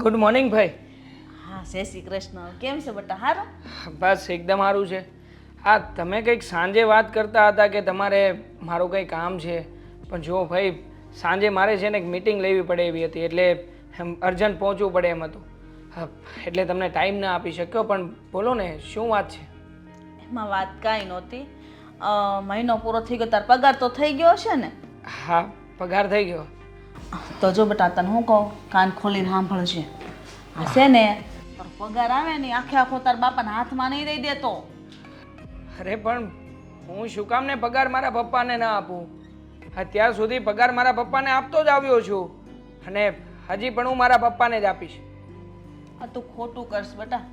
Good morning ભાઈ. હા, જય શ્રી કૃષ્ણ. કેમ છે બેટા? હારો? બસ એકદમ સારું છે. હા, તમે કંઈક સાંજે વાત કરતા હતા કે તમારે મારું કંઈ કામ છે, પણ જુઓ ભાઈ, સાંજે મારે છે ને એક મીટિંગ લેવી પડે એવી હતી, એટલે અર્જન્ટ પહોંચવું પડે એમ હતું. હા, એટલે તમને ટાઈમ ના આપી શક્યો, પણ બોલો ને શું વાત છે? એમાં વાત કાંઈ નહોતી. મહિનો પૂરો થઈ ગયો, તાર પગાર તો થઈ ગયો હશે ને? હા, પગાર થઈ ગયો. તો જો બેટા, તને હું કહું, કાન ખોલીને સાંભળજે. હશે ને તારો પગાર આવે ને આખે આખો તાર બાપાના હાથમાં નહીં દઈ દેતો. અરે પણ હું શું કામ ને પગાર મારા પપ્પાને ના આપું? અત્યાર સુધી પગાર મારા પપ્પાને આપતો જ આવ્યો છું, અને હજી પણ હું મારા પપ્પાને જ આપીશ. આ તું ખોટું કરશ બેટા.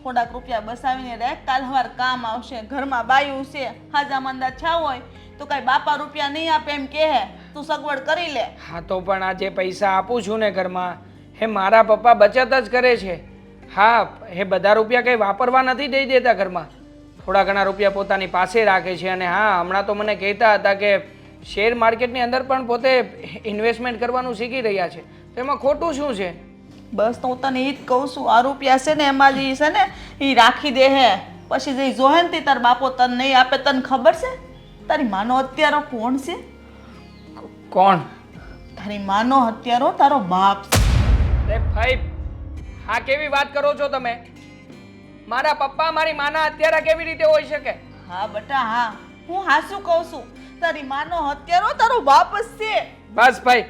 થોડાક રૂપિયા બસાવીને રાખ, કાલ સવાર કામ આવશે. ઘરમાં બાયું છે, હાજા મંદા છા હોય તો કાંઈ બાપા રૂપિયા નહીં આપે એમ કહે. તું સગવડ કરી લે. હા, તો પણ આ જે પૈસા આપું છું ને ઘરમાં, એ મારા પપ્પા બચત જ કરે છે. હા, એ બધા રૂપિયા કંઈ વાપરવા નથી દઈ દેતા ઘરમાં. થોડા ઘણા રૂપિયા પોતાની પાસે રાખે છે. અને હા, હમણાં તો મને કહેતા હતા કે શેર માર્કેટની અંદર પણ પોતે ઇન્વેસ્ટમેન્ટ કરવાનું શીખી રહ્યા છે. તો એમાં ખોટું શું છે? બસ તો હું તને એ જ કહું છું, આ રૂપિયા છે ને એમાં જે છે ને એ રાખી દે હે. પછી જે જોહે ને તે તાર બાપો તને નહીં આપે. તને ખબર છે તારી માનો હત્યારો કોણ છે? કોણ? તારી માનો હત્યારો તારો બાપ છે. અરે ભાઈ, હા કેવી વાત કરો છો તમે? મારા પપ્પા મારી માના હત્યારા કેવી રીતે હોઈ શકે? હા બેટા, હા, હું હાસું કહું છું. તારી માનો હત્યારો તારો બાપ જ છે. બસ ભાઈ,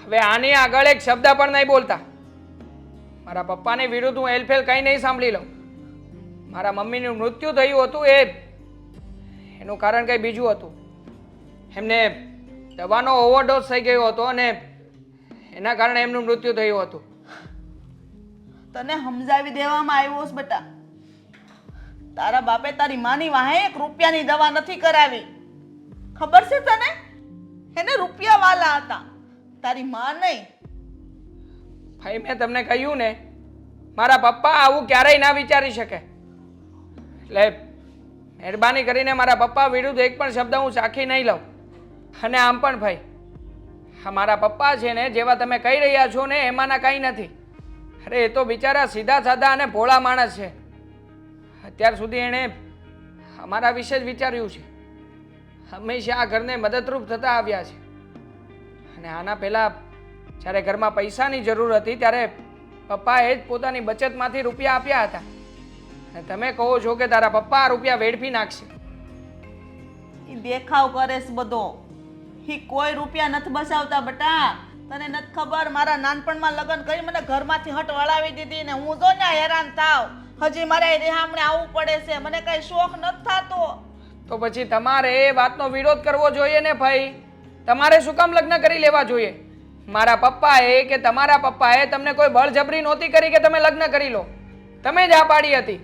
હવે આની આગળ એક શબ્દ પણ નહીં બોલતા. મારા પપ્પાની વિરુદ્ધ હું એલફેલ કંઈ નહીં સાંભળી લઉં. મારા મમ્મીનું મૃત્યુ થયું હતું, એનું કારણ કંઈ બીજું હતું. એમને દવાનો ઓવરડોઝ થઈ ગયો હતો અને એના કારણે એમનું મૃત્યુ થયું હતું. તને સમજાવી દેવામાં આવ્યો છે બેટા. તારા બાપે તારી માની વાહે 1 રૂપિયાની દવા નથી કરાવી. ખબર છે તને? એને રૂપિયા વાલા હતા, તારી માં નહીં. ભાઈ, મેં તમને કહ્યું ને, મારા પપ્પા આવું ક્યારેય ના વિચારી શકે. એટલે મહેરબાની કરીને મારા પપ્પા વિરુદ્ધ એક પણ શબ્દ હું ચાખી નહીં લઉં. અને આમ પણ ભાઈ, હા, મારા પપ્પા છે ને જેવા તમે કહી રહ્યા છો ને એમાંના કંઈ નથી. અરે એ તો બિચારા સીધા સાધા અને ભોળા માણસ છે. અત્યાર સુધી એણે અમારા વિશે જ વિચાર્યું છે. હંમેશા આ ઘરને મદદરૂપ થતા આવ્યા છે. અને આના પહેલાં જ્યારે ઘરમાં પૈસાની જરૂર હતી ત્યારે પપ્પાએ જ પોતાની બચતમાંથી રૂપિયા આપ્યા હતા. અને તમે કહો છો કે તારા પપ્પા આ રૂપિયા વેડફી નાખશે. એ દેખાવ કરે છે બધો. એ કોઈ રૂપિયા નથી બચાવતા બેટા. તને નથી ખબર, મારા નાનપણમાં લગ્ન કરી મને ઘરમાંથી હટ વળાવી દીધી ને હું જો ને હેરાન થાવ. હજી મારે રેહામણે આવવું પડે છે. મને કઈ શોખ નથી થતો. તો પછી તમારે એ વાતનો વિરોધ કરવો જોઈએ ને ભાઈ. તમારે શું કામ લગ્ન કરી લેવા જોઈએ? મારા પપ્પાએ કે તમારા પપ્પાએ તમને કોઈ બળજબરી નહોતી કરી કે તમે લગ્ન કરી લો. તમે જ આ પાડી હતી.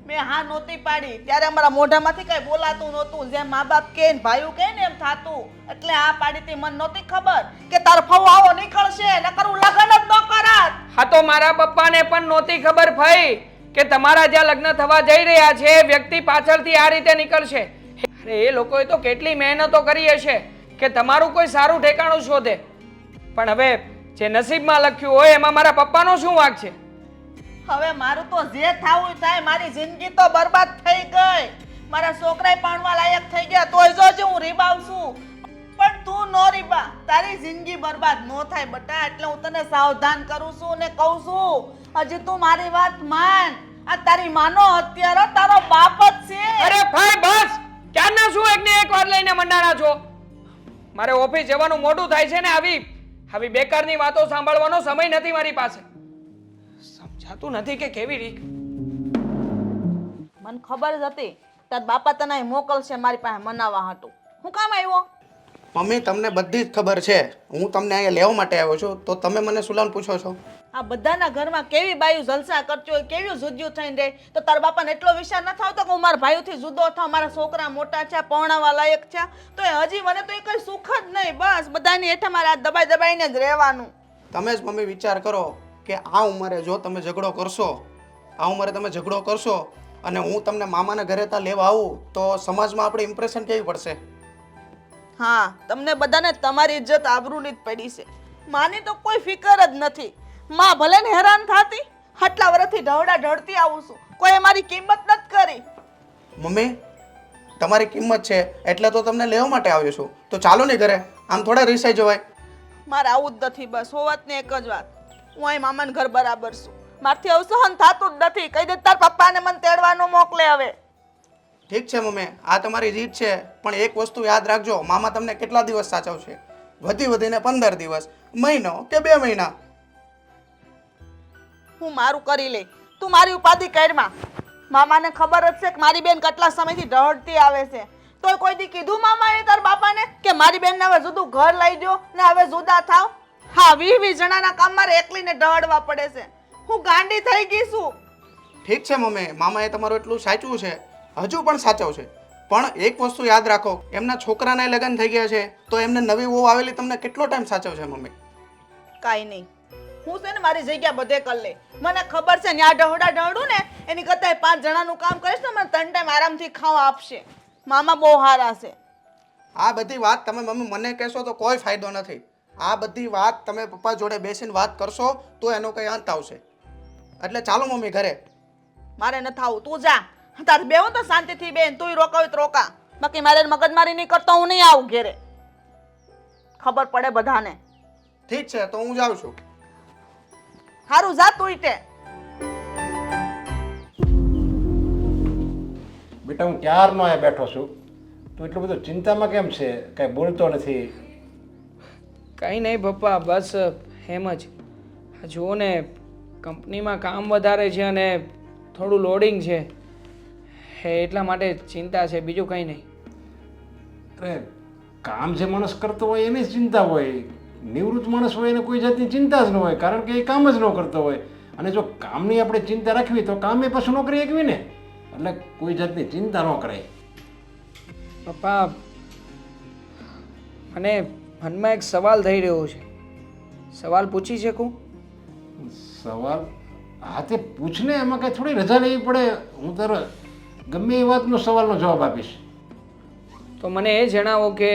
મેં હા નહોતી પાડી. ત્યારે અમારા મોઢામાંથી કઈ બોલાતું નહોતું. જેમ મા બાપ કે ભાઈઓ કે ને એમ થાતું. એટલે આ પાડી હતી. મને નહોતી ખબર કે તારો ફાવો આવો નીકળશે, નકર હું લગ્ન જ ન કરત. હા, તો મારા પપ્પાને પણ નહોતી ખબર ભાઈ કે તમારા જ્યાં લગ્ન થવા જઈ રહ્યા છે એ વ્યક્તિ પાછળથી આ રીતે નીકળશે. અરે એ લોકોએ તો કેટલી મહેનતો કરી હશે કે તમારું કોઈ સારું ઠેકાણું શોધે. પણ હવે જે નસીબમાં લખ્યું હોય એમાં મારા પપ્પાનો શું વાંક છે? હવે મારું તો જે થાવું થાય. મારી જિંદગી તો બરબાદ થઈ ગઈ. મારા છોકરાએ પાણવા લાયક થઈ ગયા તોય જોજે હું રીબાવ છું. પણ તું નો રીબા. તારી જિંદગી બરબાદ નો થાય બેટા. એટલે હું તને સાવધાન કરું છું ને કહું છું, હજી તું મારી વાત માન. આ તારી માનો હત્યારો તારો બાપ જ છે. અરે ભાઈ બસ, ક્યારના શું એકને એક વાર લઈને મંડાણા છો? મારે ઓફિસ જવાનું મોડું થાય છે ને આવી બેકારની વાતો સાંભળવાનો સમય નથી મારી પાસે. સમજાતું નથી કે કેવી રીત. મને ખબર જ હતી તાર બાપા તને અહીં મોકલશે મારી પાસે મનાવવા હતું. હું કામ આવ્યો? મમ્મી, તમને બધી જ ખબર છે. હું તમને અહીંયા લેવા માટે આવ્યો છું, તો તમે મને શું લાવવાનું પૂછો છો? આ બધાના ઘરમાં કેવી બાયું જલસા કરતી હોય, કેવી જુદિયું થઈને રહે, તો તારા બાપાને એટલો વિચાર ન થાવતો કે હું મારા ભાઈઓથી જુદો થાવ. મારા છોકરા મોટા છે, પરણાવા લાયક છે, તો હજી મને તો એ કઈ સુખ જ નહીં. બસ બધાની હેઠે મારે આ દબાઈ દબાઈને જ રહેવાનું. તમે જ મમ્મી વિચાર કરો કે આ ઉંમરે જો તમે ઝઘડો કરશો, આ ઉંમરે તમે ઝઘડો કરશો અને હું તમને મામાના ઘરે ત્યાં લેવા આવું તો સમાજમાં આપણે ઇમ્પ્રેશન કેવી પડશે? હા, તમને બધાને તમારી ઇજ્જત આબરૂની જ પડી છે. માની તો કોઈ ફિકર જ નથી. માં ભલે ને હેરાન થાતી, આટલા વર્ષથી ઢવડા ઢળતી આવું છું, કોઈ મારી કિંમત નથી કરી. મમ્મી તમારી કિંમત છે એટલે તો તમને લેવા માટે આવ્યો છું. તો ચાલો ને ઘરે, આમ થોડા રીસાઈ જવાય. મારે આવું જ નથી. બસ હોવત ને એક જ વાત, હું અહીં મામાને ઘર બરાબર છું. મારથી હવે સહન થતું જ નથી. કહી દે તાર પપ્પાને મને તેડવાનો મોકલે હવે. ઠીક છે મમ્મી, આ તમારી રીત છે, પણ એક વસ્તુ યાદ રાખજો, મામા તમને કેટલા દિવસ સાચવશે? વધી વધીને 15 દિવસ, મહિનો કે 2 મહિના. હું મારું કરી લે, તું મારી ઉપાધિ કરમાં. મામાને ખબર જ છે કે મારી બેન કેટલા સમયથી ઢળતી આવે છે. તોય કોઈ દી કીધું મામાએ તાર બાપાને કે મારી બેનને હવે જુદું ઘર લઈ દો ને હવે જુદા થાવ? હા, 20 જણાના કામ મારે એકલીને ઢળવા પડે છે. હું ગાંડી થઈ ગઈ છું. ઠીક છે મમ્મી, મામાએ તમારું એટલું સાચવું છે, હજુ પણ સાચવશે. પણ એક વસ્તુ યાદ રાખો, એમના છોકરાના લગ્ન થઈ ગયા છે તો એમને નવી વહુ આવેલી તમને કેટલો ટાઈમ સાચવશે મમ્મી? કાંઈ નહીં, હું છે ને મારી જગ્યા બધે કરી લે. મને ખબર છે ન્યા ઢહડા ઢહડું ને એની કરતાં 5 જણાનું કામ કરીશ ને મને 3 ટાઈમ આરામથી ખાવા આપશે. મામા બહુ હારા છે. આ બધી વાત તમે મમ્મી મને કહેશો તો કોઈ ફાયદો નથી. આ બધી વાત તમે પપ્પા જોડે બેસીને વાત કરશો તો એનો કંઈ અંત આવશે. એટલે ચાલો મમ્મી ઘરે. મારે ન થાવું, તું જા. તાર બેહો તો શાંતિથી બેન, તુંય રોકાવ તો રોકા. બાકી મારે મગજમારી નહીં કરતો, હું નહીં આવું ઘેરે. ખબર પડે બધાને. ઠીક છે તો હું જાઉં છું. હારું જા તુંય તે. બેટા હું ક્યારનો અહીંયા બેઠો છું, તું એટલું બધું ચિંતામાં કેમ છે? કાંઈ બોલતો નથી. કંઈ નહીં પપ્પા, બસ એમ જ. આ જુઓ ને, કંપનીમાં કામ વધારે છે અને થોડું લોડિંગ છે, એટલા માટે ચિંતા છે, બીજું કંઈ નહીં. અરે કામ જે માણસ કરતો હોય એની જ ચિંતા હોય, નિવૃત્ત માણસ હોય એને કોઈ જાતની ચિંતા જ ન હોય, કારણ કે એ કામ જ ન કરતો હોય. અને જો કામની આપણે ચિંતા રાખવી તો કામે પાછું ન કરી શકવી ને, એટલે કોઈ જાતની ચિંતા ન કરાય. પપ્પા, મને મનમાં એક સવાલ થઈ રહ્યો છે, સવાલ પૂછી શકું? સવાલ? હા તે પૂછને, એમાં કાંઈ થોડી રજા લેવી પડે. હું તારે ગમે એ વાતનો સવાલનો જવાબ આપીશ. તો મને એ જણાવો કે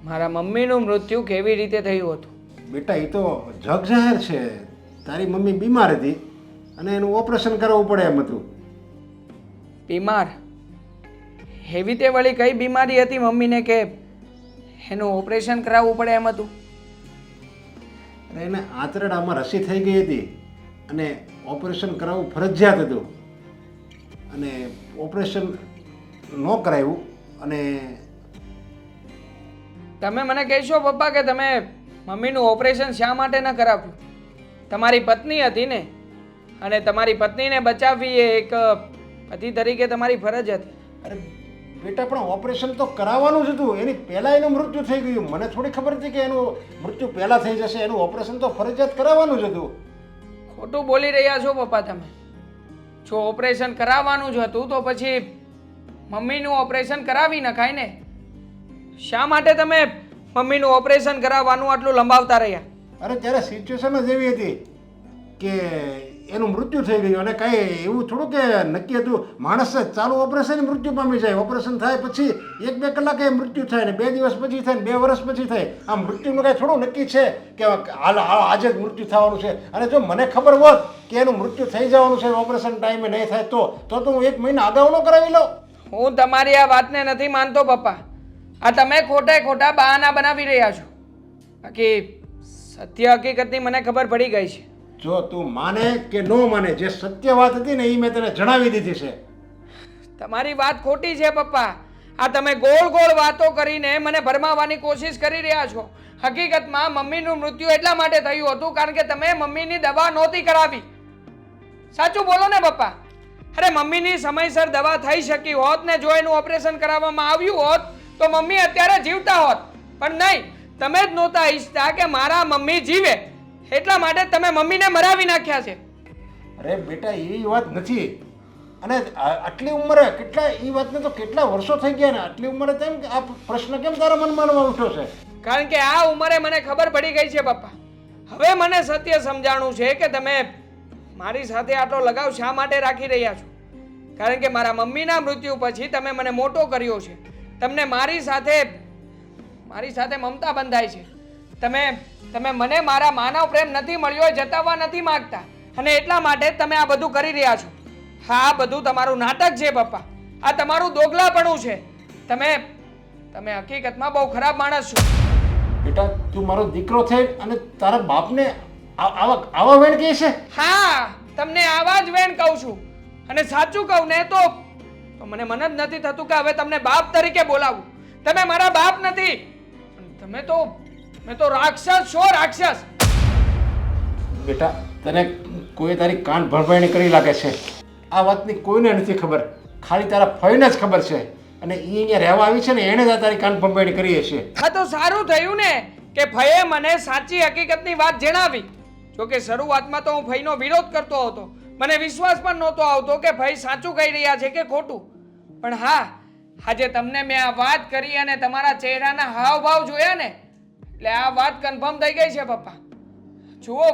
મારા મમ્મીનું મૃત્યુ કેવી રીતે થયું હતું? બેટા એ તો જગ જાહેર છે, તારી મમ્મી બીમાર હતી અને એનું ઓપરેશન કરાવવું પડે એમ હતું. બીમાર? એવી તે વળી કઈ બીમારી હતી મમ્મીને કે એનું ઓપરેશન કરાવવું પડે એમ હતું? અને એને આંતરડામાં રસી થઈ ગઈ હતી અને ઓપરેશન કરાવવું ફરજિયાત હતું. અને ઓપરેશન ન કરાવ્યું. અને તમે મને કહેશો પપ્પા કે તમે મમ્મીનું ઓપરેશન શા માટે ન કરાવ્યું? તમારી પત્ની હતી ને, અને તમારી પત્નીને બચાવવી એ એક પતિ તરીકે તમારી ફરજ હતી. અરે બેટા પણ ઓપરેશન તો કરાવવાનું જ હતું, એની પહેલાં એનું મૃત્યુ થઈ ગયું. મને થોડી ખબર હતી કે એનું મૃત્યુ પહેલાં થઈ જશે. એનું ઓપરેશન તો ફરજિયાત કરાવવાનું જ હતું. ખોટું બોલી રહ્યા છો પપ્પા તમે. જો ઓપરેશન કરાવવાનું જ હતું તો પછી મમ્મીનું ઓપરેશન કરાવી નખાય ને. શા માટે તમે મમ્મીનું ઓપરેશન કરાવવાનું આટલું લંબાવતા રહ્યા? અરે ત્યારે સિચ્યુએશન જ એવી હતી કે એનું મૃત્યુ થઈ ગયું અને કાંઈ એવું થોડું કે નક્કી હતું. માણસ ચાલુ ઓપરેશન મૃત્યુ પામી જાય. ઓપરેશન થાય પછી 1-2 કલાકે મૃત્યુ થાય ને 2 દિવસ પછી થાય ને 2 વર્ષ પછી થાય. આ મૃત્યુનું કાંઈ થોડું નક્કી છે કે આજે જ મૃત્યુ થવાનું છે. અને જો મને ખબર હોત કે એનું મૃત્યુ થઈ જવાનું છે, ઓપરેશન ટાઈમે નહીં થાય તો હું 1 મહિના અગાઉ ન કરાવી લઉં. હું તમારી આ વાતને નથી માનતો પપ્પા. આ તમે ખોટા બહાના બનાવી રહ્યા છો. બાકી સત્ય હકીકતની મને ખબર પડી ગઈ છે. જો તું માને કે ન માને, જે સત્ય વાત હતી ને એ મેં તને જણાવી દીધી છે. તમારી વાત ખોટી છે પપ્પા. આ તમે ગોળ ગોળ વાતો કરીને મને ભરમાવવાની કોશિશ કરી રહ્યા છો. હકીકતમાં મમ્મીનું મૃત્યુ એટલા માટે થયું હતું કારણ કે તમે મમ્મીની દવા નહોતી કરાવી. સાચું બોલો ને પપ્પા. અરે મમ્મીની સમયસર દવા થઈ શકી હોત ને જો એનું ઓપરેશન કરાવવામાં આવ્યું હોત તો મમ્મી અત્યારે જીવતા હોત. પણ નહીં, તમે જ નહોતા ઈચ્છતા કે મારા મમ્મી જીવે, એટલા માટે તમે મમ્મીને મરાવી નાખ્યા છે. અરે બેટા એવી વાત નથી. અને આટલી ઉંમરે એ વાતને તો કેટલા વર્ષો થઈ ગયા ને, આટલી ઉંમરે તેમ આ પ્રશ્ન કેમ તારા મનમાં ઉઠ્યો છે? કારણ કે આ ઉંમરે મને ખબર પડી ગઈ છે પપ્પા. હવે મને સત્ય સમજાણું છે કે તમે મારી સાથે આટલો લગાવ શા માટે રાખી રહ્યા છો. કારણ કે મારા મમ્મીના મૃત્યુ પછી તમે મને મોટો કર્યો છે. તમને મારી સાથે મમતા બંધાય છે. તમે તમે મને મારા માનવ પ્રેમ નથી મળ્યો એ જતાવવા નથી માંગતા અને એટલા માટે જ તમે આ બધું કરી રહ્યા છો. હા, આ બધું તમારું નાટક છે પપ્પા. આ તમારું દોગલાપણું છે. તમે તમે હકીકતમાં બહુ ખરાબ માણસ છો. બેટા તું મારો દીકરો થઈ અને તારા બાપને આવા વેણ કહે છે? હા, તમને આવા જ વેણ કહું છું. અને સાચું કહું ને તો મને મન જ નથી થતું કે હવે તમને બાપ તરીકે બોલાવું. તમે મારા બાપ નથી. તમે તો રાક્ષસ છો, રાક્ષસ. બેટા તને કોઈ તારી કાન ભરભરાણી કરી લાગે છે. આ વાતની કોઈને નથી ખબર, ખાલી તારા ફઈને જ ખબર છે. અને એ અહીંયા રહેવા આવી છે ને એણે જ આ તારી કાન ભરભરાણી કરી હશે. હા, તો સારું થયું ને કે ફઈએ મને સાચી હકીકતની વાત જણાવી. જોકે શરૂઆતમાં તો હું ફઈનો વિરોધ કરતો હતો. મને વિશ્વાસ પણ નહોતો આવતો કે ફઈ સાચું કહી રહ્યા છે કે ખોટું. પણ હા, આજે તમને મેં આ વાત કરી અને તમારા ચહેરાના હાવભાવ જોયા ને એટલે આ વાત કન્ફર્મ થઈ ગઈ છે પપ્પા. જુઓ,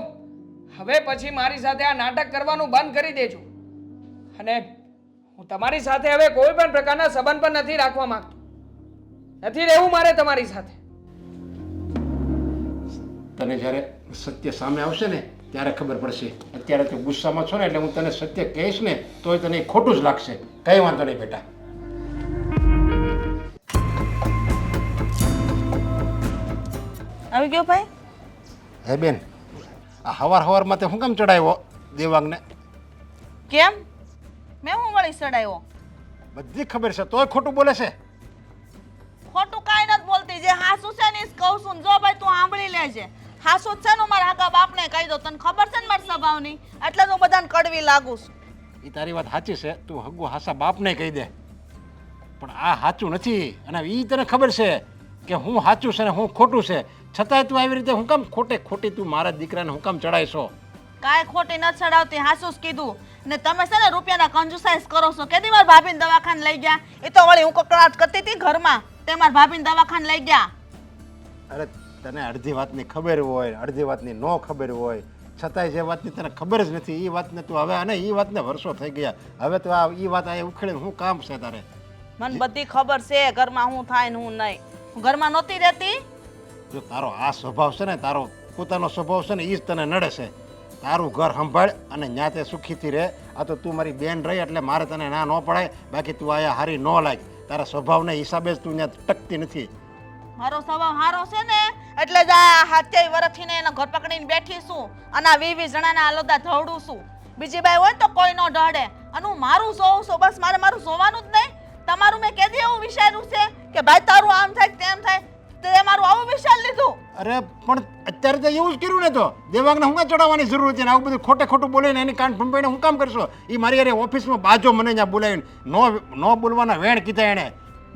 હવે પછી મારી સાથે આ નાટક કરવાનું બંધ કરી દેજો. અને હું તમારી સાથે હવે કોઈ પણ પ્રકારના સંબંધ પણ નથી રાખવા માંગતો. નથી રહેવું મારે તમારી સાથે. તને જ્યારે સત્ય સામે આવશે ને ત્યારે ખબર પડશે. અત્યારે તું ગુસ્સામાં છો ને એટલે હું તને સત્ય કહીશ ને તોય તને એ ખોટું જ લાગશે. કઈ વાંધો નહીં બેટા. આવી ગયો ભાઈ? હે બેન, આ હવારમાં તે હું કેમ ચડાવ્યો દેવાંગને? કેમ? મેં હું વળી સડાયો? બધી ખબર છે તોય ખોટું બોલે છે. ખોટું કાંઈ નથી બોલતી. જે હાસુ છે ને એ જ કહું છું. જો ભાઈ તું સાંભળી લેજે. હાસુ જ છે ને મારા આગા બાપને કહી દો. તને ખબર છે ને મારા સ્વભાવની, એટલે હું બધાને કડવી લાગુ છું. એ તારી વાત સાચી છે. તું હગુ હાસા બાપને કહી દે, પણ આ સાચું નથી. અને એ તને ખબર છે કે હું સાચું છે ને હું ખોટું છે, છતાંય તું આવી રીતે હું કામ ખોટી તું મારા દીકરાને હું કામ ચડાવીશો? કાંઈ ખોટી નથી ચડાવતી, હાસુ જ કીધું. ને તમે છે ને રૂપિયાના કંજુસાઈઝ કરો છો. કેદી મારા ભાભીને દવાખાને લઈ ગયા? એ તો વળી હું કકડાટ કરતી હતી ઘરમાં, તે મારા ભાભીને દવાખાને લઈ ગયા. અરે તને અડધી વાતની ખબર હોય, અડધી વાતની ન ખબર હોય, છતાંય જે વાતની તને ખબર જ નથી એ વાતને તું હવે અને એ વાતને વર્ષો થઈ ગયા. હવે તો આ એ વાત આ ઉખેડીને શું કામ છે તારે? મને બધી ખબર છે ઘરમાં હું થાય ને હું નહીં. હું ઘરમાં નહોતી રહેતી. જો તારો આ સ્વભાવ છે ને, તારો પોતાનો સ્વભાવ છે ને એ જ તને નડે છે. તારું ઘર સંભાળ અને ન્યા તે સુખીથી રહે. આ તો તું મારી બેન રહી એટલે મારે તને ના ન પડાય, બાકી તું આયા હારી ન લાગ. તારા સ્વભાવના હિસાબે જ તું ત્યાં ટકતી નથી. મારો સ્વભાવ હારો છે ને એટલે જ આ 7 વર્ષથી ને એના ઘર પકડીને બેઠી છું અને આ 20 જણાના આલોદા ધવડું છું. બીજી બાઈ હોય તો કોઈ નો ડરે. અને હું મારું જોઉં છું, બસ મારે મારું જોવાનું જ નહીં. તમારું મેં કેદી એવું વિચાર્યું છે કે ભાઈ તારું આમ થાય તેમ થાય? તે મારું આવું વિચાર લીધું? અરે પણ અત્યારે તો એવું જ કર્યું ને. તો દેવાંગને હું કાં ચડાવવાની જરૂર હતી ને આવું બધું ખોટું બોલીને એની કાન ફંપાઈને હું કામ કરશો? એ મારી અરે ઓફિસમાં બાજો મને ત્યાં બોલાવીને નો બોલવાના વેણ કીધા એણે.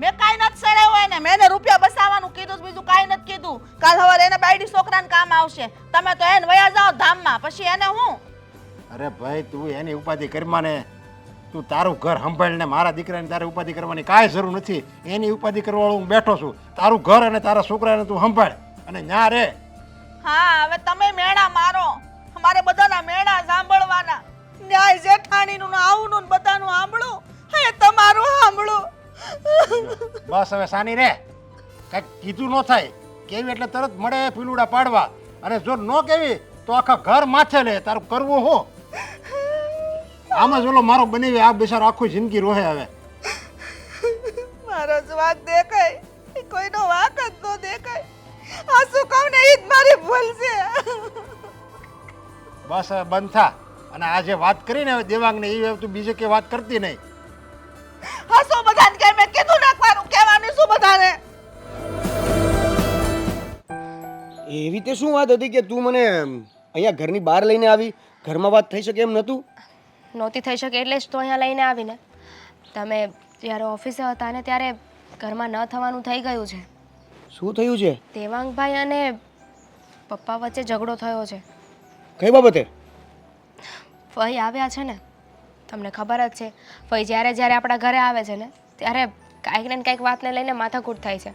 મેં કાંઈ નથી સડાવ્યો હોય ને. મેં એને રૂપિયા બસાવવાનું કીધું, બીજું કાંઈ નથી કીધું. કાલ સવારે એને બાયડી છોકરાને કામ આવશે. તમે તો એને વયા જાઓ ધામમાં, પછી એને હું? અરે ભાઈ તું એની ઉપાધિ કરમાં ને, તું તારું ઘર સંભાળને મારા દીકરાને તારે ઉપાધિ કરવાની કાંઈ જરૂર નથી. એની ઉપાધિ કરવાવાળો હું બેઠો છું. તારું ઘર અને તારા છોકરાને તું સંભાળ અને ન્યા રે. હા, હવે તમે મેળા મારો. અમારે બધાના મેળા સાંભળવાના. ન્યાય જેઠાણીનું ને આવનું ને બધાનું સાંભળું. હે તમારું સાંભળું. બસ હવે સાની રે. કાંઈક કીધું ન થાય. કેવી એટલે તરત મળે પીલુડા પાડવા, અને જો ન કેવી તો આખા ઘર માથે લે. તારું કરવું હો? આમ જ ઓલો મારો બની આ બેસારો આખું જિંદગી રોહે. હવે મારો જ વાંક દેખાય, કોઈનો વાંક જ ન દેખાય. આ શું કહું ને, ઈ જ મારી ભૂલ છે. બસ હવે બંધ થા. અને આ જે વાત કરીને હવે દેવાંગને એ તું બીજે કે વાત કરતી નહીં. હા, શું બધાને કે મેં કીધું નાખવાનું, કહેવાનું શું બધાને? એવી તે શું વાત હતી કે તું મને અહીંયા ઘરની બહાર લઈને આવી? ઘરમાં વાત થઈ શકે એમ નહોતું? નહોતી થઈ શકે એટલે જ તો અહીંયા લઈને આવીને. તમે જ્યારે ઓફિસે હતા ને ત્યારે ઘરમાં ન થવાનું થઈ ગયું છે. શું થયું છે? દેવાંગભાઈ અને પપ્પા વચ્ચે ઝઘડો થયો છે. કઈ બાબતે? ફઈ આવ્યા છે ને, તમને ખબર જ છે. ફઈ જ્યારે આપણા ઘરે આવે છે ને ત્યારે કાંઈક ને કાંઈક વાતને લઈને માથાકૂટ થાય છે.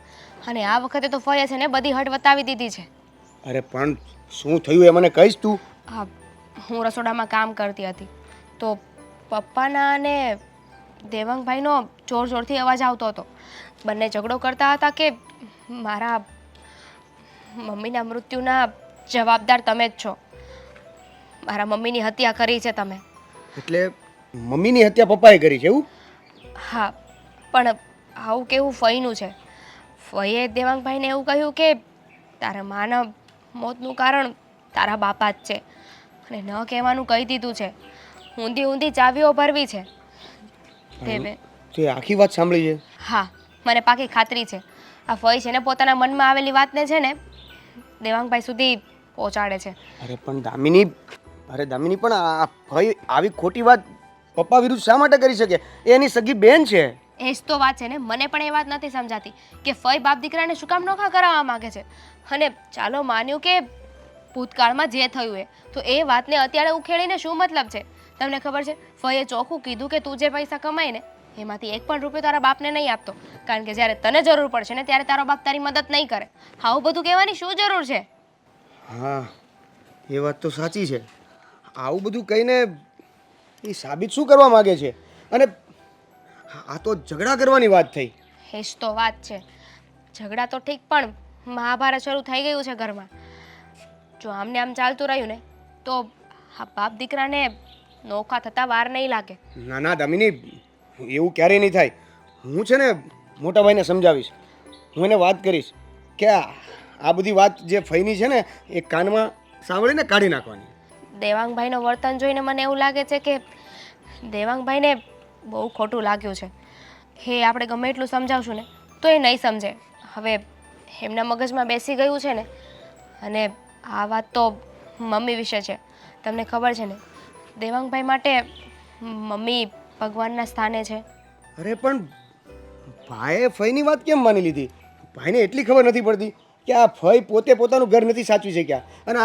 અને આ વખતે તો ફઈએ છે ને બધી હટ વતાવી દીધી છે. અરે પણ શું થયું એ મને કહીશ તું? હા, હું રસોડામાં કામ કરતી હતી તો પપ્પાના અને દેવાંગભાઈનો જોરથી અવાજ આવતો હતો. બંને ઝઘડો કરતા હતા કે મમ્મીના મૃત્યુના જવાબદાર તમે જ છો. મારા મમ્મીની હત્યા કરી છે તમે. એટલે મમ્મીની હત્યા પપ્પાએ કરી છે એવું? હા, પણ આવું કેવું ફઈનું છે. ફઈએ દેવાંગભાઈને એવું કહ્યું કે તારા માના મોતનું કારણ તારા બાપા જ છે અને ન કહેવાનું કહી દીધું છે. ઊંધી ઊંધી ચાવીઓ ભરવી છે. દેવે તે આખી વાત સાંભળી છે? હા, મને પાકી ખાતરી છે. આ ફઈ છે ને પોતાના મનમાં આવેલી વાતને છે ને દેવાંગભાઈ સુધી પહોંચાડે છે. અરે પણ દામિની પણ આ ભાઈ આવી ખોટી વાત પપ્પા વિરુદ્ધ શા માટે કરી શકે? એ એની સગી બેન છે. એ જ તો વાત છે ને, મને પણ એ વાત નથી સમજાતી કે ફઈ બાપ દીકરાને શું કામ નોખા કરાવવા માંગે છે. અને ચાલો માન્યું કે ભૂતકાળમાં જે થયું એ તો એ વાતને અત્યારે ઉખેડીને શું મતલબ છે? તમને ખબર છે ફઈએ ચોખ્ખું કીધું કે તું જે પૈસા કમાય ને એમાંથી એક પણ રૂપિયો તારા બાપને નહીં આપતો, કારણ કે જ્યારે તને જરૂર પડશે ને ત્યારે તારો બાપ તારી મદદ નહીં કરે. આવું બધું કહેવાની શું જરૂર છે? હા, એ વાત તો સાચી છે. આવું બધું કહીને એ સાબિત શું કરવા માંગે છે? અને આ તો ઝઘડા કરવાની વાત થઈ. એ જ તો વાત છે. ઝઘડા તો ઠીક, પણ મહાભારત શરૂ થઈ ગયું છે ઘરમાં. જો આમને આમ ચાલતું રહ્યું ને તો આ બાપ દીકરાને નોખા થતા વાર નહીં લાગે. ના ના દામિની, એવું ક્યારેય નહીં થાય. હું છે ને મોટા ભાઈને સમજાવીશ. હું એને વાત કરીશ કે આ બધી વાત જે ફઈની છે ને એ કાનમાં સાંભળીને કાઢી નાખવાની. દેવાંગભાઈનું વર્તન જોઈને મને એવું લાગે છે કે દેવાંગભાઈને બહુ ખોટું લાગ્યું છે. હે આપણે ગમે એટલું સમજાવશું ને તો એ નહીં સમજે. હવે એમના મગજમાં બેસી ગયું છે ને. અને આ વાત તો મમ્મી વિશે છે. તમને ખબર છે ને દેવાંગભાઈ માટે મમ્મી ભગવાનના સ્થાને છે. અરે પણ ભાઈએ ફઈની વાત કેમ માની લીધી? ભાઈને એટલી ખબર નથી પડતી કે આ ફઈ પોતે પોતાનું ઘર નથી સાચવી શક્યા અને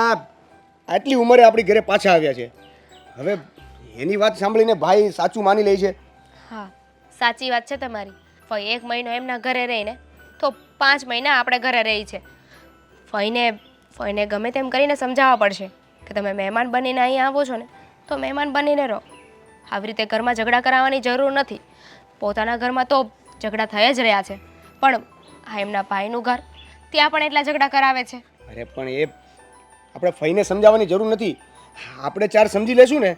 આટલી ઉંમરે આપણી ઘરે પાછા આવ્યા છે. હવે એની વાત સાંભળીને ભાઈ સાચું માની લે છે. હા, સાચી વાત છે તમારી. ફઈ 1 મહિનો એમના ઘરે રહીને તો 5 મહિના આપણે ઘરે રહી છે. ફઈને ગમે તેમ કરીને સમજાવવા પડશે કે તમે મહેમાન બનીને અહીં આવો છો ને તો મહેમાન બનીને રહો. આવી રીતે ઘરમાં ઝઘડા કરાવવાની જરૂર નથી. પોતાના ઘરમાં તો ઝઘડા થઈ જ રહ્યા છે, પણ આ એમના ભાઈનું ઘર, ત્યાં પણ એટલા ઝઘડા કરાવે છે. અરે પણ એ આપણે ફઈને સમજાવવાની જરૂર નથી. આપણે 4 સમજી લેશું ને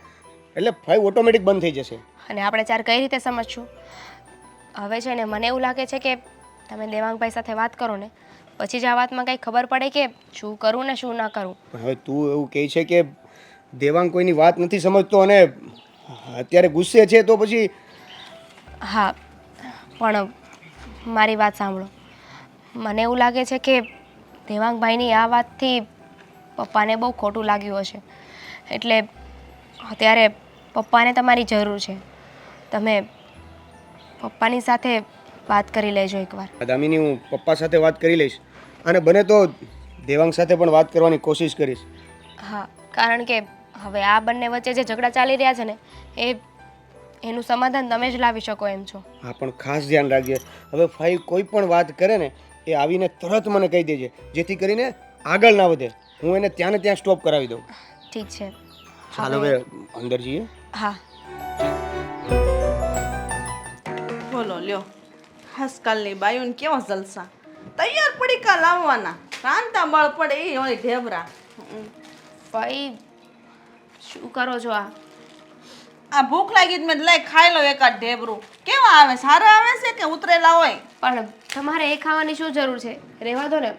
એટલે ફઈ ઓટોમેટિક બંધ થઈ જશે. અને આપણે 4 કઈ રીતે સમજશું? હવે છે ને મને એવું લાગે છે કે તમે દેવાંગભાઈ સાથે વાત કરો ને પછી જ આ વાતમાં કંઈ ખબર પડે કે શું કરવું ને શું ના કરવું. હવે તું એવું કહે છે કે દેવાંગ કોઈની વાત નથી સમજતો અને અત્યારે ગુસ્સે છે તો પછી? હા, પણ મારી વાત સાંભળો. મને એવું લાગે છે કે દેવાંગભાઈની આ વાતથી પપ્પાને બહુ ખોટું લાગ્યું હશે. એટલે અત્યારે પપ્પાને તમારી જરૂર છે. તમે પપ્પાની સાથે વાત કરી લેજો એકવાર. દામિની, હું પપ્પા સાથે વાત કરી લઈશ અને બને તો દેવાંગ સાથે પણ વાત કરવાની કોશિશ કરીશ. હા, કારણ કે હવે આ બંને વચ્ચે જે ઝઘડા ચાલી રહ્યા છે ને એનું સમાધાન તમે જ લાવી શકો એમ છો. હા, પણ ખાસ ધ્યાન રાખજે. હવે ફઈ કોઈ પણ વાત કરે ને એ આવીને તરત મને કહી દેજે, જેથી કરીને આગળ ના વધે. હું એને ત્યાં ને ત્યાં સ્ટોપ કરાવી દઉં. ઠીક છે. ચાલો હવે અંદર જઈએ. હા. બોલો લ્યો, આજકાલની બાયુને કેવા જલસા. તૈયાર પડીકા લાવવાના, રાંધતા બળ પડે એ હોય ઢેબરા. ભાઈ શું કરો છો આ? આ ભૂખ લાગી જ મેં લઈ ખાઈ લો એકાદ ઢેબરું. કેવા આવે? સારા આવે છે કે ઉતરેલા હોય? પણ તમારે એ ખાવાની શું જરૂર છે? રહેવા દો ને.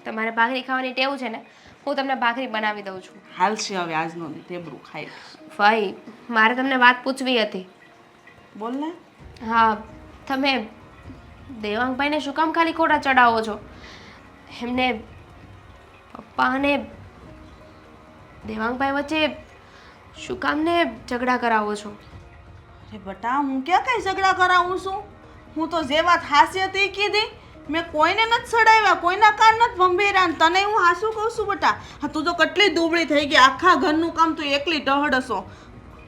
તમારે ભાખરી ખાવાની ટેવ છે ને, હું તમને ભાખરી બનાવી દઉં છું. હાલશે હવે આજનો ઢેબરું ખાઈ. ભાઈ મારે તમને વાત પૂછવી હતી. બોલ ને. હા, તમે દેવાંગભાઈને શું કામ ખાલી ખોટા ચડાવો છો? એમને પપ્પા અને દેવાંગભાઈ વચ્ચે શું કામ ને ઝઘડા કરાવો છો? અરે બટા, હું ક્યાં કઈ ઝઘડા કરાવું છું? હું તો જે વાત હાસી હતી એ કીધી. મેં કોઈને નથી ચડાવ્યા, કોઈના કાન નથી ભંભેરા. તને હું હાસું કહું છું બટા. હા, તું તો કેટલી દુબળી થઈ ગઈ. આખા ઘરનું કામ તું એકલી ટહડશો.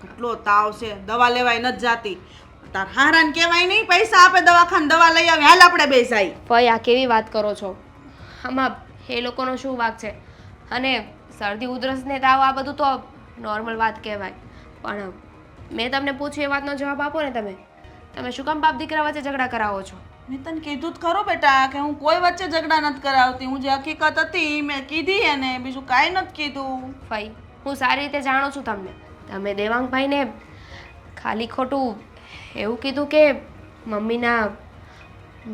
કેટલો તાવ છે, દવા લેવાય નથી જાતી. તાર હારાને કહેવાય નહીં, પૈસા આપે દવાખાને દવા લઈ આવે. હાલ આપણે બે જાય. ભાઈ આ કેવી વાત કરો છો? આમાં એ લોકોનો શું વાંક છે? અને શરદી ઉધરસ ને તાવ આ બધું તો નોર્મલ વાત કહેવાય. પણ મેં તમને પૂછ્યું એ વાતનો જવાબ આપો ને. તમે શું કામ બાપ દીકરા વચ્ચે ઝઘડા કરાવો છો? મેં તને કીધું જ ખરું બેટા કે હું કોઈ વચ્ચે ઝઘડા નથી કરાવતી. હું જે હકીકત હતી ઈ મેં કીધી એને, બીજું કાંઈ નથી કીધું. ફઈ હું સારી રીતે જાણું છું તમને. તમે દેવાંગભાઈને ખાલી ખોટું એવું કીધું કે મમ્મીના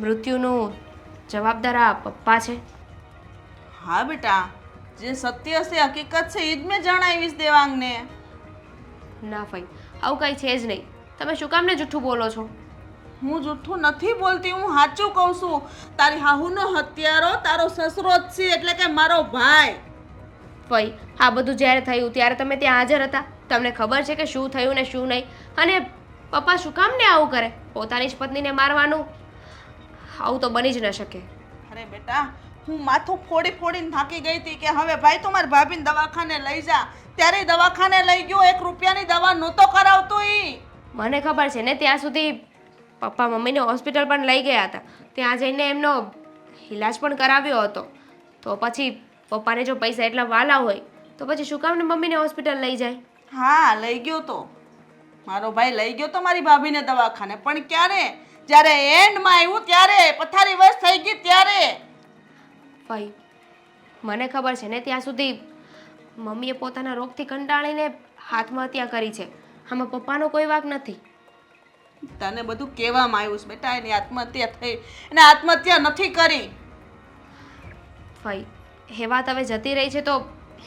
મૃત્યુનું જવાબદાર આ પપ્પા છે. હા બેટા, જે સત્ય હશે હકીકત છે એ જ મેં જણાવીશ દેવાંગને. ના ફઈ આવું કંઈ છે જ નહીં. તમે શું કામને જૂઠું બોલો છો? હું જૂઠું નથી બોલતી, હું સાચું કહું છું. તારી હાહુનો હત્યારો તારો સસરો જ છે, એટલે કે મારો ભાઈ. ફઈ આ બધું જ્યારે થયું ત્યારે તમે ત્યાં હાજર હતા. તમને ખબર છે કે શું થયું ને શું નહીં. અને પપ્પા શું કામને આવું કરે? પોતાની જ પત્નીને મારવાનું? આવું તો બની જ ન શકે. અરે બેટા, હું માથું ફોડીને થાકી ગઈ હતી કે હવે ભાઈ તું મારી ભાભીને દવાખાને લઈ જા. ત્યારે ઈ દવાખાને લઈ ગયો, 1 રૂપિયાની દવા નહોતો કરાવતો ઈ. મને ખબર છે ને, ત્યાં સુધી પપ્પા મમ્મીને હોસ્પિટલ પણ લઈ ગયા હતા. ત્યાં જઈને એમનો ઈલાજ પણ કરાવ્યો હતો. તો પછી પપ્પાને જો પૈસા એટલા વાલા હોય તો પછી શું કામ ને મમ્મીને હોસ્પિટલ લઈ જાય? હા લઈ ગયો તો, મારો ભાઈ લઈ ગયો તો મારી ભાભીને દવાખાને. પણ ક્યારે? જ્યારે એન્ડમાં આવ્યું ત્યારે, પથારી વસ થઈ ગઈ ત્યારે. ભાઈ મને ખબર છે ને, ત્યાં સુધી મમ્મીએ પોતાના રોગથી કંટાળીને આત્મહત્યા કરી છે. આમાં પપ્પાનો કોઈ વાંક નથી. તને બધું કહેવામાં આવ્યું છે બેટા, એની આત્મહત્યા થઈ. એને આત્મહત્યા નથી કરી. ભાઈ એ વાત હવે જતી રહી છે તો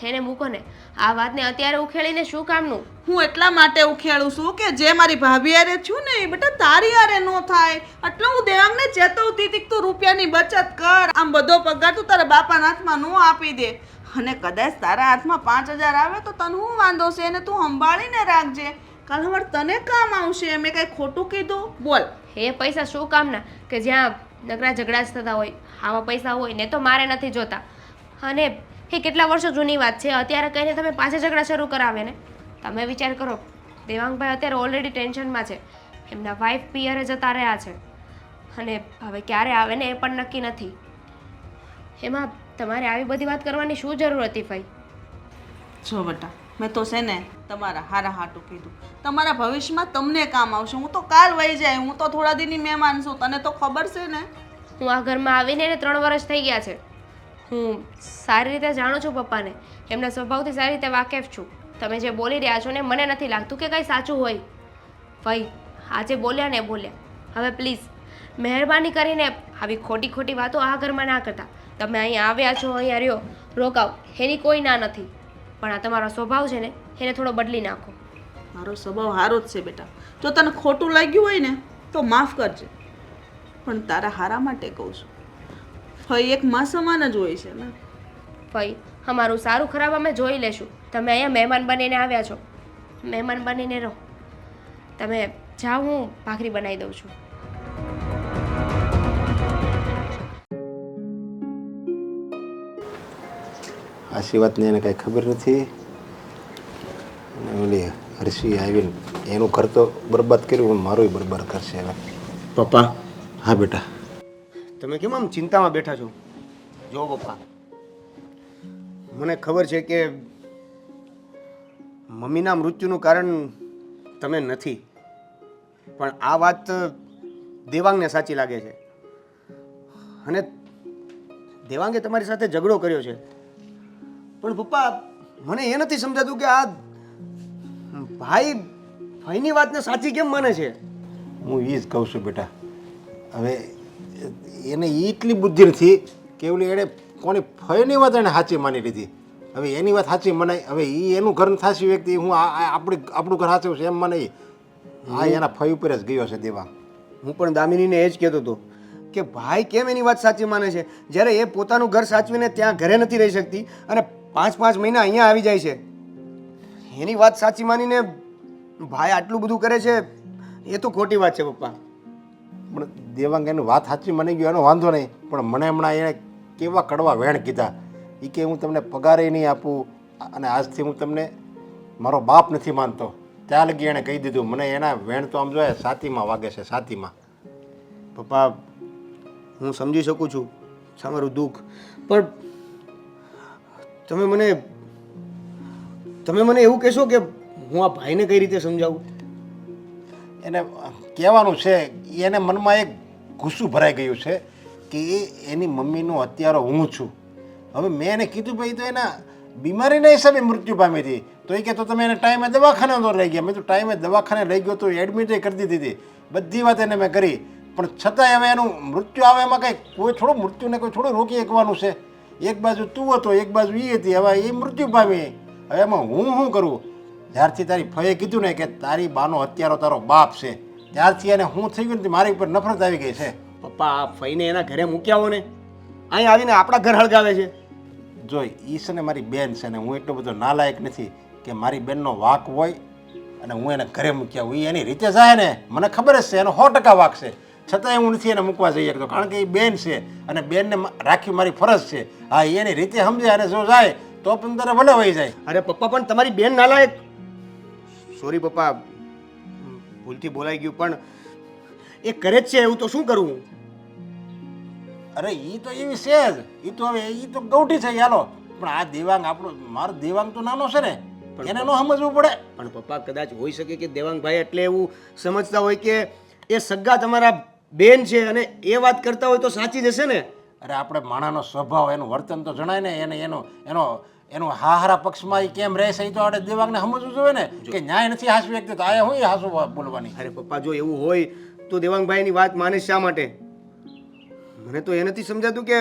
એને મૂકો ને. આ વાતને અત્યારે ઉખેડીને શું કામનું? હું એટલા માટે ઉખેડું છું કે જે મારી ભાભી હારે છું ને એ બેટા તારી હારે ન થાય. એટલે હું દેવાંગને ચેતવતી હતી કે તું રૂપિયાની બચત કર. આમ બધો પગાર તું તારા બાપાના હાથમાં ન આપી દે. અને કદાચ તારા હાથમાં 5000 આવે તો તને શું વાંધો છે? એને તું સંભાળીને રાખજે. કાલ સવારે તને કામ આવશે. મેં કઈ ખોટું કીધું? બોલ. એ પૈસા શું કામના કે જ્યાં નકરા ઝઘડા જ થતા હોય? આવા પૈસા હોય ને તો મારે નથી જોતા. અને એ કેટલા વર્ષો જૂની વાત છે. અત્યારે કહીને તમે પાછા ઝઘડા શરૂ કરાવે ને? તમે વિચાર કરો, દેવાંગભાઈ અત્યારે ઓલરેડી ટેન્શનમાં છે. એમના વાઈફ પિયરે જતા રહ્યા છે અને હવે ક્યારે આવે ને એ પણ નક્કી નથી. એમાં તમારે આવી બધી વાત કરવાની શું જરૂર હતી ભાઈ? જો બેટા, મેં તો છે ને તમારા હારા હાટું કીધું. તમારા ભવિષ્યમાં તમને કામ આવશે. હું તો કાલ વહી જાય, હું તો થોડા દિનની મહેમાન છું, તને તો ખબર છે ને. હું આ ઘરમાં આવીને એને 3 વર્ષ થઈ ગયા છે. હું સારી રીતે જાણું છું પપ્પાને, એમના સ્વભાવથી સારી રીતે વાકેફ છું. તમે જે બોલી રહ્યા છો ને મને નથી લાગતું કે કંઈ સાચું હોય. ભાઈ આજે બોલ્યા ને બોલ્યા. હવે પ્લીઝ મહેરબાની કરીને આવી ખોટી ખોટી વાતો આ ઘરમાં ના કરતા. તમે અહીંયા આવ્યા છો, અહીંયા રહ્યો, રોકાવ, એની કોઈ ના નથી. પણ આ તમારો સ્વભાવ છે ને એને થોડો બદલી નાખો. મારો સ્વભાવ સારો જ છે બેટા. જો તને ખોટું લાગ્યું હોય ને તો માફ કરજે, પણ તારા હારા માટે કહું છું. ભાઈ એક માં સમાન જ હોય છે ને. ભાઈ અમારું સારું ખરાબ અમે જોઈ લેશું. તમે અહીંયા મહેમાન બનીને આવ્યા છો, મહેમાન બનીને રહો. તમે જાઓ, હું ભાખરી બનાવી દઉં છું. આશી વાતની એને કાંઈ ખબર નથી. અને ઓલી હર્ષી આવીને એનું ઘર તો બરબાદ કર્યું, પણ મારું બરબાદ કરશે હવે. પપ્પા. હા બેટા. તમે કેમ આમ ચિંતામાં બેઠા છો? જો પપ્પા, મને ખબર છે કે મમ્મીના મૃત્યુનું કારણ તમે નથી, પણ આ વાત દેવાંગને સાચી લાગે છે. અને દેવાંગે તમારી સાથે ઝઘડો કર્યો છે. પણ પપ્પા મને એ નથી સમજાતું કે આ ભાઈની વાતને સાચી કેમ માને છે? હું એ જ કહું છું બેટા. હવે એને એટલી બુદ્ધિ નથી કે ઓલી એણે કોની ફઈની વાત એને સાચી માની લીધી. હવે એની વાત સાચી મનાય. હવે એ એનું ઘર સાચી વ્યક્તિ, હું આપણું ઘર સાચું છે એમ મને આ એના ફઈ ઉપર જ ગયો છે દેવાંગ. હું પણ દામિનીને એ જ કહેતો હતો કે ભાઈ કેમ એની વાત સાચી માને છે, જ્યારે એ પોતાનું ઘર સાચવીને ત્યાં ઘરે નથી રહી શકતી અને 5-5 મહિના અહીંયા આવી જાય છે. એની વાત સાચી માનીને ભાઈ આટલું બધું કરે છે, એ તો ખોટી વાત છે પપ્પા. પણ દેવાંગ એની વાત સાચી માની ગયો એનો વાંધો નહીં, પણ મને હમણાં એણે કેવા કડવા વેણ કીધા. એ કે હું તમને પગારે નહીં આપું અને આજથી હું તમને મારો બાપ નથી માનતો. ત્યાં લગી એણે કહી દીધું. મને એના વેણ તો આમ જોઈએ છાતીમાં વાગે છે, છાતીમાં. પપ્પા હું સમજી શકું છું તમારું દુઃખ, પણ તમે મને એવું કહેશો કે હું આ ભાઈને કઈ રીતે સમજાવું? એને કહેવાનું છે, એને મનમાં એક ગુસ્સું ભરાઈ ગયું છે કે એની મમ્મીનો હત્યારો હું છું. હવે મેં એને કીધું ભાઈ તો એના બીમારીના હિસાબે મૃત્યુ પામી હતી. તો એ કે તો તમે એને ટાઈમે દવાખાને તો લઈ ગયા. મેં તો ટાઈમે દવાખાને લઈ ગયો તો એડમિટ કરી દીધી હતી. બધી વાત એને મેં કરી, પણ છતાંય હવે એનું મૃત્યુ આવે એમાં કંઈ કોઈ થોડું મૃત્યુને કોઈ થોડું રોકી શકવાનું છે. એક બાજુ તું હતો, એક બાજુ એ હતી, હવે એ મૃત્યુ પામી. હવે એમાં હું શું કરું? જ્યારથી તારી ફઈએ કીધું ને કે તારી બાનો હત્યારો તારો બાપ છે, ત્યારથી એને હું થઈ ગયું ને મારી ઉપર નફરત આવી ગઈ છે. પપ્પા આ ફઈને એના ઘરે મૂક્યા હો ને, અહીં આવીને આપણા ઘર હળગાવે છે. જોઈ ઈ છે ને મારી બેન છે ને હું એટલો બધો નાલાયક નથી કે મારી બેનનો વાંક હોય અને હું એને ઘરે મૂક્યા હું. એની રીતે જાય ને મને ખબર જ છે એનો 100% વાંક છે, છતાંય હું નથી એને મૂકવા જઈ શકતો, કારણ કે એ બેન છે અને બેનને રાખવી મારી ફરજ છે. હા એની રીતે સમજે અને જો જાય તો પણ તારે ભલે વહી જાય. અરે પપ્પા પણ તમારી બેન નાલાયક. સોરી પપ્પા, ભૂલથી બોલાઈ ગયું, પણ એ કરે જ છે એવું તો શું કરું? અરે ઈ તો એવી છે જ, ઈ તો હવે ઈ તો ગૌઠી છે યાલો. પણ આ દેવાંગ આપણો મારો દેવાંગ તો નાનો છે ને, એને ન સમજવું પડે. પણ પપ્પા કદાચ હોઈ શકે કે દેવાંગભાઈ એટલે એવું સમજતા હોય કે એ સગા તમારા બેન છે અને એ વાત કરતા હોય તો સાચી જ હશે ને. અરે આપણે માણાનો સ્વભાવ એનું વર્તન તો જણાય ને, એને એનો એનો એનો હાહારા પક્ષમાં એ કેમ રહેશે એ તો આપણે દેવાંગને સમજવું જોઈએ ને કે ન્યાય નથી હાસવી શકતી તો આ હું હાસું બોલવાની. અરે પપ્પા જો એવું હોય તો દેવાંગભાઈની વાત માને શા માટે? મને તો એ નથી સમજાતું કે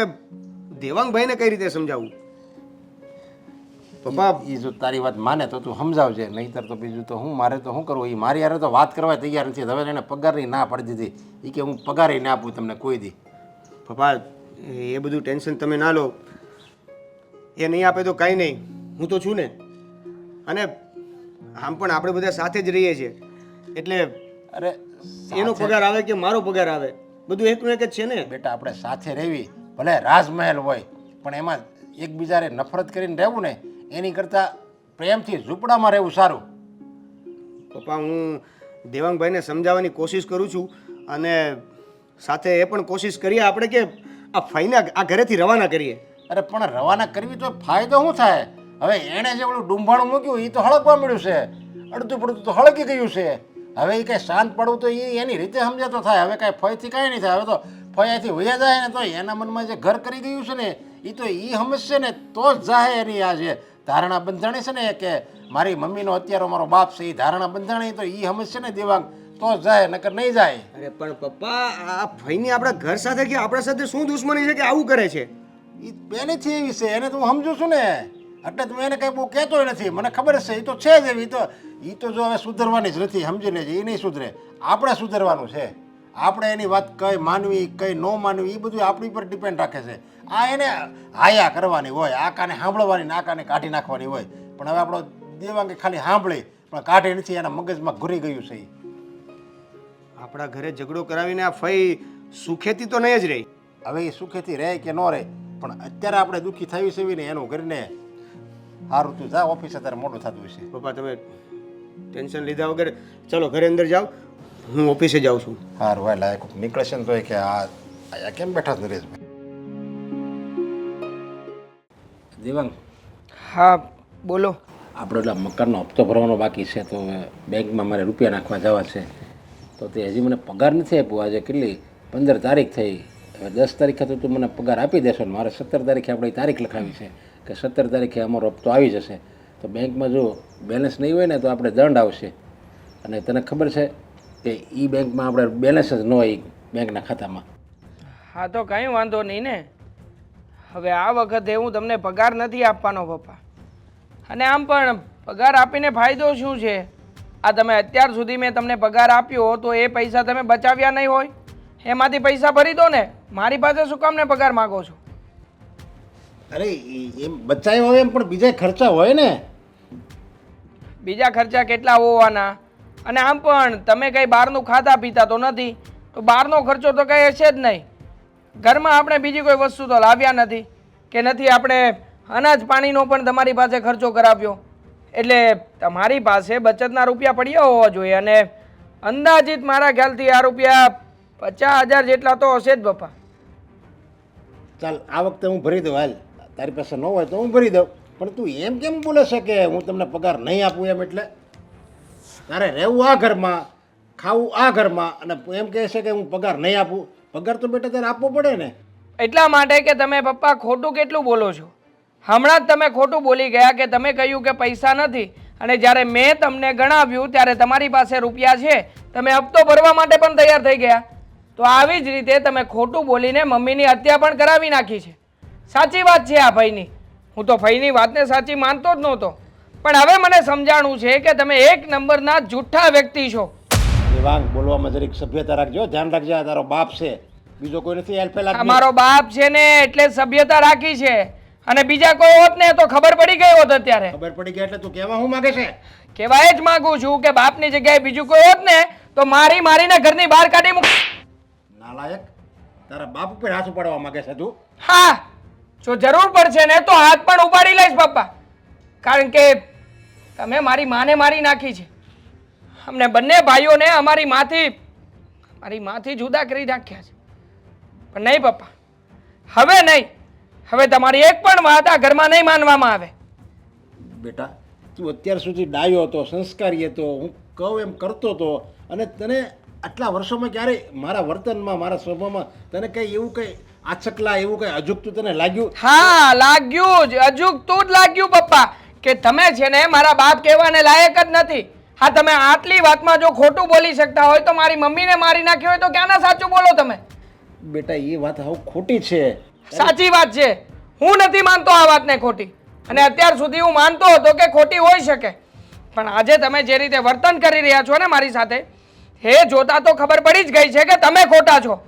દેવાંગભાઈને કઈ રીતે સમજાવવું. પપ્પા એ જો તારી વાત માને તો તું સમજાવજે, નહીંતર તો બીજું તો હું મારે તો શું કરવું. એ મારી યારે તો વાત કરવા તૈયાર નથી. હવે એને પગારની ના પાડી દીધી, એ કે હું પગારે ના આપું તમને કોઈ દી. પપ્પા એ બધું ટેન્શન તમે ના લો, એ નહીં આપે તો કાંઈ નહીં, હું તો છું ને. અને આમ પણ આપણે બધા સાથે જ રહીએ છીએ એટલે અરે એનો પગાર આવે કે મારો પગાર આવે બધું એકનું એક જ છે ને. બેટા આપણે સાથે રહેવી, ભલે રાજમહેલ હોય પણ એમાં એકબીજાને નફરત કરીને રહેવું ને એની કરતાં પ્રેમથી ઝૂંપડામાં રહેવું સારું. પપ્પા હું દેવાંગભાઈને સમજાવવાની કોશિશ કરું છું અને સાથે એ પણ કોશિશ કરીએ આપણે કે આ ફાઈને આ ઘરેથી રવાના કરીએ. અરે પણ રવાના કરવી તો ફાયદો શું થાય? હવે એણે જે ઓલું ડુંભાણું મૂક્યું એ તો હળગવા મળ્યું છે, અડધું પડતું તો હળગી ગયું છે. હવે એ કાંઈ શાંત પડવું તો એ એની રીતે સમજે તો થાય. હવે કાંઈ ફયથી કાંઈ નહીં થાય. હવે તો ફયાથી વયા જાય ને તો એના મનમાં જે ઘર કરી ગયું છે ને એ તો એ સમજશે ને તો જ જાય. એની આ જે ધારણા બંધાણી છે ને કે મારી મમ્મીનો અત્યારે મારો બાપ છે, એ ધારણા બંધાણી તો એ સમજશે ને દેવાંગ તો જ જાય, નકર નહીં જાય. અરે પણ પપ્પા આ ફઈની આપણા ઘર સાથે કે આપણા સાથે શું દુશ્મની છે કે આવું કરે છે? એ પહેલેથી એવી છે, એને તો હું સમજુ છું ને, એટલે તું એને કંઈ બહુ કહેતો નથી. મને ખબર છે એ તો છે જ એવી. એ તો જો હવે સુધરવાની જ નથી, સમજી લેજે. એ નહીં સુધરે, આપણે સુધરવાનું છે. આપણે એની વાત કઈ માનવી કઈ ન માનવી એ બધું આપણી પર ડિપેન્ડ રાખે છે. આ એને હાયા કરવાની હોય, આ કાને સાંભળવાની ને આ કાને કાઢી નાખવાની હોય. પણ હવે આપણો દેવાંગે ખાલી સાંભળી પણ કાઢી નથી, એના મગજમાં ઘૂરી ગયું છે. આપણા ઘરે ઝઘડો કરાવીને આ ફઈ સુખેથી તો નહીં જ રહી. હવે એ સુખેથી રહે કે ન રહે પણ અત્યારે આપણે દુઃખી થવી છે ને એનું કરીને સારું તું જા ઓફિસે, અત્યારે મોડું થતું હશે. પપ્પા તમે ટેન્શન લીધા વગર ચાલો ઘરે અંદર જાઓ, હું ઓફિસે જાઉં છું. સારું ભાઈ લાયક નીકળે છે ને તો કે આ કેમ બેઠા છે નરેશભાઈ? દેવાંગ હા બોલો. આપણો એટલે મકાનનો હપ્તો ભરવાનો બાકી છે તો બેંકમાં મારે રૂપિયા નાખવા જવા છે. તો તે હજી મને પગાર નથી આપ્યો. આજે કેટલી 15 તારીખ થઈ, હવે 10 તારીખે તો તું મને પગાર આપી દેશો ને મારે 17 તારીખે આપણે તારીખ લખાવી છે કે 17 તારીખે અમારો હપ્તો આવી જશે. તો બેંકમાં જો બેલેન્સ નહીં હોય ને તો આપણે દંડ આવશે. અને તને ખબર છે કે એ બેંકમાં આપણે બેલેન્સ જ ન હોય બેંકના ખાતામાં. હા તો કંઈ વાંધો નહીં ને. હવે આ વખતે હું તમને પગાર નથી આપવાનો પપ્પા. અને આમ પણ પગાર આપીને ફાયદો શું છે? આ તમે અત્યાર સુધી મેં તમને પગાર આપ્યો તો એ પૈસા તમે બચાવ્યા નહીં હોય, એમાંથી પૈસા ભરી દો ને. મારી પાસે શું કામ ને પગાર માગો છો? અરે એમ બચાવ્યો હોય એમ પણ બીજા ખર્ચા હોય ને. બીજા ખર્ચા કેટલા હોવાના? અને આમ પણ તમે કંઈ બહારનું ખાતા પીતા તો નથી, તો બહારનો ખર્ચો તો કંઈ હશે જ નહીં. ઘરમાં આપણે બીજી કોઈ વસ્તુ તો લાવ્યા નથી કે નથી આપણે અનાજ પાણીનો પણ તમારી પાસે ખર્ચો કરાવ્યો. એટલે તમારી પાસે બચતના રૂપિયા પડ્યા હોવા જોઈએ. અને અંદાજિત મારા ખ્યાલથી આ રૂપિયા 50,000 જેટલા તો હશે જ પપ્પા. ચાલ આ વખતે હું ભરી દઉં. હાલ તારી પાસે ન હોય તો હું ભરી દઉં. પણ તું એમ કેમ બોલે છે કે હું તમને પગાર નહીં આપું એમ? એટલે તારે રહેવું આ ઘરમાં, ખાવું આ ઘરમાં અને એમ કહે છે કે હું પગાર નહીં આપું. પગાર તો બેટા તારે આપવો પડે ને. એટલા માટે કે તમે પપ્પા ખોટું કેટલું બોલો છો. હમણાં જ તમે ખોટું બોલી ગયા કે તમે કહ્યું કે પૈસા નથી, અને જ્યારે મેં તમને ગણાવ્યું ત્યારે તમારી પાસે રૂપિયા છે, તમે હપ્તો ભરવા માટે પણ તૈયાર થઈ ગયા. તો આવી જ રીતે તમે ખોટું બોલીને મમ્મીની હત્યા પણ કરાવી નાખી છે. સાચી વાત છે આ ભાઈની. હું તો ભાઈની વાતને સાચી માનતો જ નહોતો, પણ હવે મને સમજાણું છે કે તમે એક નંબરના જૂઠ્ઠા વ્યક્તિ છો. દેવાંગ, બોલવામાં જરીક સભ્યતા રાખજો, ધ્યાન રાખજે. આ તારો બાપ છે, બીજો કોઈ નથી. હેલ્પ પેલા અમારો બાપ છે ને એટલે જ સભ્યતા રાખી છે, અને બીજા કોઈ હોત ને તો ખબર પડી ગઈ હોત અત્યારે. ખબર પડી ગઈ એટલે તું કહેવા હું માંગે છે? કહેવાય જ માંગુ છું કે બાપની જગ્યાએ બીજું કોઈ હોત ને તો મારીને ઘરની બહાર કાઢી મૂક. નાલાયક, તારા બાપ ઉપર હાથ ઉપાડવા માંગે છે તું? હા, જો જરૂર પડશે ને તો હાથ પણ ઉપાડી લઈશ પપ્પા, કારણ કે તમે મારી માને મારી નાખી છે. અમને બંને ભાઈઓને અમારી માંથી જુદા કરી નાખ્યા છે. પણ નહીં પપ્પા, હવે નહીં. હવે તમારી એક પણ વાત આ ઘરમાં નહીં માનવામાં આવે. બેટા, તું અત્યાર સુધી ડાયો હતો, સંસ્કારી હતો, હું કહું એમ કરતો હતો, અને તને આટલા વર્ષોમાં ક્યારેય મારા વર્તનમાં, મારા સ્વભાવમાં તને કંઈ એવું કંઈ આછકલા, એવું કંઈ અજુગતું તને લાગ્યું? હા, લાગ્યું જ, અજુગતું જ લાગ્યું પપ્પા, કે તમે છે ને મારા બાપ કહેવાને લાયક જ નથી. હા, તમે આટલી વાતમાં જો ખોટું બોલી શકતા હોય તો મારી મમ્મીને મારી નાખી હોય તો ક્યાંના સાચું બોલો તમે? બેટા, એ વાત હવે ખોટી છે. સાચી વાત છે. હું નથી માનતો આ વાતને ખોટી, અને અત્યાર સુધી હું માનતો હતો કે ખોટી હોઈ શકે, પણ આજે તમે જે રીતે વર્તન કરી રહ્યા છો ને મારી સાથે, એ જોતા તો ખબર પડી જ ગઈ છે કે તમે ખોટા છો.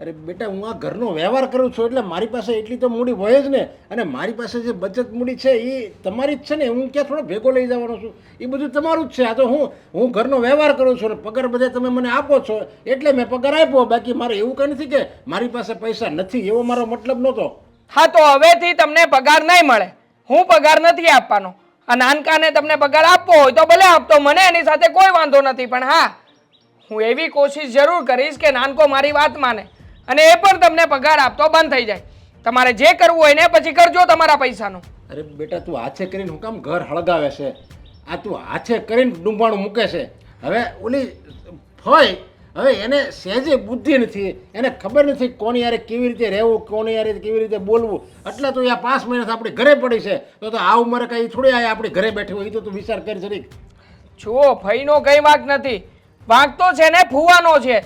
અરે બેટા, હું આ ઘરનો વ્યવહાર કરું છું એટલે મારી પાસે એટલી તો મૂડી હોય જ ને. અને મારી પાસે જે બચત મૂડી છે એ તમારી જ છે ને. હું ક્યાં થોડો ભેગો લઈ જવાનો છું? એ બધું તમારું જ છે. આ તો હું ઘરનો વ્યવહાર કરું છું, અને પગાર બધા તમે મને આપો છો એટલે મેં પગાર આપ્યો. બાકી મારે એવું કંઈ નથી કે મારી પાસે પૈસા નથી, એવો મારો મતલબ નહોતો. હા, તો હવેથી તમને પગાર નહીં મળે. હું પગાર નથી આપવાનો. આ નાનકાને તમને પગાર આપવો હોય તો ભલે આપતો, મને એની સાથે કોઈ વાંધો નથી. પણ હા, હું એવી કોશિશ જરૂર કરીશ કે નાનકો મારી વાત માને, અને એ પણ તમને પગાર આપતો બંધ થઈ જાય. તમારે જે કરવું હોય ને પછી કરજો તમારા પૈસાનું. અરે બેટા, તું હાથે કરીને હું કામ ઘર હળગાવે છે? આ તું હાથે કરીને ડુંબાણું મૂકે છે. હવે ઓલી હોય, હવે એને સહેજે બુદ્ધિ નથી, એને ખબર નથી કોની યારે કેવી રીતે રહેવું, કોની યારે કેવી રીતે બોલવું. એટલે તો આ 5 મહિનાથી આપણી ઘરે પડી છે. તો આ ઉંમરે કંઈ થોડી આ આપણી ઘરે બેઠી હોય, એ તો તું વિચાર કરી જરીક. જુઓ, ભાઈનો કંઈ વાંક નથી, વાંક તો છે ને ફુવાનો છે.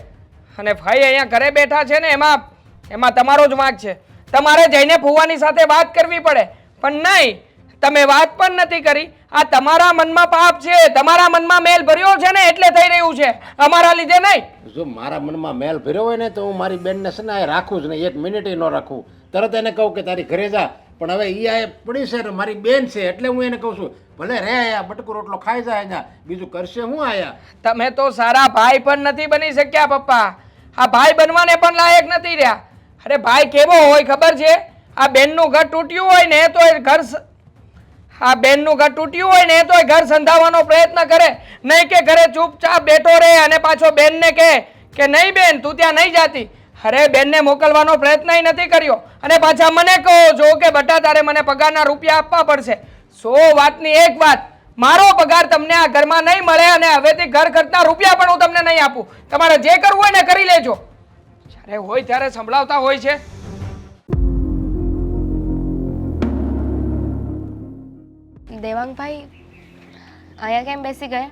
અને ભાઈ અહીંયા ઘરે બેઠા છે ને એમાં તમારો જ વાંક છે. તમારે જઈને ફુવાની સાથે વાત કરવી પડે, પણ નહીં, તમે વાત પણ નથી કરી. આ તમારા મનમાં પાપ છે, તમારા મનમાં મેલ ભર્યો છે ને એટલે થઈ રહ્યું છે, અમારા લીધે નહીં. જો મારા મનમાં મેલ ભર્યો હોય ને તો હું મારી બેનને છે ને રાખું જ નહીં, 1 મિનિટ ન રાખું. તરત એને કહું કે તારી ઘરે જા. પણ હવે એ આ પડી છે ને મારી બેન છે એટલે હું એને કહું છું ભલે રે આયા, બટકું રોટલો ખાઈ જાય અહીંયા, બીજું કરશે હું આયા. તમે તો સારા ભાઈ પણ નથી બની શક્યા પપ્પા. આ ભાઈ બનવાને પણ લાયક નથી રહ્યા. અરે ભાઈ કેવો હોય ખબર છે? આ બેનનું ઘર તૂટ્યું હોય ને તો એ ઘર સંધાવવાનો પ્રયત્ન કરે, નહીં કે ઘરે ચૂપચાપ બેઠો રહે અને પાછો બેનને કહે કે નહીં બેન તું ત્યાં નહીં જાતી. અરે બેનને મોકલવાનો પ્રયત્ન નથી કર્યો, અને પાછા મને કહો છો કે બટા તારે મને પગારના રૂપિયા આપવા પડશે. 100 વાતની એક વાત, મારો પગાર તમને આ ઘરમાં નહીં મળે, અને હવેથી ઘર ખર્ચના રૂપિયા પણ હું તમને નહીં આપું. તમારે જે કરવું હોય ને કરી લેજો. જ્યારે હોય ત્યારે સંભળાવતા હોય છે. દેવાંગભાઈ અહીંયા કેમ બેસી ગયા?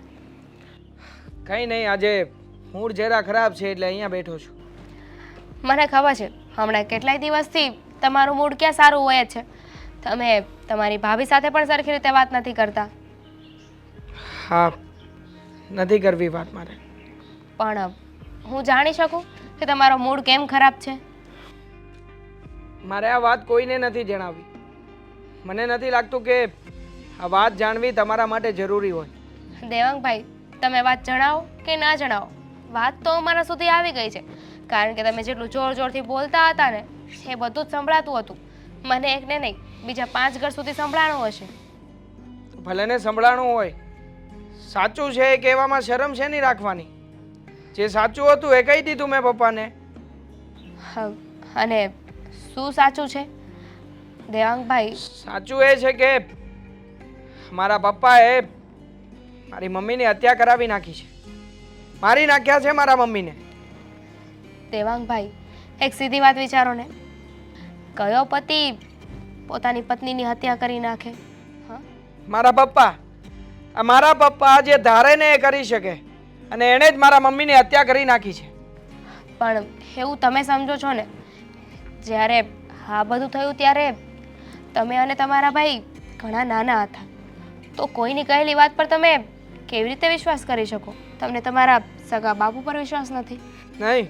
કંઈ નહીં, આજે મૂડ જરા ખરાબ છે એટલે અહીંયા બેઠો છું. મને ખબર છે હમણાં કેટલાય દિવસથી તમારું મૂડ ક્યાં સારું હોય જ છે. તમે તમારી ભાભી સાથે પણ સરખી રીતે વાત નથી કરતા. હા, નથી કરવી વાત મારે. પણ હું જાણી શકું કે તમારો મૂડ કેમ ખરાબ છે? મારે આ વાત કોઈને નથી જણાવવી. મને નથી લાગતું કે આ વાત જાણવી તમારા માટે જરૂરી હોય. દેવાંગભાઈ, તમે વાત જણાવો કે ના જણાવો, વાત તો અમારા સુધી આવી ગઈ છે. કારણ કે તમે જેટલું જોર જોરથી બોલતા હતા ને એ બધું જ સંભળાતું હતું. મને એકને નહીં, બીજા 5 ઘર સુધી સંભળાણું હશે. ભલે ને સંભળાણું હોય, સાચું છે એ કહેવામાં શરમ છે નહીં રાખવાની. જે સાચું હતું એ કહી દીધું મેં પપ્પાને. અને શું સાચું છે દેવાંગભાઈ? સાચું એ છે કે મારા પપ્પાએ મારી મમ્મીની હત્યા કરાવી નાખી છે. મારી નાખ્યા છે મારા મમ્મીને. દેવાંગભાઈ, એક સીધી વાત વિચારો ને, કયો પતિ પોતાની પત્નીની હત્યા કરી નાખે? હા, મારા પપ્પા. આ મારા પપ્પા જે ધારે ને એ કરી શકે, અને એણે જ મારા મમ્મીની હત્યા કરી નાખી છે. પણ એવું તમે સમજો છો ને, જ્યારે આ બધું થયું ત્યારે તમે અને તમારા ભાઈ ઘણા નાના હતા, તો કોઈની કહેલી વાત પર તમે કેવી રીતે વિશ્વાસ કરી શકો? તમને તમારા સગા બાપ ઉપર વિશ્વાસ નથી? નહીં,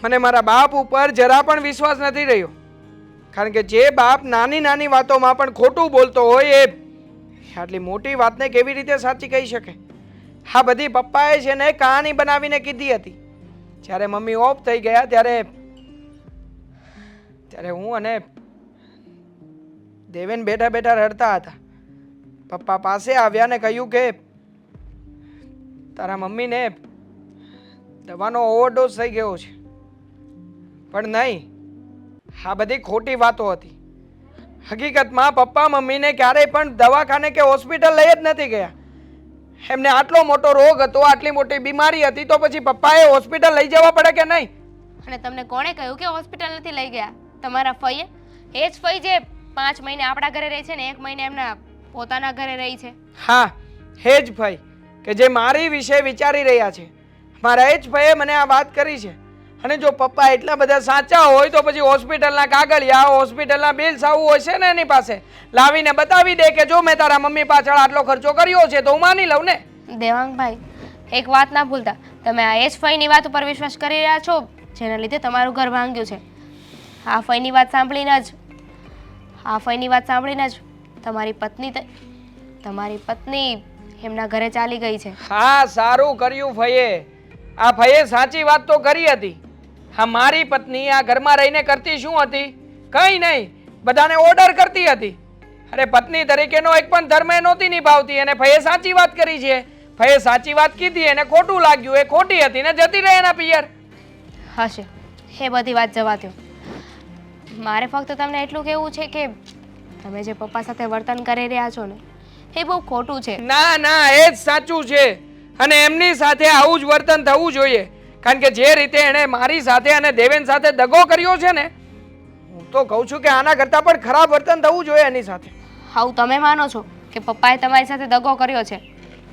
મને મારા બાપ ઉપર જરા પણ વિશ્વાસ નથી રહ્યો. કારણ કે જે બાપ નાની નાની વાતોમાં પણ ખોટું બોલતો હોય એ આટલી મોટી વાતને કેવી રીતે સાચી કહી શકે? આ બધી પપ્પાએ છે ને કહાની બનાવીને કીધી હતી. જ્યારે મમ્મી ઓફ થઈ ગયા ત્યારે હું અને દેવેન બેઠા બેઠા રડતા હતા. પપ્પા પાસે આવ્યા ને કહ્યું કે તારા મમ્મીને દવાનો ઓવરડોઝ થઈ ગયો છે. પણ નહીં, આ બધી ખોટી વાતો હતી. હકીકતમાં પપ્પા મમ્મીને ક્યારેય પણ દવાખાને કે હોસ્પિટલ લઈ જ નથી ગયા. એમને આટલો મોટો રોગ હતો, આટલી મોટી બીમારી હતી, તો પછી પપ્પાએ હોસ્પિટલ લઈ જવા પડે કે નહીં? અને તમને કોણે કહ્યું કે હોસ્પિટલ નથી લઈ ગયા? તમારા ફઈએ? એ જ ફઈ જે 5 મહિને આપણા ઘરે રહી છે ને 1 મહિને એમના પોતાના ઘરે રહી છે. હા, હે જ ભાઈ કે જે મારી વિશે વિચારી રહ્યા છે. મારા એ જ ભાઈએ મને આ વાત કરી છે. અને જો પપ્પા એટલા બધા સાચા હોય તો પછી હોસ્પિટલના કાગળિયા, હોસ્પિટલના બિલ્સ આવું હોય છે ને એની પાસે લાવીને બતાવી દે કે જો મેં તારા મમ્મી પાછળ આટલો ખર્ચો કર્યો છે, તો હું માની લઉં ને. દેવાંગભાઈ, એક વાત ના ભૂલતા, તમે આ એજ ફઈની વાત ઉપર વિશ્વાસ કરી રહ્યા છો જેના લીધે તમારું ઘર ભાંગ્યું છે. આ ફઈની વાત સાંભળીને જ તમારી પત્ની એમના ઘરે ચાલી ગઈ છે. હા, સારું કર્યું ફઈએ. આ ફઈએ સાચી વાત તો કરી હતી. હા, મારી પત્ની આ ઘરમાં રહીને કરતી શું હતી? કંઈ નહીં, બધાને ઓર્ડર કરતી હતી. અરે પત્ની તરીકેનો એક પણ ધર્મ એ નહોતી નિભાવતી, અને ફઈએ સાચી વાત કરી છે. ફઈએ સાચી વાત કીધી, એને ખોટું લાગ્યું, એ ખોટી હતી ને જતી રહી એના પિયર. હશે, એ બધી વાત જવા દો. મારે ફક્ત તમને એટલું કહેવું છે કે તમે જે પપ્પા સાથે વર્તન કરી રહ્યા છો ને એ બહુ ખોટું છે. ના ના, એ જ સાચું છે. અને એમની સાથે આવું જ વર્તન થવું જોઈએ. કારણ કે જે રીતે એણે મારી સાથે અને દેવેન સાથે દગો કર્યો છે ને, હું તો કહું છું કે આના કરતાં પણ ખરાબ વર્તન થવું જોઈએ એની સાથે. આવું તમે માનો છો કે પપ્પાએ તમારી સાથે દગો કર્યો છે,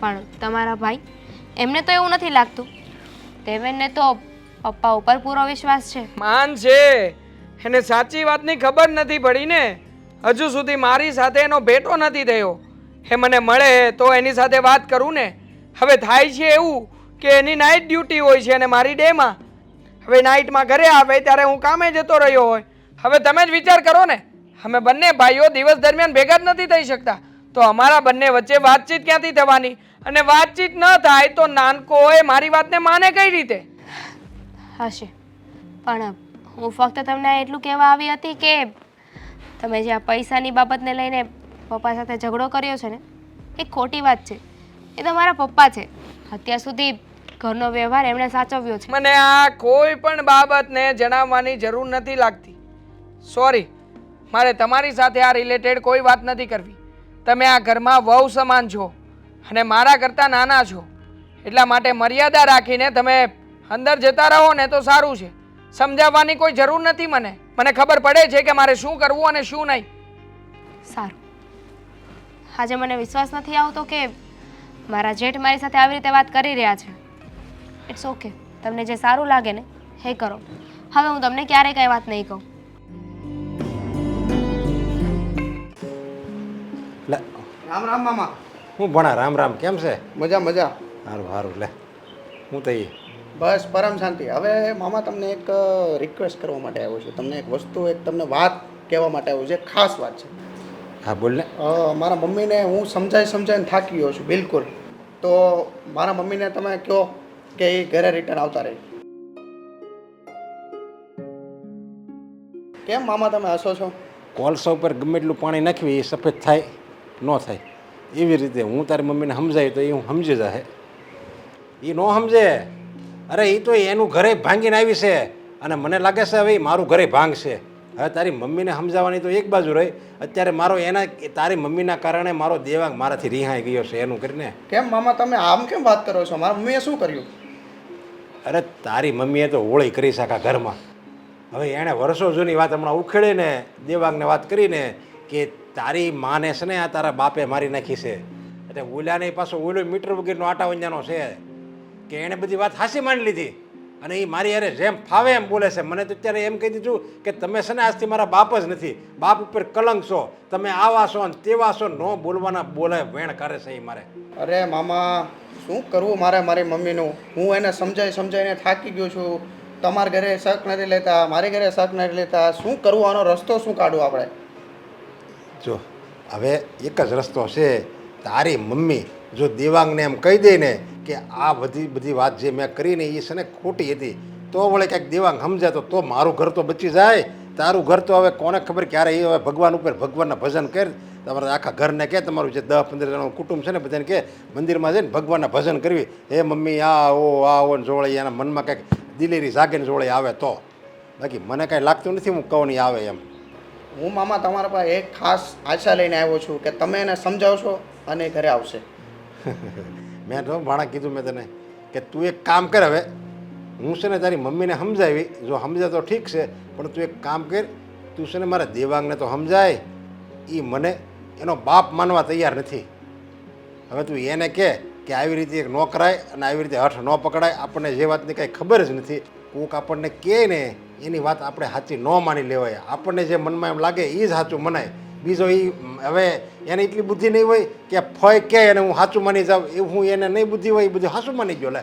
પણ તમારા ભાઈ એમને તો એવું નથી લાગતું. દેવેનને તો પપ્પા ઉપર પૂરો વિશ્વાસ છે. માન છે, એને સાચી વાતની ખબર નથી પડી ને. હજુ સુધી મારી સાથે એનો ભેટો નથી થયો. એ મને મળે તો એની સાથે વાત કરું ને. હવે થાય છે એવું કે એની નાઇટ ડ્યુટી હોય છે અને મારી ડેમાં. હવે નાઇટમાં ઘરે આવે ત્યારે હું કામે જતો રહ્યો હોય. હવે તમે જ વિચાર કરો ને, અમે બંને ભાઈઓ દિવસ દરમિયાન ભેગા જ નથી થઈ શકતા, તો અમારા બંને વચ્ચે વાતચીત ક્યાંથી થવાની? અને વાતચીત ન થાય તો નાનકો એ મારી વાતને માને કઈ રીતે? હશે, પણ હું ફક્ત તમને એટલું કહેવા આવી હતી કે તમે જે આ પૈસાની બાબતને લઈને પપ્પા સાથે ઝઘડો કર્યો છે ને એ ખોટી વાત છે. એ તો મારા પપ્પા છે. અત્યાર સુધી ઘરનો વ્યવહાર એમણે સાચવ્યો છે. મને આ કોઈ પણ બાબતને જણાવવાની જરૂર નથી લાગતી. સોરી, મારે તમારી સાથે આ રિલેટેડ કોઈ વાત નથી કરવી. તમે આ ઘરમાં વહુ સમાન છો અને મારા કરતાં નાના છો, એટલા માટે મર્યાદા રાખીને તમે અંદર જતા રહો ને તો સારું છે. સમજાવવાની કોઈ જરૂર નથી. મને ખબર પડે છે કે મારે શું કરવું અને શું નહીં. સારું, આજે મને વિશ્વાસ નથી આવતો કે મારા જેઠ મારી સાથે આવી રીતે વાત કરી રહ્યા છે. ઇટ્સ ઓકે, તમને જે સારું લાગે ને એ કરો. હવે હું તમને ક્યારેય કંઈ વાત નહીં કહું. લે રામ રામ મામા. હું ભણા રામ રામ, કેમ છે? મજા મજા. સારું સારું, લે હું તો એ બસ પરમ શાંતિ. હવે મામા તમને એક રિક્વેસ્ટ કરવા માટે આવ્યો છું. તમને એક વસ્તુ, એક તમને વાત કહેવા માટે આવ્યો છે. ખાસ વાત છે. હા બોલ ને. મારા મમ્મીને હું સમજાઈને થાકી ગયો છું બિલકુલ. તો મારા મમ્મીને તમે કહો કે એ ઘરે રિટર્ન આવતા રહે. કેમ મામા તમે હસો છો? કોલસા ઉપર ગમે એટલું પાણી નાખવી એ સફેદ થાય ન થાય એવી રીતે હું તારી મમ્મીને સમજાય તો એ હું સમજી જાય. એ ન સમજે, અરે એ તો એનું ઘરે ભાંગીને આવી છે અને મને લાગે છે હવે મારું ઘરે ભાંગશે. હવે તારી મમ્મીને સમજાવવાની તો એક બાજુ રહી, અત્યારે મારો તારી મમ્મીના કારણે મારો દેવાંગ મારાથી રિહાઈ ગયો છે એનું કરીને. કેમ મામા તમે આમ કેમ વાત કરો છો? મારા મમ્મીએ શું કર્યું? અરે તારી મમ્મીએ તો હોળી કરી છે આખા ઘરમાં. હવે એણે વર્ષો જૂની વાત હમણાં ઉખેડીને દેવાંગને વાત કરીને કે તારી માને છે ને આ તારા બાપે મારી નાખી છે એટલે ઓલાને પાછો ઓલો મીટર વગેરેનો આટા વંજાનો છે કે એણે બધી વાત હાસી માની લીધી અને એ મારી યારે જેમ ફાવે એમ બોલે છે. મને તો અત્યારે એમ કહી દીધું કે તમે છે ને આજથી મારા બાપ જ નથી, બાપ ઉપર કલંક છો, તમે આવા છો ને તેવા છો, ન બોલવાના બોલે વેણ કરે છે એ મારે. અરે મામા શું કરવું મારે મારી મમ્મીનું? હું એને સમજાઈને થાકી ગયો છું. તમારા ઘરે શક નથી લેતા, મારી ઘરે શક નથી લેતા. શું કરવું? આનો રસ્તો શું કાઢવું આપણે? જો હવે એક જ રસ્તો છે. તારી મમ્મી જો દેવાંગને એમ કહી દે ને કે આ બધી વાત જે મેં કરીને એ છે ને ખોટી હતી, તો વળે કંઈક દેવાંગ સમજાતો તો મારું ઘર તો બચી જાય. તારું ઘર તો હવે કોને ખબર ક્યારે એ હવે ભગવાન ઉપર ભગવાનના ભજન કર. તમારા આખા ઘરને કહે, તમારું જે 10-15 જણાનું કુટુંબ છે ને બધાને કહે મંદિરમાં જઈને ભગવાનના ભજન કરવી. હે મમ્મી આવો ને જોડે એના મનમાં કંઈક દિલેરી જાગીને જોડે આવે તો. બાકી મને કાંઈ લાગતું નથી હું કહું નહીં આવે એમ. હું મામા તમારા પાસે એક ખાસ આશા લઈને આવ્યો છું કે તમે એને સમજાવશો અને એ ઘરે આવશે. મેં તો ભાણા કીધું મેં તને કે તું એક કામ કર. હવે હું છે ને તારી મમ્મીને સમજાવી, જો સમજાય તો ઠીક છે, પણ તું એક કામ કર. તું છે ને મારા દેવાંગને તો સમજાય, એ મને એનો બાપ માનવા તૈયાર નથી. હવે તું એને કહે કે આવી રીતે એક ન કરાય અને આવી રીતે હઠ ન પકડાય. આપણને જે વાતની કાંઈ ખબર જ નથી, કોક આપણને કહે ને એની વાત આપણે સાચી ન માની લેવાય. આપણને જે મનમાં એમ લાગે એ જ સાચું મનાય. બીજો એ હવે એને એટલી બુદ્ધિ નહીં હોય કે ફય કહે અને હું સાચું માની જાઉં, એવું હું એને નહીં બુદ્ધિ હોય, એ બધું સાચું માની ગયો. લે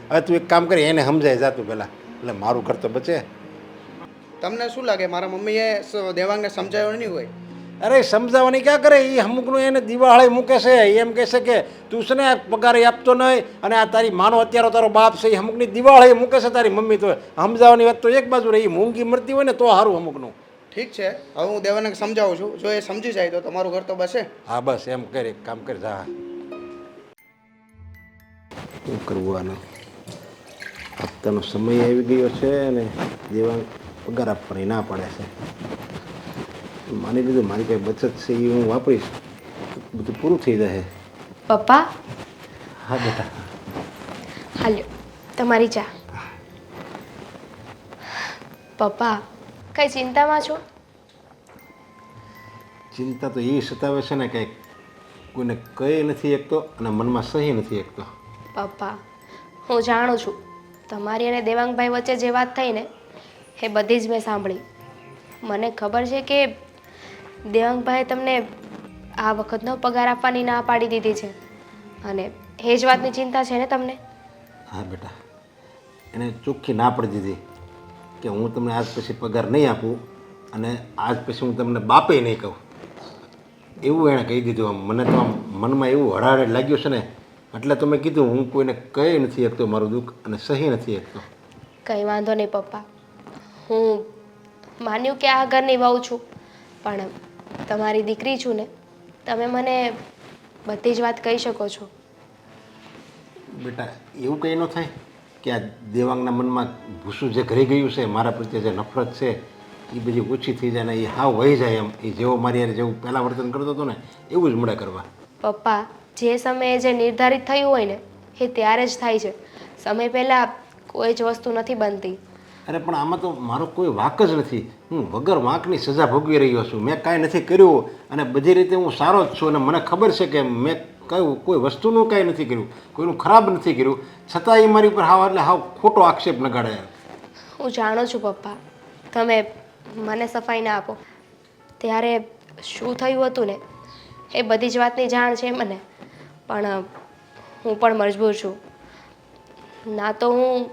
હવે તું એક કામ કરી, એને સમજાય જાતું પહેલાં, એટલે મારું ઘર તો બચે. તમને શું લાગે મારા મમ્મીએ દેવાંગને સમજાવ્યો નહીં હોય? અરે સમજાવવાની ક્યાં કરે, એ અમુકનું એને દિવાળે મૂકે છે. એમ કહે છે કે તું છે ને પગાર આપતો નહીં અને આ તારી માનો અત્યારે તારો બાપ છે, એ અમુકની દિવાળે મૂકે છે તારી મમ્મી. તો સમજાવવાની વાત તો એક બાજુ રહી, મૂંગી મરતી હોય ને તો સારું અમુકનું. ઠીક છે, હવે હું દેવાંગને સમજાવું છું. જો એ સમજી જાય તો તમારું ઘર તો બસે. હા બસ એમ કરે, કામ કર જા. શું કરવું આને? હપ્તાનો સમય આવી ગયો છે અને દેવાંગ પગાર આપવાની ના પાડે છે. માની લીધું મારી કંઈ બચત છે એ હું વાપરીશ, બધું પૂરું થઈ જશે. પપ્પા હા બેટા. હાલ્યો તમારી ચા. પપ્પા કઈ ચિંતામાં છો? ચિંતા તો એ સતાવે છે ને કંઈક, કોઈને કહી નથી એકતો અને મનમાં સહી નથી એકતો. પપ્પા હું જાણું છું તમારી અને દેવાંગભાઈ વચ્ચે જે વાત થઈ ને એ બધી જ મેં સાંભળી. મને ખબર છે કે દેવાંગભાઈએ તમને આ વખતનો પગાર આપવાની ના પાડી દીધી છે અને એ જ વાતની ચિંતા છે ને તમને? હા બેટા, એને ચોખ્ખી ના પડી દીધી કે હું તમને આજ પછી પગાર નહીં આપું અને આજ પછી હું તમને બાપે નહીં કહું, એવું એણે કહી દીધું. આમ મને તો આમ મનમાં એવું હળાહળ લાગ્યું છે ને, એટલે તો મેં કીધું હું કોઈને કહી નથી શકતો મારું દુઃખ અને સહી નથી શકતો. કંઈ વાંધો નહીં પપ્પા, હું માન્યું કે આ ઘરની વહુ છું, પણ તમારી દીકરી છું ને, તમે મને બધી જ વાત કહી શકો છો. બેટા એવું કંઈ ન થાય કે આ દેવાંગના મનમાં ભૂસું જે ઘરી ગયું છે, મારા પ્રત્યે જે નફરત છે એ બધી ઓછી થઈ જાય ને એ હાવ વહી જાય. એમ એ જેવો મારી યાર જેવું પહેલાં વર્તન કરતો હતો ને એવું જ મળે કરવા. પપ્પા જે સમયે જે નિર્ધારિત થયું હોય ને એ ત્યારે જ થાય છે, સમય પહેલાં કોઈ જ વસ્તુ નથી બનતી. અરે પણ આમાં તો મારો કોઈ વાંક જ નથી. હું વગર વાંકની સજા ભોગવી રહ્યો છું. મેં કાંઈ નથી કર્યું અને બધી રીતે હું સારો જ છું અને મને ખબર છે કે મેં કયું કોઈ વસ્તુનું કાંઈ નથી કર્યું, કોઈનું ખરાબ નથી કર્યું, છતાં એ મારી ઉપર હાવ એટલે હાવ ખોટો આક્ષેપ લગાડે. હું જાણું છું પપ્પા, તમે મને સફાઈ ના આપો ત્યારે શું થયું હતું ને એ બધી જ વાતની જાણ છે મને, પણ હું પણ મજબૂર છું. ના તો હું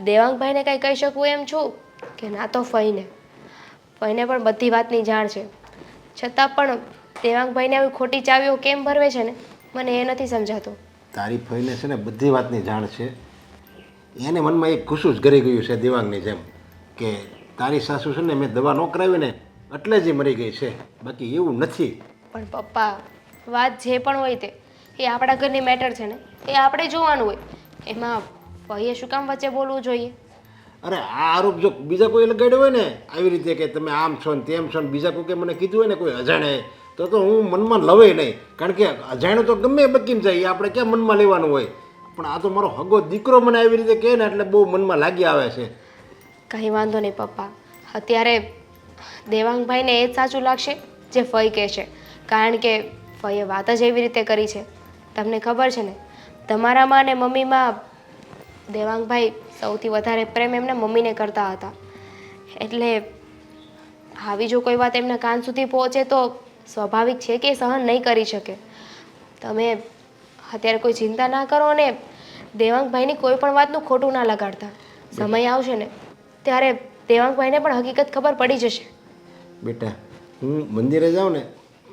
દેવાંગભાઈને કાંઈ કહી શકું એમ છું કે ના તો ફઈને પણ બધી વાતની જાણ છે, છતાં પણ દેવાંગભાઈને આવી ખોટી ચાવીઓ કેમ ભરવે છે ને મને એ નથી સમજાતું. તારી ફઈને છે ને બધી વાતની જાણ છે. એને મનમાં એક ખુશું જ ઘરી ગયું છે દેવાંગની જેમ કે તારી સાસુ છે ને મેં દવા ન કરાવી ને એટલે જ એ મરી ગઈ છે, બાકી એવું નથી. પણ પપ્પા વાત જે પણ હોય તે એ આપણા ઘરની મેટર છે ને, એ આપણે જોવાનું હોય, એમાં ભાઈએ શું કામ વચ્ચે બોલવું જોઈએ? અરે આ આરોપ જો બીજા કોઈ લગાડ્યો હોય ને આવી રીતે કે તમે આમ છો ને તેમ છો ને બીજા કોઈ મને કીધું હોય ને કોઈ અજાણે તો હું મનમાં લવે નહીં, કારણ કે અજાણ્યું તો ગમે બકીને જાય, એ આપણે ક્યાં મનમાં લેવાનું હોય. પણ આ તો મારો હગો દીકરો મને આવી રીતે કહે ને એટલે બહુ મનમાં લાગી આવે છે. કંઈ વાંધો નહીં પપ્પા, અત્યારે દેવાંગભાઈને એ જ સાચું લાગશે જે ફઈ કહે છે, કારણ કે ફઈએ વાત જ એવી રીતે કરી છે. તમને ખબર છે ને, તમારામાં અને મમ્મીમાં દેવાંગભાઈ સૌથી વધારે પ્રેમ એમના મમ્મીને કરતા હતા. એટલે આવી જો કોઈ વાત એમના કાન સુધી પહોંચે તો સ્વાભાવિક છે કે એ સહન નહીં કરી શકે. તમે અત્યારે કોઈ ચિંતા ના કરો અને દેવાંગભાઈની કોઈ પણ વાતનું ખોટું ના લગાડતા. સમય આવશે ને ત્યારે દેવાંગભાઈને પણ હકીકત ખબર પડી જશે. બેટા, હું મંદિરે જાઉં ને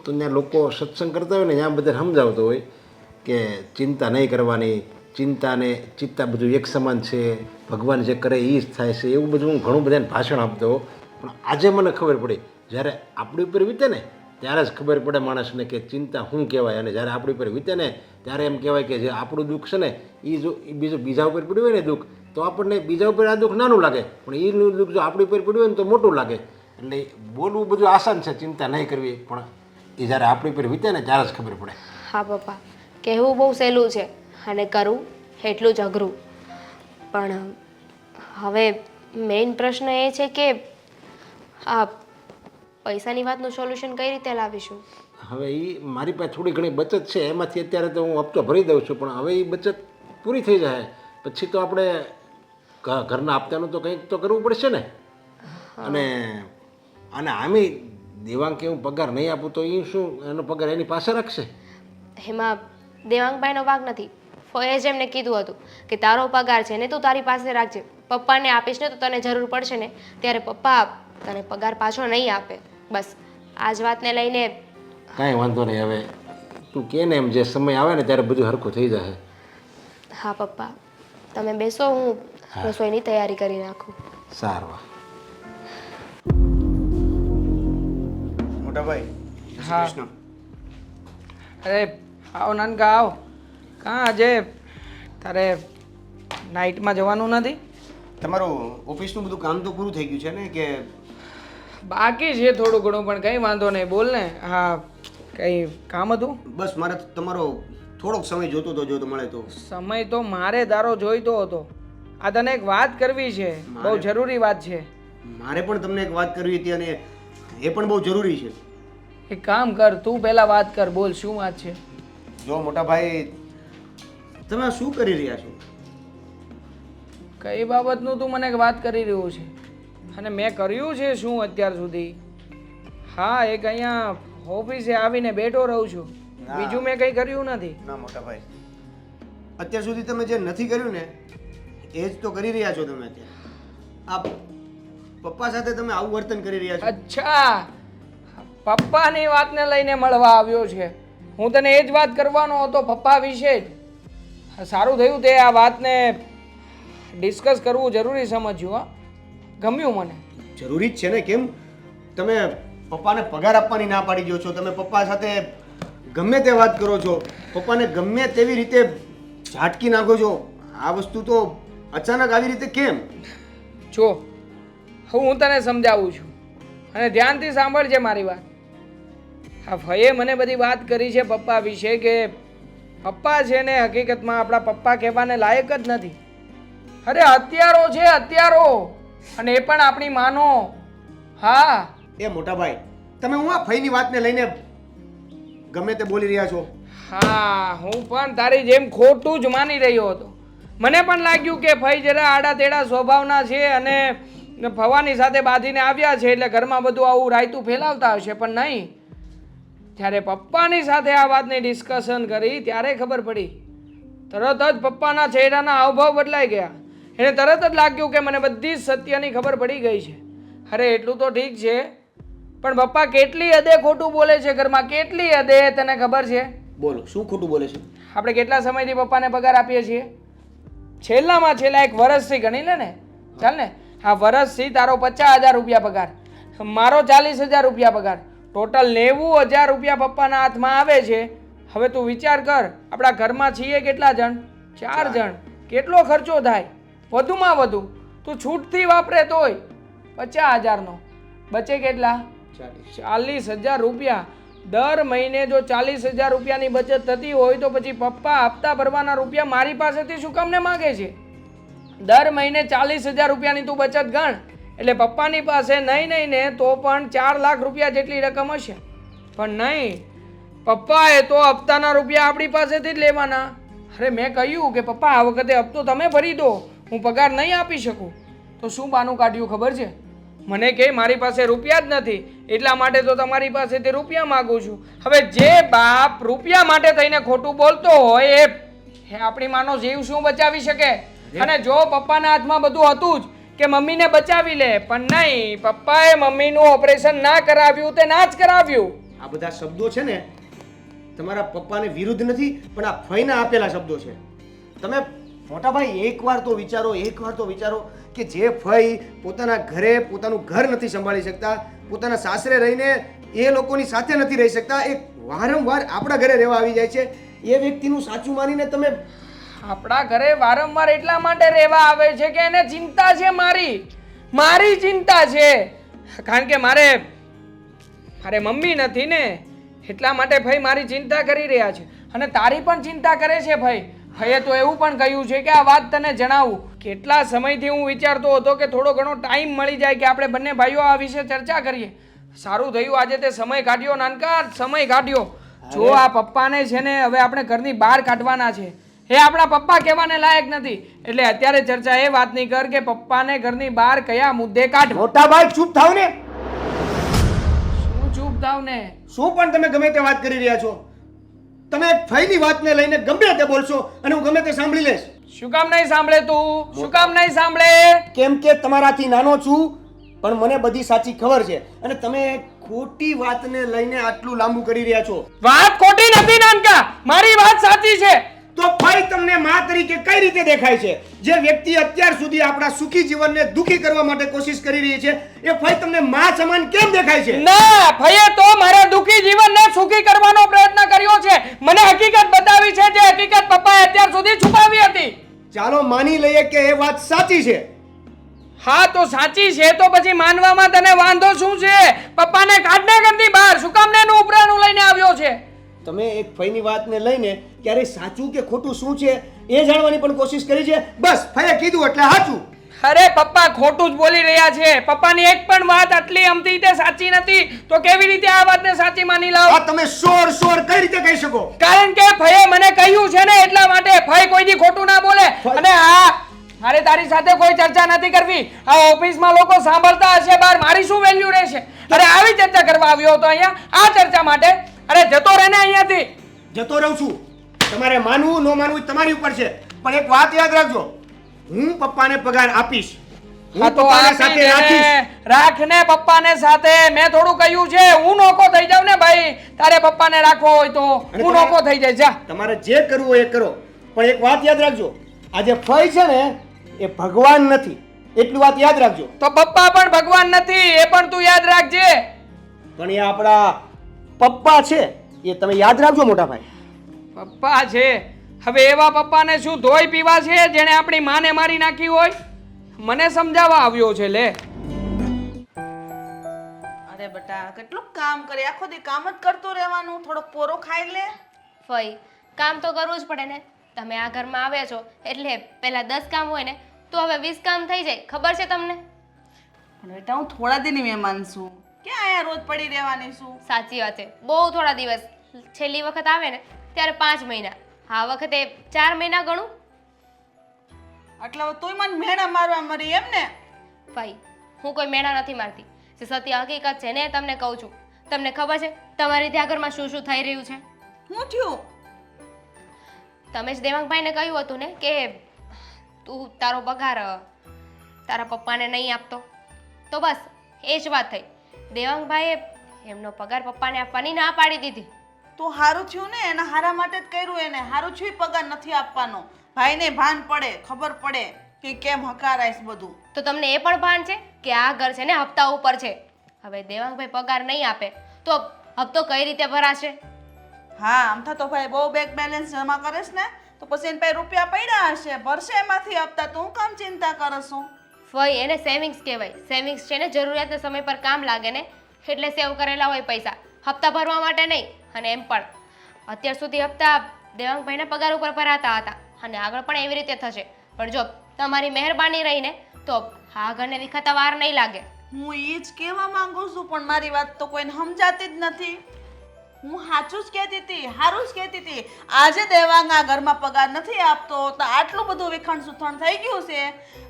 તો ત્યાં લોકો સત્સંગ કરતા હોય ને ત્યાં બધા સમજાવતો હોય કે ચિંતા નહીં કરવાની, ચિંતાને ચિત્તા બધું એક સમાન છે, ભગવાન જે કરે એ જ થાય છે, એવું બધું હું ઘણું બધાને ભાષણ આપતો હોઉં. પણ આજે મને ખબર પડી, જ્યારે આપણી ઉપર વીતે ને ત્યારે જ ખબર પડે માણસને કે ચિંતા શું કહેવાય. અને જ્યારે આપણી ઉપર વીતે ને ત્યારે એમ કહેવાય કે જે આપણું દુઃખ છે ને એ જો બીજા ઉપર પડ્યું હોય ને દુઃખ, તો આપણને બીજા ઉપર આ દુઃખ નાનું લાગે, પણ એનું દુઃખ જો આપણી ઉપર પડ્યું હોય ને તો મોટું લાગે. એટલે બોલવું બધું આસાન છે, ચિંતા નહીં કરવી, પણ એ જ્યારે આપણી ઉપર વીતે ને ત્યારે જ ખબર પડે. હા પપ્પા, કહેવું બહુ સહેલું છે અને કરવું એટલું જ અઘરું. પણ હવે મેઇન પ્રશ્ન એ છે કે આ પૈસાની વાતનું સોલ્યુશન કઈ રીતે લાવીશું? હવે એ મારી પાસે થોડી ઘણી બચત છે, એમાંથી અત્યારે તો હું હપ્તો ભરી દઉં છું, પણ હવે એ બચત પૂરી થઈ જાય પછી તો આપણે ઘરના હપ્તાનું તો કંઈક તો કરવું પડશે ને. અને આમે દેવાંગ કે હું પગાર નહીં આપું તો એ શું એનો પગાર એની પાસે રાખશે? એમાં દેવાંગભાઈનો વાંક નથી. ફોએ જ એમને કીધું હતું કે તારો પગાર છે ને તું તારી પાસે રાખજે, પપ્પાને આપીશ ને તો તને જરૂર પડશે ને ત્યારે પપ્પા તને પગાર પાછો નહીં આપે. બસ આ જ વાતને લઈને કાંઈ વાંધો નહીં, હવે તું કહે ને એમ જે સમય આવે ને ત્યારે બધું હરખું થઈ જશે. હા પપ્પા, તમે બેસો, હું રસોઈની તૈયારી કરી નાખું. સારું. મોટા ભાઈ, હા. અરે આવો નાનકા આવો. કાં આજે તારે નાઇટમાં જવાનું નથી? તમારું ઓફિસનું બધું કામ તો પૂરું થઈ ગયું છે ને કે બાકી છે થોડું ઘણું, પણ કંઈ વાંધો નહીં, બોલ ને. હા, કંઈ કામ હતું? બસ મારે તમારો થોડોક સમય જોતો હતો, જો તો મળે તો. સમય તો મારે તારો જોઈતો હતો. આ તને એક વાત કરવી છે, બહુ જરૂરી વાત છે. મારે પણ તમને એક વાત કરવી હતી અને એ પણ બહુ જરૂરી છે. એક કામ કર, તું પહેલા વાત કર, બોલ શું વાત છે? જો મોટા ભાઈ, તમે આ શું કરી રહ્યા છો? કઈ બાબતનું તું મને વાત કરી રહ્યો છે? અને મેં કર્યું છે શું અત્યાર સુધી? હા, એક અહીંયા ઓફિસે આવીને બેઠો રહું છું, બીજું મેં કંઈ કર્યું નથી. ના મોટા ભાઈ, અત્યાર સુધી તમે જે નથી કર્યું ને એ જ તો કરી રહ્યા છો. તમે અત્યારે આ પપ્પા સાથે તમે આવું વર્તન કરી રહ્યા છો. અચ્છા, પપ્પાની વાતને લઈને મળવા આવ્યો છે. હું તને એ જ વાત કરવાનો હતો, પપ્પા વિશે જ. સારું થયું તે આ વાતને ડિસ્કસ કરવું જરૂરી સમજ્યું. હા, ગમ્યું મને. જરૂરી જ છે ને. કેમ તમે પપ્પાને પગાર આપવાની ના પાડી દો છો? તમે પપ્પા સાથે ગમે તે વાત કરો છો, પપ્પાને ગમે તેવી રીતે ઝાટકી નાખો છો. આ વસ્તુ તો અચાનક આવી રીતે કેમ? જો હું તને સમજાવું છું અને ધ્યાનથી સાંભળજે મારી વાત. હા, ફઈએ મને બધી વાત કરી છે પપ્પા વિશે કે પપ્પા છે ને હકીકતમાં આપણા પપ્પા કહેવાને લાયક જ નથી. અરે હત્યારો છે, હત્યારો, અને એ પણ આપણી માનો. હા એ મોટા ભાઈ, તમે હું આ ફઈની વાતને લઈને ગમે તે બોલી રહ્યા છો? હા, હું પણ તારી જેમ ખોટું જ માની રહ્યો હતો. મને પણ લાગ્યું કે ફઈ જરા આડા તેડા સ્વભાવના છે અને ફવાની સાથે બાંધીને આવ્યા છે એટલે ઘરમાં બધું આવું રાયતું ફેલાવતા હશે, પણ નહીં. જ્યારે પપ્પાની સાથે આ વાતની ડિસ્કશન કરી ત્યારે ખબર પડી. તરત જ પપ્પાના ચહેરાના હાવભાવ બદલાઈ ગયા. એને તરત જ લાગ્યું કે મને બધી જ સત્યની ખબર પડી ગઈ છે. અરે એટલું તો ઠીક છે, પણ પપ્પા કેટલી હદે ખોટું બોલે છે ઘરમાં, કેટલી હદે તને ખબર છે? બોલો, શું ખોટું બોલે છે? આપણે કેટલા સમયથી પપ્પાને પગાર આપીએ છીએ? છેલ્લામાં છેલ્લા 1 વર્ષથી ગણી લે ને, ચાલ ને. આ વર્ષથી તારો 50,000 રૂપિયા પગાર, મારો 40,000 રૂપિયા પગાર, ટોટલ 90,000 રૂપિયા પપ્પાના હાથમાં આવે છે. હવે તું વિચાર કર, આપણા ઘરમાં છીએ કેટલા જણ? 4 જણ. કેટલો ખર્ચો થાય? વધુમાં વધુ તું છૂટથી વાપરે તોય 50,000નો બચે કેટલા? 40,000 રૂપિયા. દર મહિને જો 40,000 રૂપિયાની બચત થતી હોય તો પછી પપ્પા હપ્તા ભરવાના રૂપિયા મારી પાસેથી શું કામને માગે છે? દર મહિને 40,000 રૂપિયાની તું બચત ગણ, એટલે પપ્પાની પાસે નહીં ને તો પણ 4 લાખ રૂપિયા જેટલી રકમ હશે. પણ નહીં, પપ્પાએ તો હપ્તાના રૂપિયા આપણી પાસેથી જ લેવાના. અરે મેં કહ્યું કે પપ્પા આ વખતે હપ્તો તમે ભરી દો, હું પગાર નહીં આપી શકું. તો શું બાનું કાઢ્યું ખબર છે? મને કે મારી પાસે રૂપિયા જ નથી, એટલા માટે તો તમારી પાસેથી રૂપિયા માગું છું. હવે જે બાપ રૂપિયા માટે થઈને ખોટું બોલતો હોય એ આપણી માનો જીવ શું બચાવી શકે? અને જો પપ્પાના હાથમાં બધું હતું જ કે મમ્મીને બચાવી લે, પણ નહીં, પપ્પાએ મમ્મીનું ઓપરેશન ના કરાવ્યું તે ના જ કરાવ્યું. આ બધા શબ્દો છે ને તમારા પપ્પાને વિરુદ્ધ નથી, પણ આ ફઈના આપેલા શબ્દો છે. તમે મોટા ભાઈ એકવાર તો વિચારો કે જે ફઈ પોતાના ઘરે પોતાનું ઘર નથી સંભાળી શકતા, પોતાના સાસરે રહીને એ લોકોની સાથે નથી રહી શકતા, એ વારંવાર આપણા ઘરે રહેવા આવી જાય છે, એ વ્યક્તિનું સાચું માનીને તમે આપણા ઘરે વારંવાર એટલા માટે રહેવા આવે છે કે એને ચિંતા છે, મારી ચિંતા છે. કારણ કે મારે મમ્મી નથી ને, એટલા માટે ભાઈ મારી ચિંતા કરી રહ્યા છે. અને તારી પણ ચિંતા કરે છે ભાઈ. ભાઈએ તો એવું પણ કહ્યું છે કે આ વાત તને જણાવું. કેટલા સમયથી હું વિચારતો હતો કે થોડો ઘણો ટાઈમ મળી જાય કે આપણે બંને ભાઈઓ આ વિશે ચર્ચા કરીએ. સારું થયું આજે તે સમય કાઢ્યો, નાનકા સમય કાઢ્યો. જો આ પપ્પાને છે ને હવે આપણે ઘરની બહાર કાઢવાના છે, એ આપણા પપ્પા કહેવાને લાયક નથી. એટલે અત્યારે ચર્ચા એ વાતની કર કે પપ્પાને ઘરની બહાર કયા મુદ્દે કાઢ. મોટા ભાઈ ચૂપ થાવ ને. શું ચૂપ થાવ ને? શું પણ તમે ગમે તે વાત કરી રહ્યા છો? તમે એક ફઈની વાતને લઈને ગમે તે બોલશો અને હું ગમે તે સાંભળી લઈશ. શું કામ નહીં સાંભળે તું? શું કામ નહીં સાંભળે? કેમ કે તમારાથી નાનો છું, પણ મને બધી સાચી ખબર છે અને તમે ખોટી વાતને લઈને આટલું લાંબુ કરી રહ્યા છો. વાત ખોટી નથી નાનકા, મારી વાત સાચી છે. તો ફઈ તમને માં તરીકે કઈ રીતે દેખાય છે? જે વ્યક્તિ અત્યાર સુધી આપણા સુખી જીવનને દુખી કરવા માટે કોશિશ કરી રહી છે, એ ફઈ તમને માં સમાન કેમ દેખાય છે? ના, ફઈએ તો મારા દુખી જીવનને સુખી કરવાનો પ્રયત્ન કર્યો છે. મને હકીકત બતાવી છે, જે હકીકત પપ્પાએ અત્યાર સુધી છુપાવી હતી. ચાલો માની લઈએ કે એ વાત સાચી છે. હા તો સાચી છે, તો પછી માનવામાં તને વાંધો શું છે? પપ્પાને કાઢને ઘરની બહાર. શું કામ ને એનું ઉપરાણું લઈને આવ્યો છે? તમે એક ફઈની વાતને લઈને ક્યારે સાચું કે ખોટું શું છે એ જાણવાની પણ કોશિશ કરી છે? બસ ફઈએ કીધું એટલે સાચું. અરે પપ્પા ખોટું જ બોલી રહ્યા છે. પપ્પાની એક પણ વાત આટલી અમથી રીતે સાચી નથી, તો કેવી રીતે આ વાતને સાચી માની લાવ? આ તમે શોર કઈ રીતે કહી શકો? કારણ કે ફઈએ મને કહ્યું છે ને, એટલા માટે. ફઈ કોઈ દી ખોટું ના બોલે. અને મારે તારી સાથે કોઈ ચર્ચા નથી કરવી. આ ઓફિસમાં લોકો સાંભળતા હશે બહાર, મારી શું વેલ્યુ રહેશે? અરે આવી ચર્ચા કરવા આવ્યો હતો અહીંયા આ ચર્ચા માટે? અરે જતો રહે ને અહીંયાથી. જતો રહું છું. તમારે માનવું ન માનવું તમારી ઉપર છે, પણ એક વાત યાદ રાખજો, હું પપ્પાને પગાર આપીશ. હા તો સાથે રાખને પપ્પાને સાથે. મેં થોડું કહ્યું છે, હું નોકો થઈ જાઉં ને ભાઈ. તારે પપ્પાને રાખવો હોય તો હું નોકો થઈ જાય. જા, તમારે જે કરવું હોય એ કરો, પણ એક વાત યાદ રાખજો, આ જે ફઈ છે ને એ ભગવાન નથી, એટલી વાત યાદ રાખજો. તો પપ્પા પણ ભગવાન નથી, એ પણ તું યાદ રાખજે. પણ એ આપણા પપ્પા છે, એ તમે યાદ રાખજો મોટા ભાઈ. પપ્પા છે, હવે એવા પપ્પાને શું ધોઈ પીવા છે જેણે આપણી માને મારી નાખી હોય? મને સમજાવવા આવ્યો છે. લે અરે બેટા કેટલું કામ કરે, આખો દી કામ જ કરતું રહેવાનું. થોડોક પોરો ખાઈ લે. ફઈ કામ તો કરવું જ પડે ને. તમે આ ઘરમાં આવ્યા છો એટલે પહેલા 10 કામ હોય ને તો હવે 20 કામ થઈ જાય, ખબર છે તમને? પણ બેટા હું થોડા દિનની મહેમાન છું, ક્યાં અહીંયા રોજ પડી રહેવાની છું? સાચી વાત છે, બહુ થોડા દિવસ. છેલ્લી વખત આવે ને ત્યારે 5 મહિના, આ વખતે 4 મહિના ગણું. એટલે તોય મને મેણા મારવા મરી એમ ને? ફઈ હું કોઈ મેણા નથી મારતી, જે સત્ય હકીકત છે ને તમને કહું છું. તમને ખબર છે તમારી ત્યાં ઘરમાં શું શું થઈ રહ્યું છે? શું થયું? તમે જ દેવાંગભાઈને કહ્યું હતું ને કે તું તારો પગાર તારા પપ્પાને નહીં આપતો, તો બસ એ જ વાત થઈ. દેવાંગભાઈએ એમનો પગાર પપ્પાને આપવાની ના પાડી દીધી. તો હારું થયું ને, એના હારા માટે જ કર્યું. એને હારું થયું પગાર નથી આપવાનો. ભાઈને ભાન પડે, ખબર પડે કે કેમ હકારાઈશ બધું. તો તમને એ પણ ભાન છે કે આ ઘર છે ને હપ્તા ઉપર છે. હવે દેવાંગભાઈ પગાર નહીં આપે તો હપ્તો કઈ રીતે ભરાશે? હા આમ તો ભાઈ બહુ બેંક બેલેન્સ જમા કરેશ ને તો પછી એને પાસે રૂપિયા પડ્યા હશે, ભરશે એમાંથી હપ્તા. તો હું કામ ચિંતા કરું છું? ફઈ એને સેવિંગ્સ કહેવાય. સેવિંગ્સ છે ને જરૂરિયાતના સમય પર કામ લાગે ને, એટલે સેવ કરેલા હોય પૈસા, હપ્તા ભરવા માટે નહીં. અને એમ પણ અત્યાર સુધી હપ્તા દેવાંગભાઈના પગાર ઉપર ભરાતા હતા અને આગળ પણ એવી રીતે થશે. પણ જો તમારી મહેરબાની રહીને તો આ ઘરને વિખાતા વાર નહીં લાગે. હું એ જ કહેવા માંગુ છું પણ મારી વાત તો કોઈને સમજાતી જ નથી. હું સાચું જ કહેતી હતી, સારું જ કહેતી હતી. આજે દેવાંગ આ ઘરમાં પગાર નથી આપતો તો આટલું બધું વિખણ સુથણ થઈ ગયું છે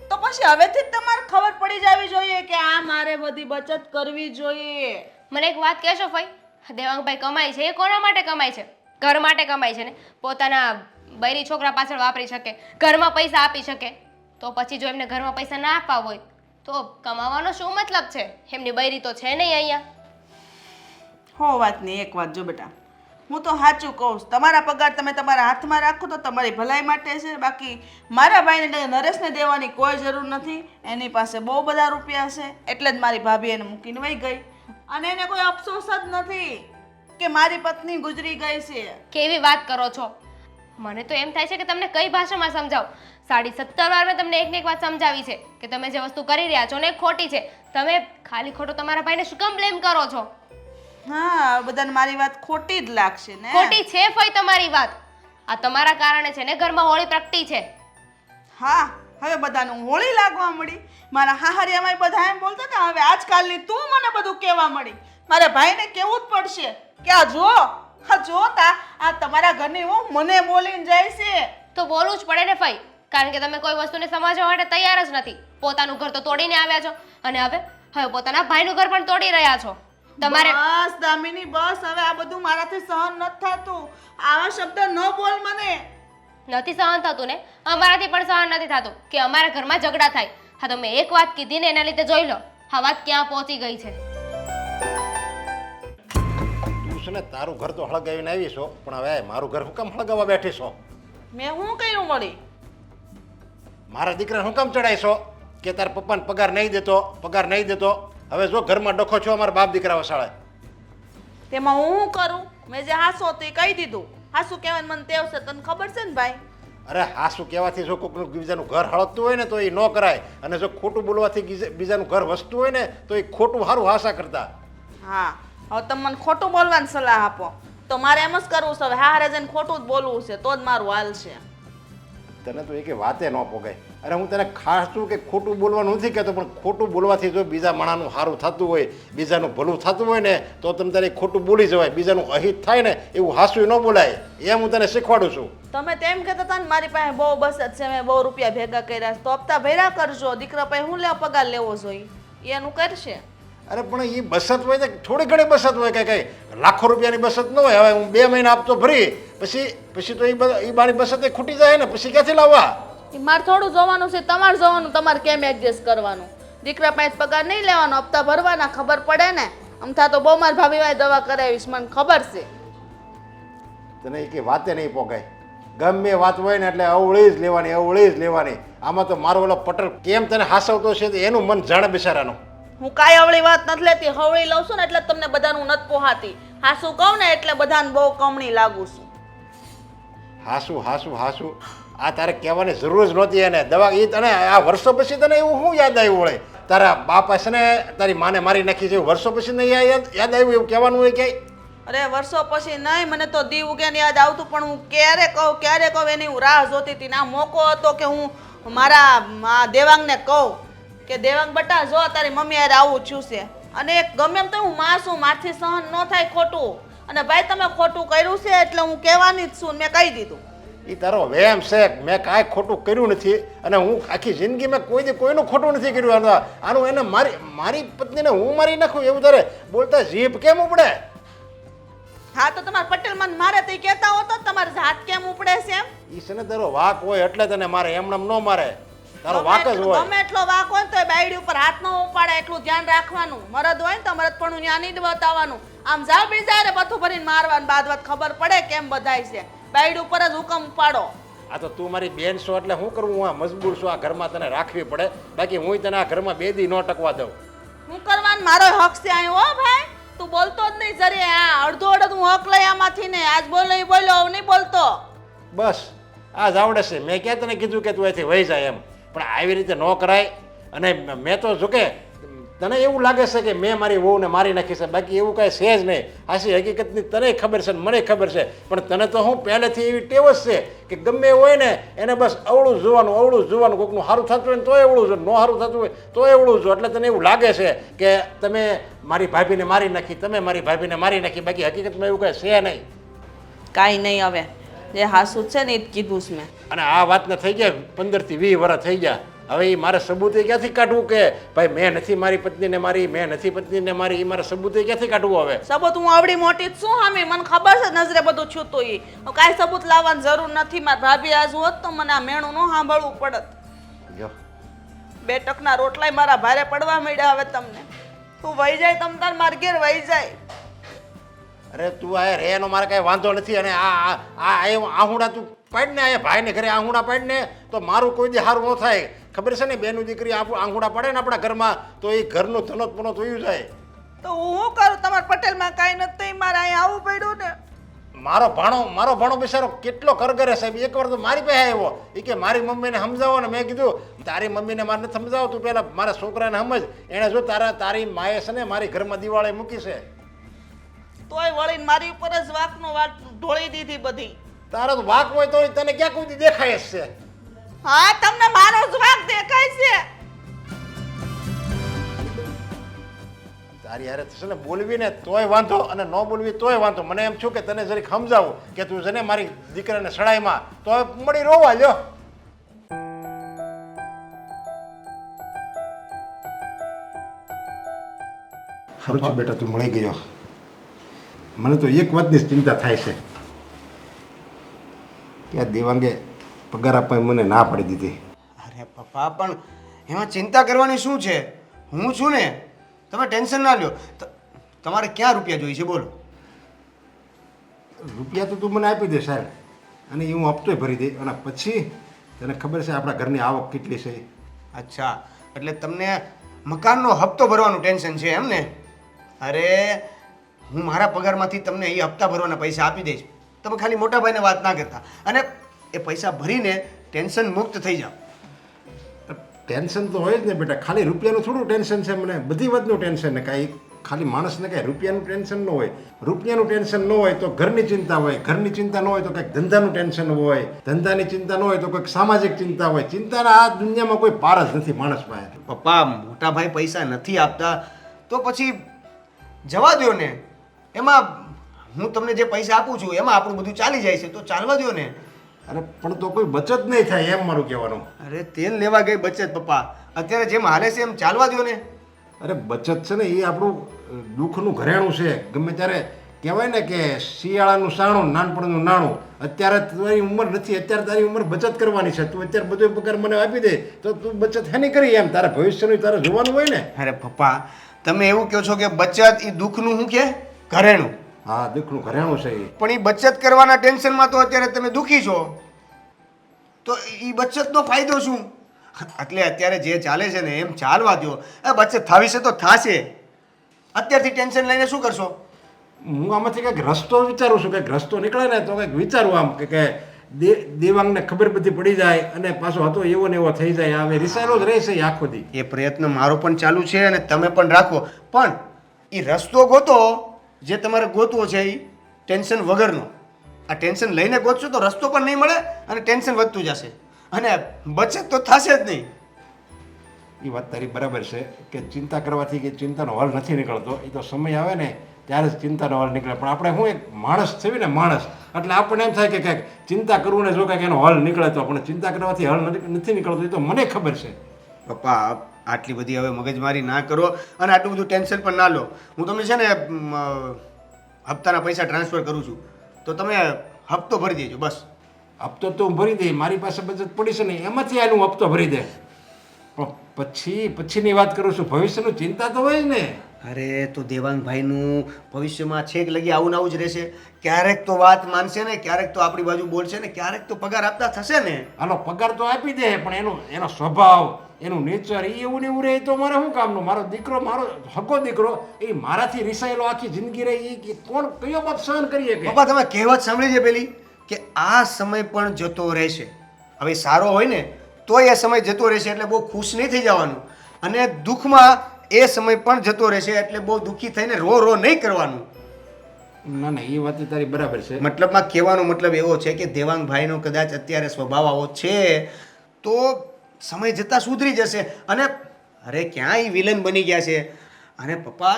તો પછી હવેથી જ તમારે ખબર પડી જવી જોઈએ કે આ મારે બધી બચત કરવી જોઈએ. મને એક વાત કહેશો ફઈ, દેવાંગભાઈ કમાય છે એ કોના માટે કમાય છે? ઘર માટે કમાય છે ને. પોતાના બૈરી છોકરા પાછળ વાપરી શકે, ઘરમાં પૈસા આપી શકે. તો પછી જો એમને ઘરમાં પૈસા ના આપવા હોય તો કમાવાનો શું મતલબ છે? એમની બૈરી તો છે નહીં અહીંયા. હો વાત નહીં, એક વાત જો બેટા, હું તો સાચું કહું છું. તમારા પગાર તમે તમારા હાથમાં રાખો તો તમારી ભલાઈ માટે છે. બાકી મારા ભાઈને નરેશને દેવાની કોઈ જરૂર નથી. એની પાસે બહુ બધા રૂપિયા છે એટલે જ મારી ભાભી એને મૂકીને વહી ગઈ અને એને કોઈ અફસોસ જ નથી કે મારી પત્ની ગુજરી ગઈ છે. કેવી વાત કરો છો? મને તો એમ થાય છે કે તમને કઈ ભાષામાં સમજાવ. 17.5 વાર મેં તમને એકને એક વાત સમજાવી છે કે તમે જે વસ્તુ કરી રહ્યા છો ને એ ખોટી છે. તમે ખાલી ખોટું તમારા ભાઈને શું કામ બ્લેમ કરો છો? હા, બધાને મારી વાત ખોટી જ લાગશે ને. ખોટી છે ફઈ તમારી વાત. આ તમારા કારણે છે ને ઘરમાં હોળી પ્રગટી છે. હા, હવે બધાનું હોળી લાગવા મળી. મારા હાહરિયામાં બધા એમ બોલતા હતા હવે આજકાલની તું મને બધું કહેવા મળી. મારા ભાઈને કહેવું જ પડશે કે આ જો આ તમારા ઘરની હું મને બોલીને જાય છે. તો બોલવું જ પડે ને ફઈ, કારણ કે તમે કોઈ વસ્તુને સમજવા માટે તૈયાર જ નથી. પોતાનું ઘર તો તોડીને આવ્યા છો અને હવે પોતાના ભાઈનું ઘર પણ તોડી રહ્યા છો. તમારે બસ દામિની બસ, હવે આ બધું મારાથી સહન નથી થતું. આવા શબ્દ ન બોલ મને. નથી સહન થતું ને? અમારાથી પણ સહન નથી થતું કે અમારા ઘરમાં ઝઘડા થાય. હા તો મેં એક વાત કીધી ને એના લીધે જોઈ લો આ વાત ક્યાં પહોંચી ગઈ છે. તું છે ને તારું ઘર તો હળગાવીને આવી છો, પણ હવે મારું ઘર હું કામ હળગાવવા બેઠી છો? મેં હું કર્યું મળી? મારા દીકરાને હું કામ ચડાઈશો કે તારા પપ્પાને પગાર નહીં દેતો? હવે જો ઘરમાં ડખો છો અમારા બાપ દીકરા વસાળે. તેમાં હું કરું? મેં જે હાસો હતું એ કહી દીધું. હાસુ કહેવાનું મને ટેવ છે, તને ખબર છે ને ભાઈ? અરે હાસું કહેવાથી જો કોઈકનું બીજાનું ઘર હળગતું હોય ને તો એ ન કરાય, અને જો ખોટું બોલવાથી બીજાનું ઘર વસતું હોય ને તો એ ખોટું સારું હાસા કરતા. હા, હવે તમે મને ખોટું બોલવાની સલાહ આપો તો મારે એમ જ કરવું છે. હવે હારે જઈને ખોટું જ બોલવું છે તો જ મારું હાલ છે. તને તો એ વાતે ન પોગાય. અરે હું તને ખાસ છું કે ખોટું બોલવાનું નથી કહેતો, પણ ખોટું બોલવાથી જો બીજા માણસનું સારું થતું હોય, બીજાનું ભલું થતું હોય ને તો તમે તારે ખોટું બોલી જવાય. બીજાનું અહિત થાય ને એવું હાસું ન બોલાય, એમ હું તને શીખવાડું છું. તમે તેમ કહેતા હતા ને મારી પાસે બહુ બચત છે, મેં બહુ રૂપિયા ભેગા કર્યા તો હપ્તા ભર્યા કરજો. દીકરા પાસે હું પગાર લેવો જોઈએ એનું કરશે. અરે પણ એ બચત હોય તો થોડી ઘણી બચત હોય, કઈ લાખો રૂપિયાની બચત ન હોય. હવે હું 2 મહિના આપતો ભરી પછી તો એ બાની બચત ખૂટી જાય ને પછી ક્યાંથી લાવવા? એ મારે થોડું જોવાનું છે, તમારે જોવાનું. તમારે કેમ એડજસ્ટ કરવાનું? દીકરા પાસે પગાર નહીં લેવાનો, હપ્તા ભરવાના. ખબર પડે ને અમથા તો બહુ મારી ભાભી દવા કરાવીશ, મને ખબર છે. તને એ કઈ વાતે નહીં પોગાય. ગમે વાત હોય ને એટલે અવળી જ લેવાની. આમાં તો મારો ઓલો પટેલ કેમ તને હાસવતો છે એનું મન જાણે બિચારાનું. હું કાંઈ અવળી વાત નથી લેતી. હવળી લઉં છું ને એટલે તમને બધાનું નથી પોહાતી. હાસું કહું ને એટલે બધાને બહુ કમણી લાગુ છું. હાસું આ તારે કહેવાની જરૂર જ નહોતી. એને દવા એ તને આ વર્ષો પછી તને એવું શું યાદ આવ્યું વળે? તારા બાપા છે ને તારી માને મારી નાખી છે, વર્ષો પછી નહીં યાદ આવ્યું એવું કહેવાનું હોય ક્યાંય? અરે વર્ષો પછી નહીં, મને તો દી ઉગ્યાને યાદ આવતું પણ હું ક્યારે કહું એની હું રાહ જોતી હતી. ના મોકો હતો કે હું મારા દેવાંગને કહું કે દેવાંગ બટા જો તારી મમ્મી યાર આવું થયું છે. અને ગમે એમ તો હું માં છું, મારથી સહન ન થાય ખોટું. અને ભાઈ તમે ખોટું કર્યું છે એટલે હું કહેવાની જ છું. મેં કહી દીધું. એ તારો વેમ છે. મેં કાંઈ ખોટું કર્યું નથી અને હું આખી જિંદગી મેં કોઈનું ખોટું નથી કર્યું. આનું એને મારી પત્નીને હું મારી નાખું એવું તારે બોલતા જીભ કેમ ઉપડે? હા તો તમારા પટેલ મને મારે તે કહેતા હોતો તમારે હાથ કેમ ઉપડે છે એમ? ઈ છે ને તારો વાક હોય એટલે તને મારે, એમનેમ ન મારે. તારો વાક જ હોય. ગમે એટલો વાક હોય તો બાયડી ઉપર હાથ ન ઉપાડે એટલું ધ્યાન રાખવાનું. મરદ હોય ને તો મરદ પણ ત્યાં નહીં બતાવવાનું. આમ જાવ બીજા પથ્થું ભરીને મારવાનું. બાદ વાત ખબર પડે કેમ બધાય છે. બાયડી ઉપર જ હુકમ ઉપાડો. આ તો તું મારી બેન છો એટલે શું કરવું? હું આ મજબૂર છું, આ ઘરમાં તને રાખવી પડે. બાકી હું તને આ ઘરમાં 2 દી ન ટકવા દઉં. હું કરવાનું મારો હક છે અહીં. હો ભાઈ તું બોલતો જ નહીં જરી. આ અડધો હું હક લઈ આમાંથી ને આજ બોલ્યો નહીં બોલતો. બસ આજ આવડે છે. મેં ક્યાં તને કીધું કે તું અહીંથી વહી જાય એમ? પણ આવી રીતે ન કરાય. અને મેં તો જો કે તને એવું લાગે છે કે મેં મારી વહુને મારી નાખી છે, બાકી એવું કાંઈ છે જ નહીં. આશી હકીકતની તને ખબર છે ને મને ખબર છે, પણ તને તો હું પહેલેથી એવી ટેવ જ છે કે ગમે એ હોય ને એને બસ અવળું જોવાનું, કોઈકનું સારું થતું હોય ને તોય અવળું જો, ન સારું થતું હોય તોય અવળું જો. એટલે તને એવું લાગે છે કે તમે મારી ભાભીને મારી નાખી, તમે મારી ભાભીને મારી નાખી, બાકી હકીકતમાં એવું કાંઈ છે નહીં. કાંઈ નહીં, હવે જે હાસુ છે ને એ જ કીધું છે મેં. અને આ વાતને થઈ ગયા 15 થી 20 વર્ષ થઈ ગયા. હવે એ મારે સબૂત ક્યાંથી કાઢવું કે ભાઈ મેં નથી મારી પત્નીને મારી, મેં નથી પત્નીને મારી, એ મારે સબૂત ક્યાંથી કાઢવું હવે? સબૂત હું આવડી મોટી જ છું હામી, મને ખબર છે નજરે બધું છૂતું એ. કાંઈ સબૂત લાવવાની જરૂર નથી. મારી ભાભી આજ હોત તો મને આ મેણું ન સાંભળવું પડત. જો 2 ટકના રોટલાય મારા ભારે પડવા માંડ્યા હવે તમને. તું વહી જાય તમ તાર માર ઘેર વહી જાય. અરે તું આ રે એનો મારે કાંઈ વાંધો નથી. અને આહુડા તું પાડ ને, આ ભાઈને ઘરે આહુડા પાડ ને તો મારું કોઈ દી સારું ન થાય. ખબર છે ને, બેનું દીકરી આંગુડા પડે ને આપણા ઘરમાં તો એ ઘરનું ધનોત પનોત થયું જાય. તો હું શું કરું? તમારા પટેલમાં કાંઈ નથી, મારે અહીંયા આવવું પડ્યું ને. મારો ભાણો બિચારો કેટલો કરગરે સાહેબ. એકવાર તો મારી પાસે આવ્યો, એ કે મારી મમ્મીને સમજાવો ને. મેં કીધું તારી મમ્મીને મારે નથી સમજાવો, તું પહેલાં મારા છોકરાને સમજ. એણે જો તારી માએ છે ને મારી ઘરમાં દિવાળે મૂકી છે, તોય વળીને મારી ઉપર જ વાંકનો વાત ઢોળી દીધી બધી. તારો તો વાંક હોય તો તને ક્યાં કોઈ દી દેખાય જ છે. હા, તમને મારો જ વાંક દેખાય છે. તારી હારે છે ને બોલવી ને તોય વાંધો અને ન બોલવી તોય વાંધો. મને એમ છું કે તને જરીક સમજાવું કે તું છે ને મારી દીકરાને સડાઈમાં તો મળી રોવા લ્યો. સારું છે બેટા, તું મળી ગયો. મને તો એક વાતની જ ચિંતા થાય છે કે આ દેવાંગે પગાર આપવાની મને ના પાડી દીધી. અરે પપ્પા, પણ એમાં ચિંતા કરવાની શું છે? હું છું ને, તમે ટેન્શન ના લ્યો. તમારે ક્યાં રૂપિયા જોઈએ છે બોલો? રૂપિયા તો તું મને આપી દે સાહેબ, અને એ હું હપ્તોય ભરી દે. અને પછી તને ખબર છે આપણા ઘરની આવક કેટલી છે. અચ્છા, એટલે તમને મકાનનો હપ્તો ભરવાનું ટેન્શન છે એમ ને? અરે હું મારા પગારમાંથી તમને એ હપ્તા ભરવાના પૈસા આપી દઈશ. તમે ખાલી મોટા ભાઈને વાત ના કરતા, અને એ પૈસા ભરીને ટેન્શન મુક્ત થઈ જાઓ. ટેન્શન તો હોય જ ને બેટા, ખાલી રૂપિયાનું થોડું ટેન્શન છે મને, બધી વાતનું ટેન્શન. ને કાંઈ ખાલી માણસને કાંઈ રૂપિયાનું ટેન્શન ન હોય. રૂપિયાનું ટેન્શન ન હોય તો ઘરની ચિંતા હોય, ઘરની ચિંતા ન હોય તો કંઈક ધંધાનું ટેન્શન હોય, ધંધાની ચિંતા ન હોય તો કંઈક સામાજિક ચિંતા હોય. ચિંતાના આ દુનિયામાં કોઈ પાર જ નથી માણસ પાસે. પપ્પા, મોટા ભાઈ પૈસા નથી આપતા તો પછી જવા દો ને. એમાં હું તમને જે પૈસા આપું છું એમાં આપણું બધું ચાલી જાય છે, તો ચાલવા દો ને. અરે પણ તો કોઈ બચત નહીં થાય એમ મારું કહેવાનું. અરે તેલ લેવા ગઈ બચત પપ્પા, અત્યારે જેમ હાલે છે એમ ચાલવા દો ને. અરે બચત છે ને એ આપણું દુઃખનું ઘરેણું છે. ગમે ત્યારે કહેવાય ને કે શિયાળાનું સાણું નાનપણનું નાણું. અત્યારે તારી ઉંમર નથી, અત્યારે તારી ઉંમર બચત કરવાની છે. તું અત્યારે બધો પગાર મને આપી દે તો તું બચત હેની કરી એમ? તારા ભવિષ્યનું તારે જોવાનું હોય ને. અરે પપ્પા, તમે એવું કહો છો કે બચત એ દુઃખનું શું કે ઘરેણું? હા, દુઃખનું ઘરેણું છે એ. પણ એ બચત કરવાના ટેન્શનમાં તો અત્યારે તમે દુઃખી છો, તો એ બચતનો ફાયદો શું? એટલે અત્યારે જે ચાલે છે ને એમ ચાલવા દો. બચત થવી છે તો થશે. અત્યારથી ટેન્શન લઈને શું કરશો? હું આમાંથી કંઈક રસ્તો વિચારું છું, કંઈક રસ્તો નીકળે ને તો કંઈક વિચારું આમ કે દેવાંગને ખબર બધી પડી જાય અને પાછો હતો એવો ને એવો થઈ જાય. હવે રિસાયેલો જ રહેશે એ આખો દી. એ પ્રયત્ન મારો પણ ચાલુ છે અને તમે પણ રાખો, પણ એ રસ્તો ગોતો જે તમારે ગોતવો છે એ ટેન્શન વગરનો. આ ટેન્શન લઈને ગોતશો તો રસ્તો પણ નહીં મળે અને ટેન્શન વધતું જશે અને બચત તો થશે જ નહીં. એ વાત તારી બરાબર છે કે ચિંતા કરવાથી કે ચિંતાનો હલ નથી નીકળતો. એ તો સમય આવે ને ત્યારે જ ચિંતાનો હલ નીકળે. પણ આપણે શું એક માણસ થયું ને, માણસ એટલે આપણને એમ થાય કે કંઈક ચિંતા કરવું ને જો કંઈક એનો હલ નીકળે તો. પણ ચિંતા કરવાથી હલ નથી નીકળતો, એ તો મને ખબર છે. પપ્પા, આટલી બધી હવે મગજમારી ના કરો અને આટલું બધું ટેન્શન પણ ના લો. હું તમને છે ને હપ્તાના પૈસા ટ્રાન્સફર કરું છું, તો તમે હપ્તો ભરી દેજો બસ. હપ્તો તો હું ભરી દઈ, મારી પાસે બચત પડી છે ને એમાંથી આનું હપ્તો ભરી દે. પણ પછીની વાત કરું છું, ભવિષ્યનું ચિંતા તો હોય જ ને. અરે તો દેવાંગભાઈનું ભવિષ્યમાં છેક લગી આવું ને આવું જ રહેશે. ક્યારેક તો વાત માનશે ને, ક્યારેક તો આપણી બાજુ બોલશે ને, ક્યારેક તો પગાર આપતા થશે ને. આનો પગાર તો આપી દે, પણ એનો સ્વભાવ, એનું નેચર એ એવું ને એવું રહે તો મારે શું કામનું? મારો દીકરો, મારો હકો દીકરો, એ મારાથી રિસાયેલો આખી જિંદગી રહી, એ કોણ કયો બાપ સહન કરીએ? કે પપ્પા, તમે કહેવત સાંભળી છે પેલી કે આ સમય પણ જતો રહેશે. હવે સારો હોય ને તો એ સમય જતો રહેશે, એટલે બહુ ખુશ નહીં થઈ જવાનું. અને દુઃખમાં એ સમય પણ જતો રહેશે એટલે બહુ દુઃખી થઈને રો રો નહીં કરવાનું. ના ના એ વાત તારી બરાબર છે. મતલબમાં કહેવાનો મતલબ એવો છે કે દેવાંગભાઈનો કદાચ અત્યારે સ્વભાવ આવો છે તો સમય જતાં સુધરી જશે. અને અરે ક્યાંય વિલન બની ગયા છે. અને પપ્પા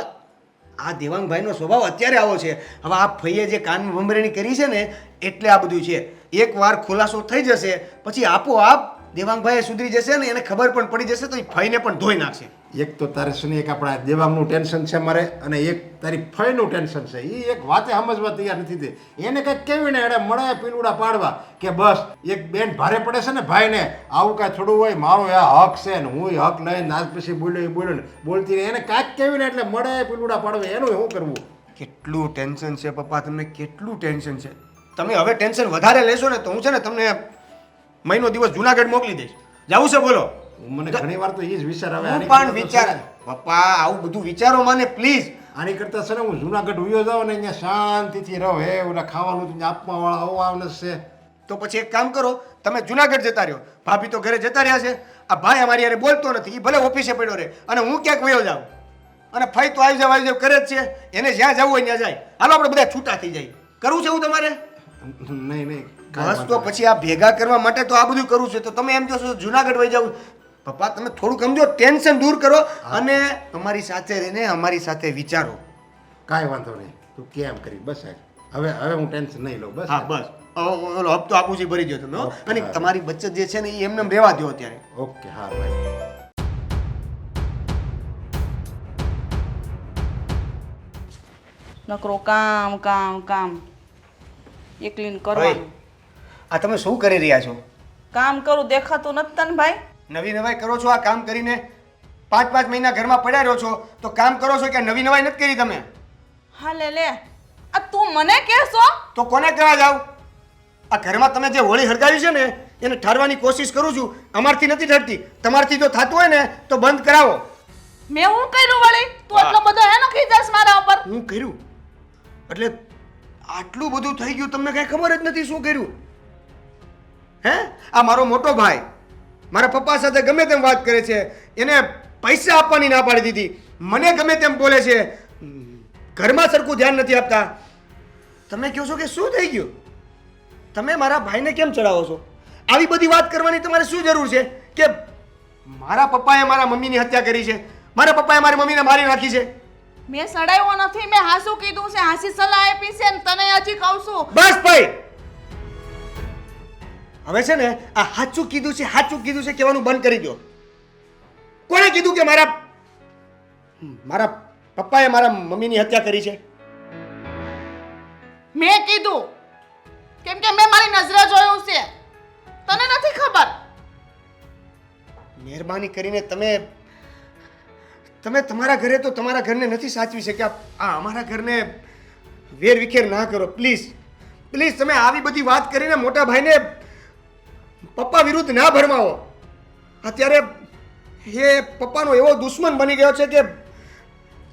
આ દેવાંગભાઈનો સ્વભાવ અત્યારે આવો છે. હવે આ ફઈએ જે કાન ભમરેણી કરી છે ને એટલે આ બધું છે. એકવાર ખુલાસો થઈ જશે પછી આપોઆપ દેવાંગભાઈ સુધરી જશે ને એને ખબર પણ પડી જશે તો એ ફઈને પણ ધોઈ નાખશે. એક તો તારે છે ને એક આપણા દેવાંગનું ટેન્શન છે મારે અને એક તારી ફઈનું ટેન્શન છે. એ એક વાતે સમજવા તૈયાર નથી તે. એને કંઈક કેવી ને એણે મળે પીલુડા પાડવા કે બસ એક બેન ભારે પડે છે ને ભાઈને આવું કાંઈ થોડું હોય મારો આ હક છે ને હું હક લઈને આજ પછી બોલ્યો ને બોલતી રહે એને કાંઈક કેવી ને એટલે મળે પીલુડા પાડવા એનું શું કરવું. કેટલું ટેન્શન છે પપ્પા તમને, કેટલું ટેન્શન છે. તમે હવે ટેન્શન વધારે લેશો ને તો હું છે ને તમને મહિનો દિવસ જુનાગઢ મોકલી દઈશ. જાવું છે બોલો? મને ઘણી વાર તો એ જ વિચાર આવે. હું પણ વિચાર પપ્પા આવું બધું વિચારો માને પ્લીઝ. આની કરતા છે ને હું જુનાગઢ ઉયો જાઉં ને અહીંયા શાંતિથી રહો. હે ઓલા ખાવાનું આપવા વાળા આવવાના છે. તો પછી એક કામ કરો, તમે જુનાગઢ જતા રહ્યો. ભાભી તો ઘરે જતા રહ્યા છે. આ ભાઈ અમારી યારે બોલતો નથી, એ ભલે ઓફિસે પડ્યો રહે અને હું ક્યાંક વયો જાઉં. અને ફઈ તો આવી જાવ કરે જ છે. એને જ્યાં જવું હોય ત્યાં જાય. હાલો આપણે બધા છૂટા થઈ જાય. કરવું છે એવું તમારે? નહીં નહીં બસ તો પછી આ ભેગા કરવા માટે તો આ બધું કરવું છે. તો તમે એમ કહો છો જુનાગઢ વહી જાવ. પપ્પા તમે થોડુંક સમજો, ટેન્શન દૂર કરો અને અમારી સાથે રહીને અમારી સાથે વિચારો. કાંઈ વાંધો નહીં તું કેમ કરી બસ હવે હું ટેન્શન નહીં લઉં બસ. હા બસ ઓલો હપ્તો આપું છે ભરી દો તમે હો. અને તમારી બચત જે છે ને એ એમને રહેવા દો અત્યારે. ઓકે હા ભાઈ. નકરો કામ કામ કામ એકલીને કરવાનું. આ તમે શું કરી રહ્યા છો? કામ કરું દેખાતું નથી તને ભાઈ? નવી નવાઈ કરો છો આ કામ કરીને? 5-5 મહિના ઘરમાં પડ્યા રહ્યો છો તો કામ કરો છો કે નવી નવાઈ નથી કરી તમે? હા લે આ તું મને કહેશો? તો કોને કહેવા જાવ? આ ઘરમાં તમે જે હોળી હળગાવી છે ને એને ઠારવાની કોશિશ કરું છું. અમારથી નથી ઠરતી. તમારથી જો થતું હોય ને તો બંધ કરાવો. મેં હું કર્યું વળી? તું એટલો બધો એનો ખીજાસ મારા ઉપર? હું કર્યું એટલે આટલું બધું થઈ ગયું તમને કઈ ખબર જ નથી શું કર્યું? હે આ મારો મોટો ભાઈ મારા પપ્પા સાથે ગમે તેમ વાત કરે છે. એને પૈસા આપવાની ના પાડી દીધી. મને ગમે તેમ બોલે છે. ઘરમાં સરખું ધ્યાન નથી આપતા. તમે કહો છો કે શું થઈ ગયું? તમે મારા ભાઈને કેમ ચડાવો છો? આવી બધી વાત કરવાની તમારે શું જરૂર છે કે મારા પપ્પાએ મારા મમ્મીની હત્યા કરી છે, મારા પપ્પાએ મારી મમ્મીને મારી નાખી છે? મેં સડાયો નથી, મેં હાસું કીધું છે, હાસી સલાહ આપી છે ને તને હજી કહું છું. બસ ભાઈ હવે છે ને આ સાચું કીધું છે કહેવાનું બંધ કરી દો. કોણે કીધું કે મારા પપ્પાએ મારા મમ્મીની હત્યા કરી છે? મેં કીધું કેમ કે મેં મારી નજરે જોયું છે. તને નથી ખબર? મહેરબાની કરીને તમે તમારા ઘરે તો તમારા ઘરને નથી સાચવી શક્યા. આ અમારા ઘરને વેર વિખેર ના કરો પ્લીઝ. પ્લીઝ તમે આવી બધી વાત કરીને મોટા ભાઈને પપ્પા વિરુદ્ધ ના ભરમાવો. અત્યારે એ પપ્પાનો એવો દુશ્મન બની ગયો છે કે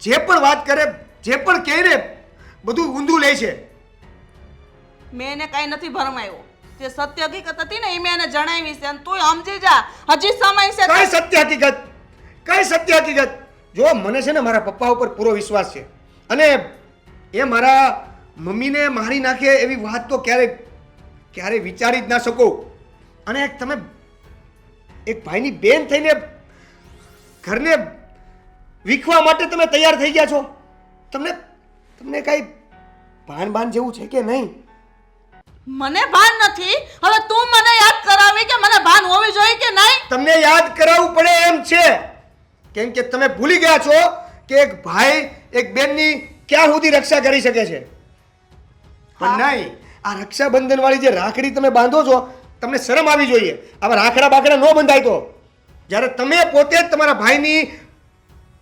જે પણ વાત કરે જે પણ કહે ને બધું ઊંધું લે છે. મેં એને કાંઈ નથી ભરમાયો. જે સત્ય હકીકત હતી ને એ મેં એને જણાવી છે અને તું સમજી જા. હજી સમય છે. કઈ સત્ય હકીકત? જો મને છે ને મારા પપ્પા ઉપર પૂરો વિશ્વાસ છે અને એ મારા મમ્મીને મારી નાખે એવી વાત તો ક્યારે વિચારી જ ના શકો. અને તમે એક ભાઈની બેન થઈને ઘરને વિખવા માટે તમે તૈયાર થઈ ગયા છો. તમને કઈ ભાન જેવું છે કે નહીં? મને ભાન નથી. હવે તું મને યાદ કરાવી કે મને ભાન હોવી જોઈએ કે નહીં? તમને યાદ કરાવવું પડે એમ છે કેમ કે તમે ભૂલી ગયા છો કે એક ભાઈ એક બેનની ક્યાં સુધી રક્ષા કરી શકે છે. પણ નહીં, આ રક્ષાબંધન વાળી જે રાખડી તમે બાંધો છો તમને શરમ આવી જોઈએ. આવા રાખડા બાકડા ન બંધાય તો જ્યારે તમે પોતે જ તમારા ભાઈની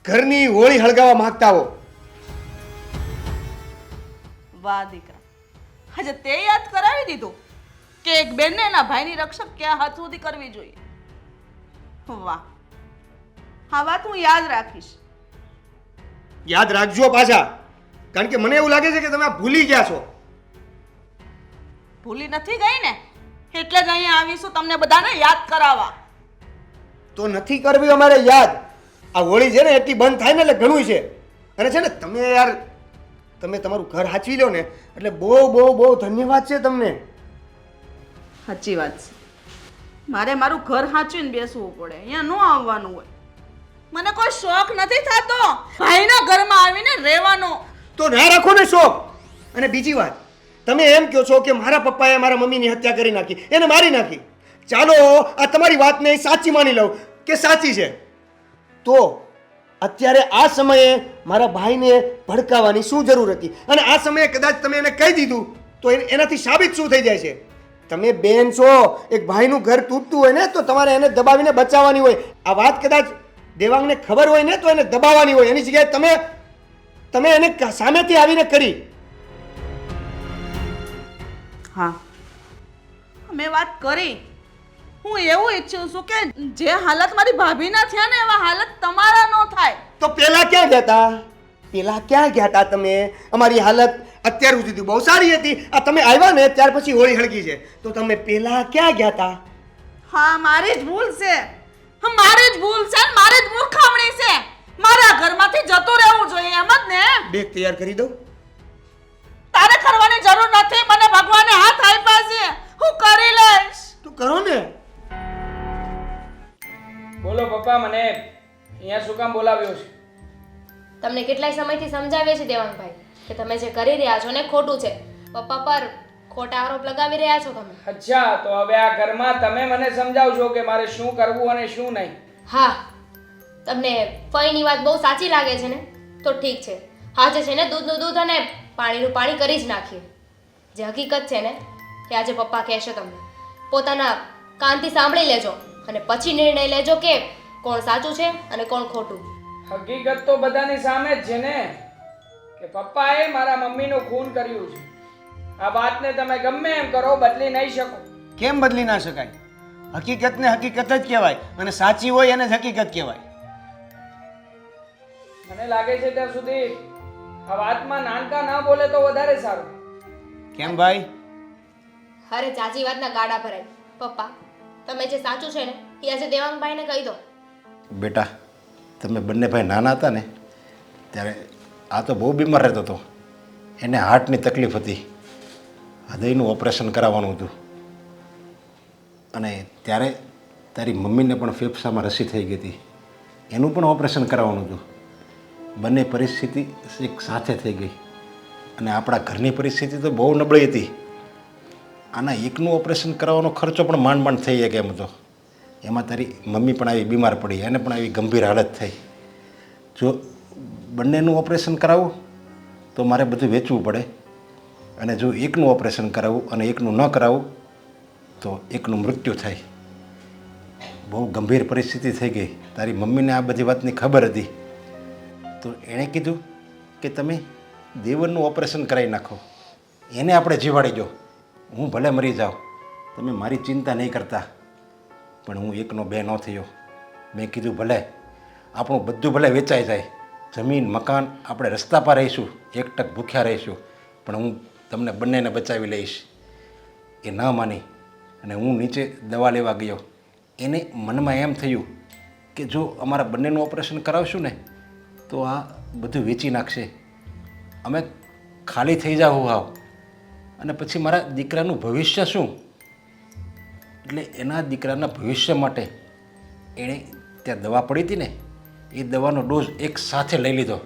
ઘરની હોળી હળગાવવા માંગતા હો. વાહ દીકરા, હજે તે યાદ કરાવી દીધું કે એક બેનને એના ભાઈની રક્ષક ક્યાં હાથ સુધી કરવી જોઈએ. વાહ, હા વાત હું યાદ રાખીશ. યાદ રાખજો પાછા, કારણ કે મને એવું લાગે છે કે તમે આ ભૂલી ગયા છો. ભૂલી નથી ગઈ ને એટલે જ અહીંયા આવીશું તમને બધાને યાદ કરાવવા. તો નથી કરવી અમારે યાદ. આ હોળી છે ને એટલી બંધ થાય ને એટલે ઘણું છે. અને છે ને તમે યાર તમે તમારું ઘર હાચવી લો ને એટલે બહુ બહુ બહુ ધન્યવાદ છે તમને. સાચી વાત છે. મારે મારું ઘર સાચવીને બેસવું પડે, અહીંયા ન આવવાનું હોય. મને કોઈ શોખ નથી થતો ભાઈના ઘરમાં આવીને રહેવાનો. તો ના રાખો ને શોખ. અને બીજી વાત, તમે એમ કહો છો કે મારા પપ્પાએ મારા મમ્મીની હત્યા કરી નાખી, એને મારી નાખી. ચાલો આ તમારી વાતને સાચી માની લઉં કે સાચી છે, તો અત્યારે આ સમયે મારા ભાઈને ભડકાવવાની શું જરૂર હતી? અને આ સમયે કદાચ તમે એને કહી દીધું તો એનાથી સાબિત શું થઈ જાય છે? તમે બેન છો, એક ભાઈનું ઘર તૂટતું હોય ને તો તમારે એને દબાવીને બચાવવાની હોય. આ વાત કદાચ દેવાંગને ખબર હોય ને તો એને દબાવવાની હોય. એની જગ્યાએ તમે એને સામેથી આવીને કરી. હા, મેં વાત કરી. હું એવું ઈચ્છું છું કે જે હાલત મારી ભાભીના થયા ને એવા હાલત તમારા ન થાય. તો પેલા ક્યાં ગયા હતા? પેલા ક્યાં ગયા હતા તમે? અમારી હાલત અત્યાર સુધી બહુ સારી હતી. આ તમે આવ્યા ને ત્યાર પછી હોળી હળગી છે, તો તમે પેલા ક્યાં ગયા હતા? હા, મારી જ ભૂલ છે. હા, મારી જ ભૂલ છે, મારી જ મૂર્ખામણી છે. મારા ઘરમાંથી જતું રહેવું જોઈએ એમ જ ને. બેગ તૈયાર કરી દઉં? તારે કરવાની જરૂર નથી. મને ભગવાને હાથ આપ્યા છે, હું કરી લઈશ. તું કરો ને. બોલો પપ્પા, મને અહીંયા શું કામ બોલાવ્યો છે? તમને કેટલાય સમયથી સમજાવીએ છીએ દેવાંગભાઈ કે તમે જે કરી રહ્યા છો ને ખોટું છે. પપ્પા પર ખોટા આરોપ લગાવી રહ્યા છો તમે. અચ્છા, તો હવે આ ઘરમાં તમે મને સમજાવશો કે મારે શું કરવું અને શું નહીં? હા, તમને ફઈની વાત બહુ સાચી લાગે છે ને તો ઠીક છે. આજે છે ને દૂધનું દૂધ અને પાણીનું પાણી કરી જ નાખીએ. જે હકીકત છે ને એ આજે પપ્પા કહેશે તમને. પોતાના કાનથી સાંભળી લેજો અને પછી નિર્ણય લેજો કે કોણ સાચું છે અને કોણ ખોટું. હકીકત તો બધાની સામે જ છે ને કે પપ્પાએ મારા મમ્મીનું ખૂન કર્યું છે. આ વાતને તમે ગમે એમ કરો બદલી નહીં શકો. કેમ બદલી ના શકાય? હકીકતને હકીકત જ કહેવાય અને સાચી હોય એને જ હકીકત કહેવાય. મને લાગે છે ત્યાં સુધી આ વાતમાં નાનકા ના બોલે તો વધારે સારું. કેમ ભાઈ? અરે ચાચી વાતના ગાડા ભરાય. પપ્પા, તમે જે સાચું છે ને એ આજે દેવાંગભાઈને કહી દો. બેટા, તમે બંને ભાઈ નાના હતા ને ત્યારે આ તો બહુ બીમાર રહેતો હતો. એને હાર્ટની તકલીફ હતી, હૃદયનું ઓપરેશન કરાવવાનું હતું. અને ત્યારે તારી મમ્મીને પણ ફેફસામાં રસી થઈ ગઈ હતી, એનું પણ ઓપરેશન કરાવવાનું હતું. બંને પરિસ્થિતિ એક સાથે થઈ ગઈ અને આપણા ઘરની પરિસ્થિતિ તો બહુ નબળી હતી. આના એકનું ઓપરેશન કરાવવાનો ખર્ચો પણ માંડ માંડ થઈ જાય એમ હતો. એમાં તારી મમ્મી પણ આવી બીમાર પડી, એને પણ આવી ગંભીર હાલત થઈ. જો બંનેનું ઓપરેશન કરાવવું તો મારે બધું વેચવું પડે, અને જો એકનું ઓપરેશન કરાવવું અને એકનું ન કરાવવું તો એકનું મૃત્યુ થાય. બહુ ગંભીર પરિસ્થિતિ થઈ ગઈ. તારી મમ્મીને આ બધી વાતની ખબર હતી, તો એણે કીધું કે તમે દેવરનું ઓપરેશન કરાવી નાખો, એને આપણે જીવાડી દો, હું ભલે મરી જાઉં, તમે મારી ચિંતા નહીં કરતા. પણ હું એકનો બે ન થયો. મેં કીધું ભલે આપણું બધું ભલે વેચાઈ જાય, જમીન મકાન, આપણે રસ્તા પર રહીશું, એક ટક ભૂખ્યા રહીશું, પણ હું તમને બંનેને બચાવી લઈશ. એ ન માની અને હું નીચે દવા લેવા ગયો. એને મનમાં એમ થયું કે જો અમારા બંનેનું ઓપરેશન કરાવશું ને તો આ બધું વેચી નાખશે, અમે ખાલી થઈ જાવ હાવ, અને પછી મારા દીકરાનું ભવિષ્ય શું? એટલે એના દીકરાના ભવિષ્ય માટે એણે ત્યાં દવા પડી હતી ને એ દવાનો ડોઝ એક સાથે લઈ લીધો.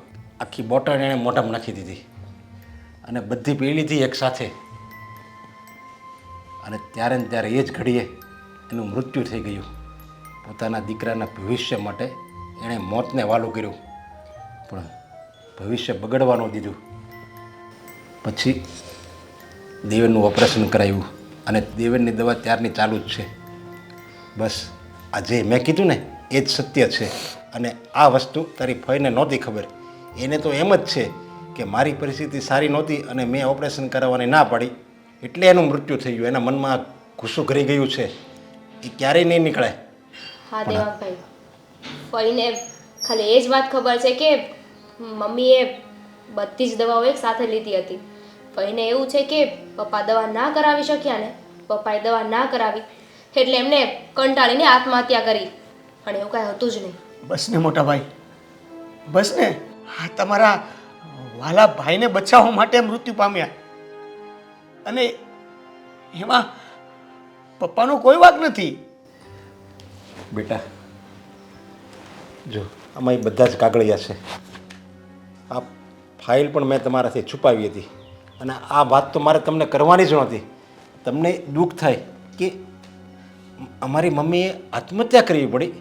આખી બોટલ એણે મોઢામાં નાખી દીધી અને બધી પી લીધી એક સાથે. અને ત્યારે ને ત્યારે એ જ ઘડીએ એનું મૃત્યુ થઈ ગયું. પોતાના દીકરાના ભવિષ્ય માટે એણે મોતને વાલું કર્યું, પણ ભવિષ્ય બગડવાનું દીધું. પછી દેવેનનું ઓપરેશન કરાવ્યું અને દેવેનની દવા ત્યારની ચાલુ જ છે. બસ આજે મેં કીધું ને એ જ સત્ય છે. અને આ વસ્તુ તારી ફઈને નહોતી ખબર. એને તો એમ જ છે કે મારી પરિસ્થિતિ સારી નહોતી અને મેં ઓપરેશન કરાવવાની ના પાડી એટલે એનું મૃત્યુ થઈ ગયું. એના મનમાં ગુસ્સો કરી ગયું છે, એ ક્યારેય નહીં નીકળે. હા દેવાંગભાઈ, ફઈને ખાલી એ જ વાત ખબર છે કે મમ્મીએ બધી જ દવાઓ એક સાથે લીધી હતી. ફઈને એવું છે કે પપ્પા દવા ના કરાવી શક્યા ને, પપ્પાએ દવા ના કરાવી એટલે એમને કંટાળીને આત્મહત્યા કરી. પણ એવું કાંઈ હતું જ નહીં. બસ ને મોટા ભાઈ, બસ ને. હા, તમારા વાલા ભાઈને બચાવવા માટે મૃત્યુ પામ્યા, અને એમાં પપ્પાનો કોઈ વાંક નથી. બેટા જો આમાં એ બધા જ કાગળિયા છે. આ ફાઇલ પણ મેં તમારાથી છુપાવી હતી, અને આ વાત તો મારે તમને કરવાની જ નહોતી. તમને દુઃખ થાય કે અમારી મમ્મીએ આત્મહત્યા કરવી પડી,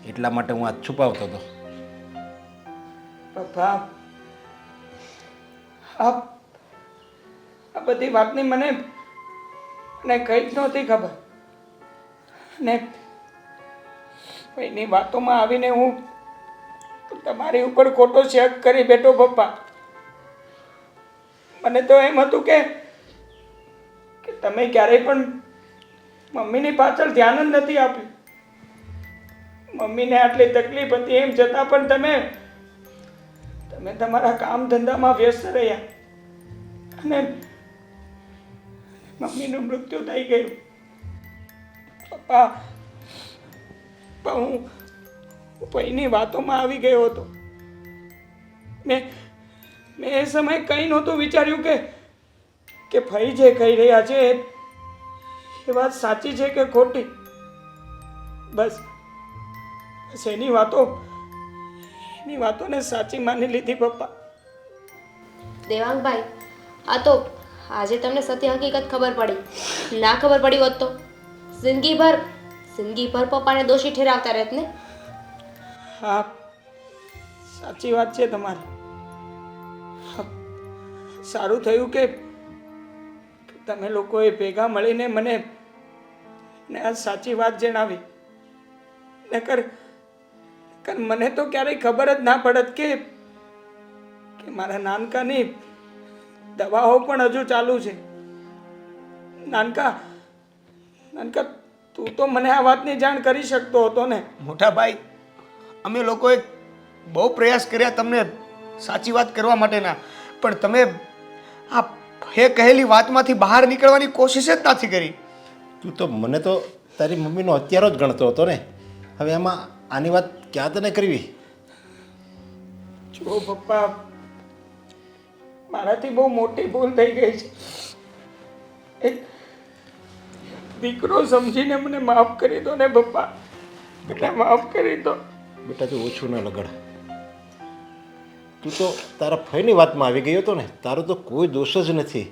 એટલા માટે હું આ છુપાવતો હતો. પપ્પા, આ બધી વાતની મને કંઈ જ નહોતી ખબર, ને એની વાતોમાં આવીને હું તમારી ઉપર ખોટો શક કરી બેઠો. પપ્પા, મને તો એમ હતું કે તમે ક્યારેય પણ મમ્મીની પાછળ ધ્યાન જ નથી આપ્યું. મમ્મીને આટલી તકલીફ હતી એમ છતાં પણ તમે તમારા કામ ધંધામાં વ્યસ્ત રહ્યા, અને મમ્મીનું મૃત્યુ થઈ ગયું. પપ્પા, હું ભાઈની વાતોમાં આવી ગયો હતો. મેં એ સમયે કંઈ નહોતું વિચાર્યું કે ભાઈ જે કહી રહ્યા છે એ વાત સાચી છે કે ખોટી. બસ એની વાતોને સાચી માની લીધી. પપ્પા, દેવાંગભાઈ, આ તો આજે તમને સત્ય હકીકત ખબર પડી. ના ખબર પડી હોત તો જિંદગીભર પપ્પાને દોષી ઠેરાવતા રહેત ને. હા, સાચી વાત છે તમારી. સારું થયું કે તમે લોકોએ ભેગા મળીને મને આ સાચી વાત જણાવી. નકર મને તો ક્યારેય ખબર જ ના પડત કે મારા નાનકાની દવાઓ પણ હજુ ચાલુ છે. નાનકા, તું તો મને આ વાતની જાણ કરી શકતો હતો ને. મોટા ભાઈ, અમે લોકોએ બહુ પ્રયાસ કર્યા તમને સાચી વાત કરવા માટેના, પણ તમે આ એ કહેલી વાતમાંથી બહાર નીકળવાની કોશિશ જ નથી કરી. તું તો મને તો તારી મમ્મીનો હત્યારો જ ગણતો હતો ને. હવે એમાં આની વાત ક્યાં તને કરવી? જો પપ્પા, મારાથી બહુ મોટી ભૂલ થઈ ગઈ છે. એક દીકરો સમજીને મને માફ કરી દો ને પપ્પા. બેટા, માફ કરી દો. બેટા તું ઓછું ન લગાડ. તું તો તારા ફઈની વાતમાં આવી ગયો હતો ને. તારો તો કોઈ દોષ જ નથી,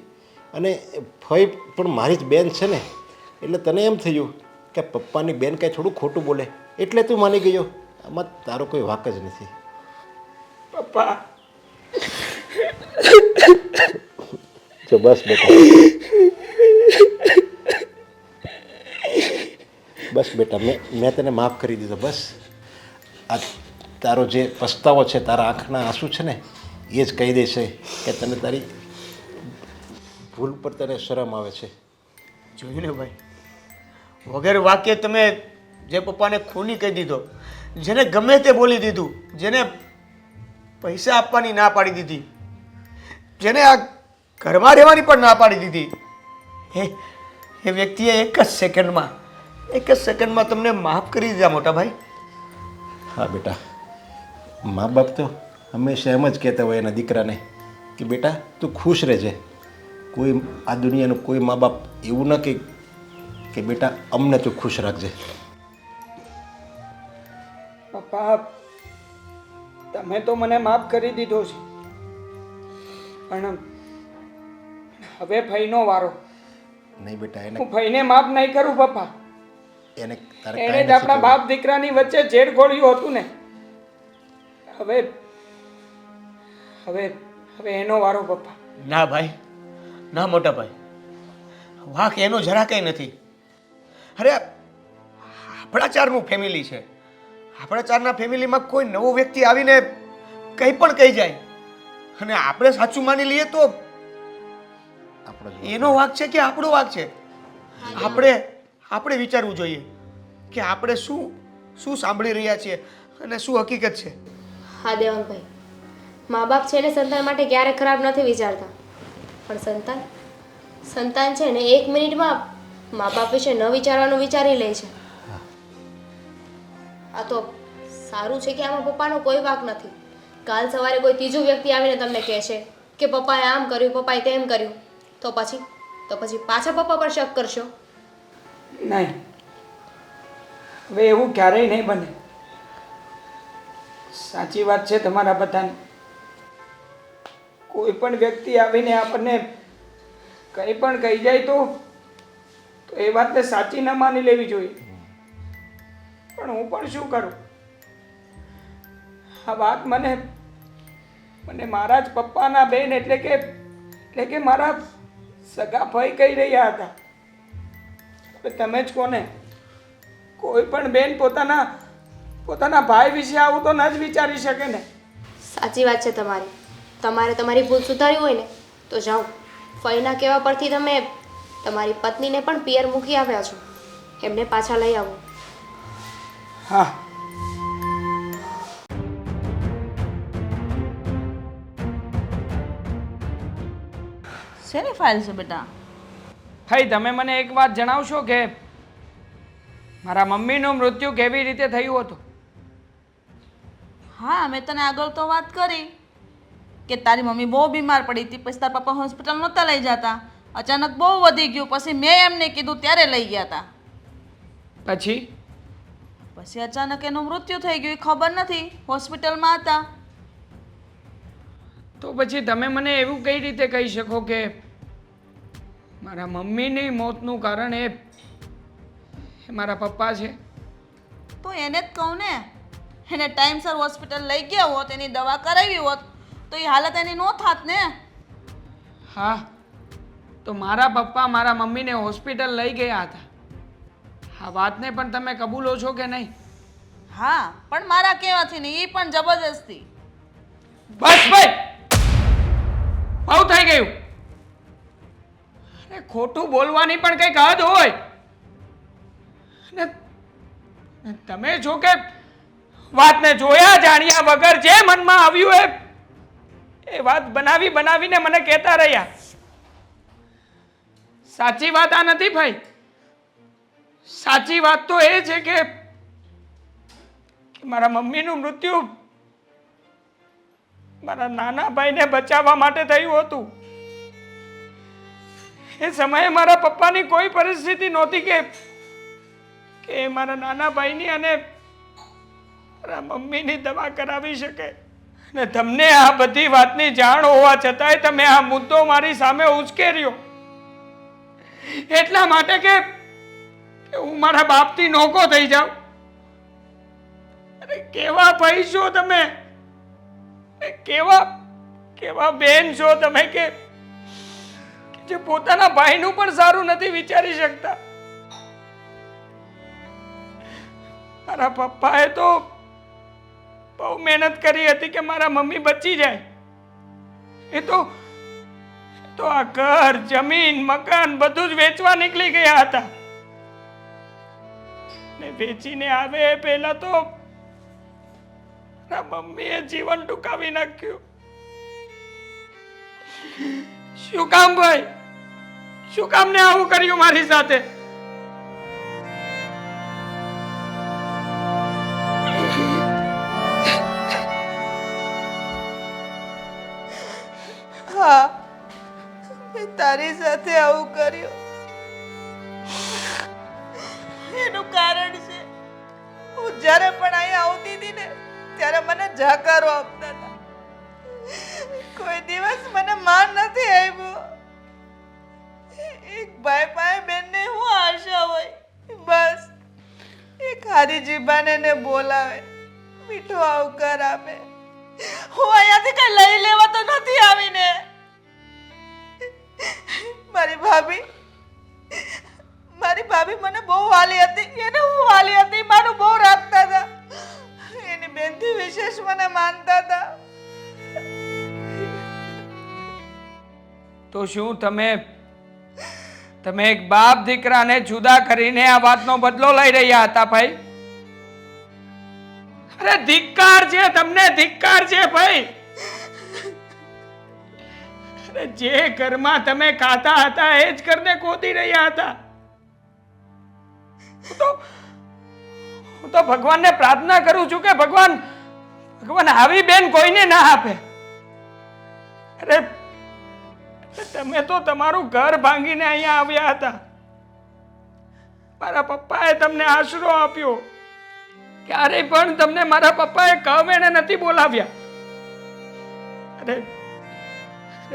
અને ફઈ પણ મારી જ બેન છે ને, એટલે તને એમ થયું કે પપ્પાની બેન કાંઈ થોડું ખોટું બોલે એટલે તું માની ગયો. આમાં તારો કોઈ વાંક જ નથી. પપ્પા, જો બસ બેટા, બસ બેટા, મેં તને માફ કરી દીધો. બસ આ તારો જે પસ્તાવો છે, તારા આંખના આંસુ છે ને, એ જ કહી દે છે કે તને તારી ભૂલ પર તને શરમ આવે છે. જોયું ને ભાઈ, વગર વાક્ય તમે જે પપ્પાને ખૂની કહી દીધો, જેને ગમે તે બોલી દીધું, જેને પૈસા આપવાની ના પાડી દીધી, જેને આ ઘરમાં રહેવાની પણ ના પાડી દીધી, એ વ્યક્તિએ એક જ સેકન્ડમાં તમને માફ કરી દીધા મોટા ભાઈ. હા બેટા, મા બાપ તો હંમેશા એમ જ કહેતા હોય એના દીકરાને કે બેટા તું ખુશ રહેજે. કોઈ આ દુનિયાનું કોઈ મા બાપ એવું ન કહે કે બેટા અમને તું ખુશ રાખજે. પપ્પા, તમે તો મને માફ કરી દીધો છે, પણ હવે ભાઈનો વારો. નહીં બેટા, હું ભાઈને માફ નહીં કરું પપ્પા. એને તારે એને કાંઈ જ આપણા નથી બાપ દીકરાની વચ્ચે ઝેર ઘોળ્યું હતું ને. હવે એનો વારો પપ્પા. ના ભાઈ, ના મોટા ભાઈ, વાંક એનો જરા કંઈ નથી. અરે આપણા ચારનું ફેમિલી છે. આપણા ચારના ફેમિલીમાં કોઈ નવો વ્યક્તિ આવીને કંઈ પણ કહી જાય અને આપણે સાચું માની લઈએ તો આપણો જ એનો વાંક છે કે આપણો વાંક છે? આપણે વિચારવું જોઈએ કે આપણે શું સાંભળી રહ્યા છીએ અને શું હકીકત છે. હા દેવાંગભાઈ, મા બાપ છે ને સંતાન માટે ક્યારેય ખરાબ નથી વિચારતા, પણ સંતાન છે ને 1 મિનિટમાં મા બાપ વિશે ન વિચારવાનું વિચારી લે છે. આ તો સારું છે કે આમાં પપ્પાનો કોઈ વાંક નથી. કાલ સવારે કોઈ ત્રીજું વ્યક્તિ આવીને તમને કહેશે કે પપ્પાએ આમ કર્યું, પપ્પાએ તેમ કર્યું, તો પછી પાછા પપ્પા પર શક કરશો. નહીં, હવે એવું ક્યારેય નહીં બને. સાચી વાત છે તમારા બધાની. કોઈ પણ વ્યક્તિ આવીને આપણને કંઈ પણ કહી જાય તો એ વાતને સાચી ન માની લેવી જોઈએ. પણ હું પણ શું કરું? આ વાત મને મારા જ પપ્પાના બેન એટલે કે મારા સગા ભાઈ કહી રહ્યા હતા. હવે તમે જ કોને? કોઈ પણ બેન પોતાના ભાઈ વિશે આવું તો ન જ વિચારી શકે ને. સાચી વાત છે તમારી. તમારે તમારી ભૂલ સુધારવી હોય ને તો જાઓ. ફઈના કહેવા પરથી તમે તમારી પત્નીને પણ પિયર મૂકી આવ્યા છો. એમને પાછા લઈ આવો. હા, શેની ફાઇલ છે બેટા? ભાઈ તમે મને એક વાત જણાવશો કે મારા મમ્મીનું મૃત્યુ કેવી રીતે થયું હતું? હા, મેં તને આગળ તો વાત કરી કે તારી મમ્મી બહુ બીમાર પડી હતી, પછી તારા પપ્પા હોસ્પિટલ નહોતા લઈ જતા, અચાનક બહુ વધી ગયું, પછી મેં એમને કીધું ત્યારે લઈ ગયા હતા. પછી અચાનક એનું મૃત્યુ થઈ ગયું, ખબર નથી, હોસ્પિટલમાં હતા. તો પછી તમે મને એવું કઈ રીતે કહી શકો કે મારા મમ્મીની મોતનું કારણ એ મારા પપ્પા છે? તો એને જ કહું ને, એને ટાઈમસર હોસ્પિટલ લઈ ગયા હોત, એની દવા કરાવી હોત તો એ હાલત એની ન થાત ને. હા, તો મારા પપ્પા મારા મમ્મીને હોસ્પિટલ લઈ ગયા હતા. આ વાતને પણ તમે કબૂલો છો કે નહીં? હા, પણ મારા કહેવાથી નહીં, એ પણ જબરજસ્તી. બસ ભાઈ, બહુ થઈ ગયું. અરે ખોટું બોલવાની પણ કંઈક હદ હોય. અને તમે જો કે વાતને જોયા જાણ્યા વગર જે મનમાં આવ્યું એ વાત બનાવીને મને કહેતા રહ્યા. સાચી વાત આ નથી ભાઈ. સાચી વાત તો એ છે કે મારા મમ્મીનું મૃત્યુ મારા નાના ભાઈને બચાવવા માટે થયું હતું. એ સમયે મારા પપ્પાની કોઈ પરિસ્થિતિ નહોતી કે મારા નાના ભાઈની અને મારા મમ્મીની દવા કરાવી શકે. અને તમને આ બધી વાતની જાણ હોવા છતાંય તમે આ મુદ્દો મારી સામે ઉશ્કેર્યો એટલા માટે કે હું મારા બાપથી નોકો થઈ જાઉં. અરે કેવા ભાઈ છો તમે, કેવા બેન છો તમે કે જે પોતાના ભાઈનું પણ સારું નથી વિચારી શકતા. મારા પપ્પાએ તો બહુ મહેનત કરી હતી કે મારા મમ્મી બચી જાય. એ તો આ ઘર, જમીન, મકાન બધું જ વેચવા નીકળી ગયા હતા. ને વેચીને આવે એ પહેલા તો મારા મમ્મીએ જીવન ટૂંકાવી નાખ્યું. શું કામ ભાઈ? શું કામ ને આવું કર્યું મારી સાથે? હા, મેં તારી સાથે આવું કર્યું. એનું કારણ છે હું જ્યારે પણ અહીંયા આવતી હતી ને ત્યારે મને જાકારો આપતા હતા. કોઈ દિવસ મને માન નથી આવ્યું. એક ભાઈ પાસે બેનને હું આશા હોય, બસ એ ખારી જીભાને ને બોલાવે, મીઠો આવકાર આપે. હું અહીંયાથી કઈ લઈ લેવા તો નથી આવીને. મારી ભાભી મને બહુ વાલી હતી, એને હું વાલી હતી, મારું બહુ રાખતા હતા. એની બેનથી વિશેષ મને માનતા હતા. તો શું તમે એક બાપ દીકરાને જુદા કરીને આ વાતનો બદલો લઈ રહ્યા હતા ભાઈ? અરે ધિક્કાર છે તમને, ધિક્કાર છે ભાઈ. અરે જે ઘરમાં તમે ખાતા હતા એ જ ઘરને ખોદી રહ્યા હતા. હું તો ભગવાનને પ્રાર્થના કરું છું કે ભગવાન આવી બેન કોઈને ના આપે. અરે તમે તો તમારું ઘર ભાંગીને અહીંયા આવ્યા હતા. મારા પપ્પાએ તમને આશરો આપ્યો. ક્યારેય પણ તમને મારા પપ્પાએ કમેણે નથી બોલાવ્યા. અરે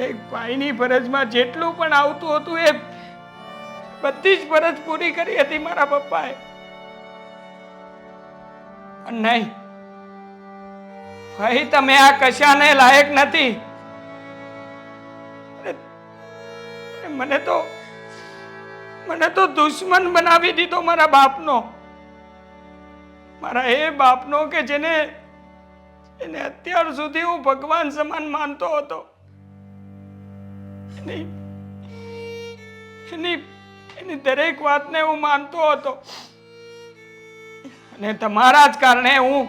એક ભાઈની ફરજમાં જેટલું પણ આવતું હતું એ બધી જ ફરજ પૂરી કરી હતી મારા પપ્પાએ. પણ નહીં, ભાઈ તમે આ કશાને લાયક નથી. મને તો દુશ્મન બનાવી દીધો મારા બાપનો. મારા એ બાપનો કે જેને અત્યાર સુધી હું ભગવાન સમાન માનતો હતો. એની દરેક વાતને હું માનતો હતો અને તમારા જ કારણે હું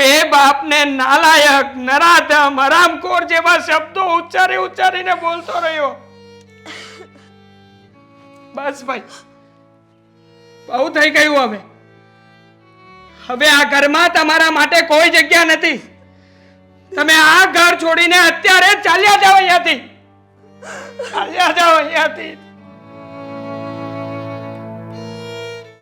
એ બાપને નાલાયક, નરાધમ, હરામખોર જેવા શબ્દો ઉચ્ચારીને બોલતો રહ્યો. બસ ભાઈ, બહુ થઈ ગયું. હવે આ ઘરમાં તમારા માટે કોઈ જગ્યા નથી. તમે આ ઘર છોડીને અત્યારે ચાલ્યા જાઓ અહીંયાથી. ચાલ્યા જાઓ અહીંયાથી.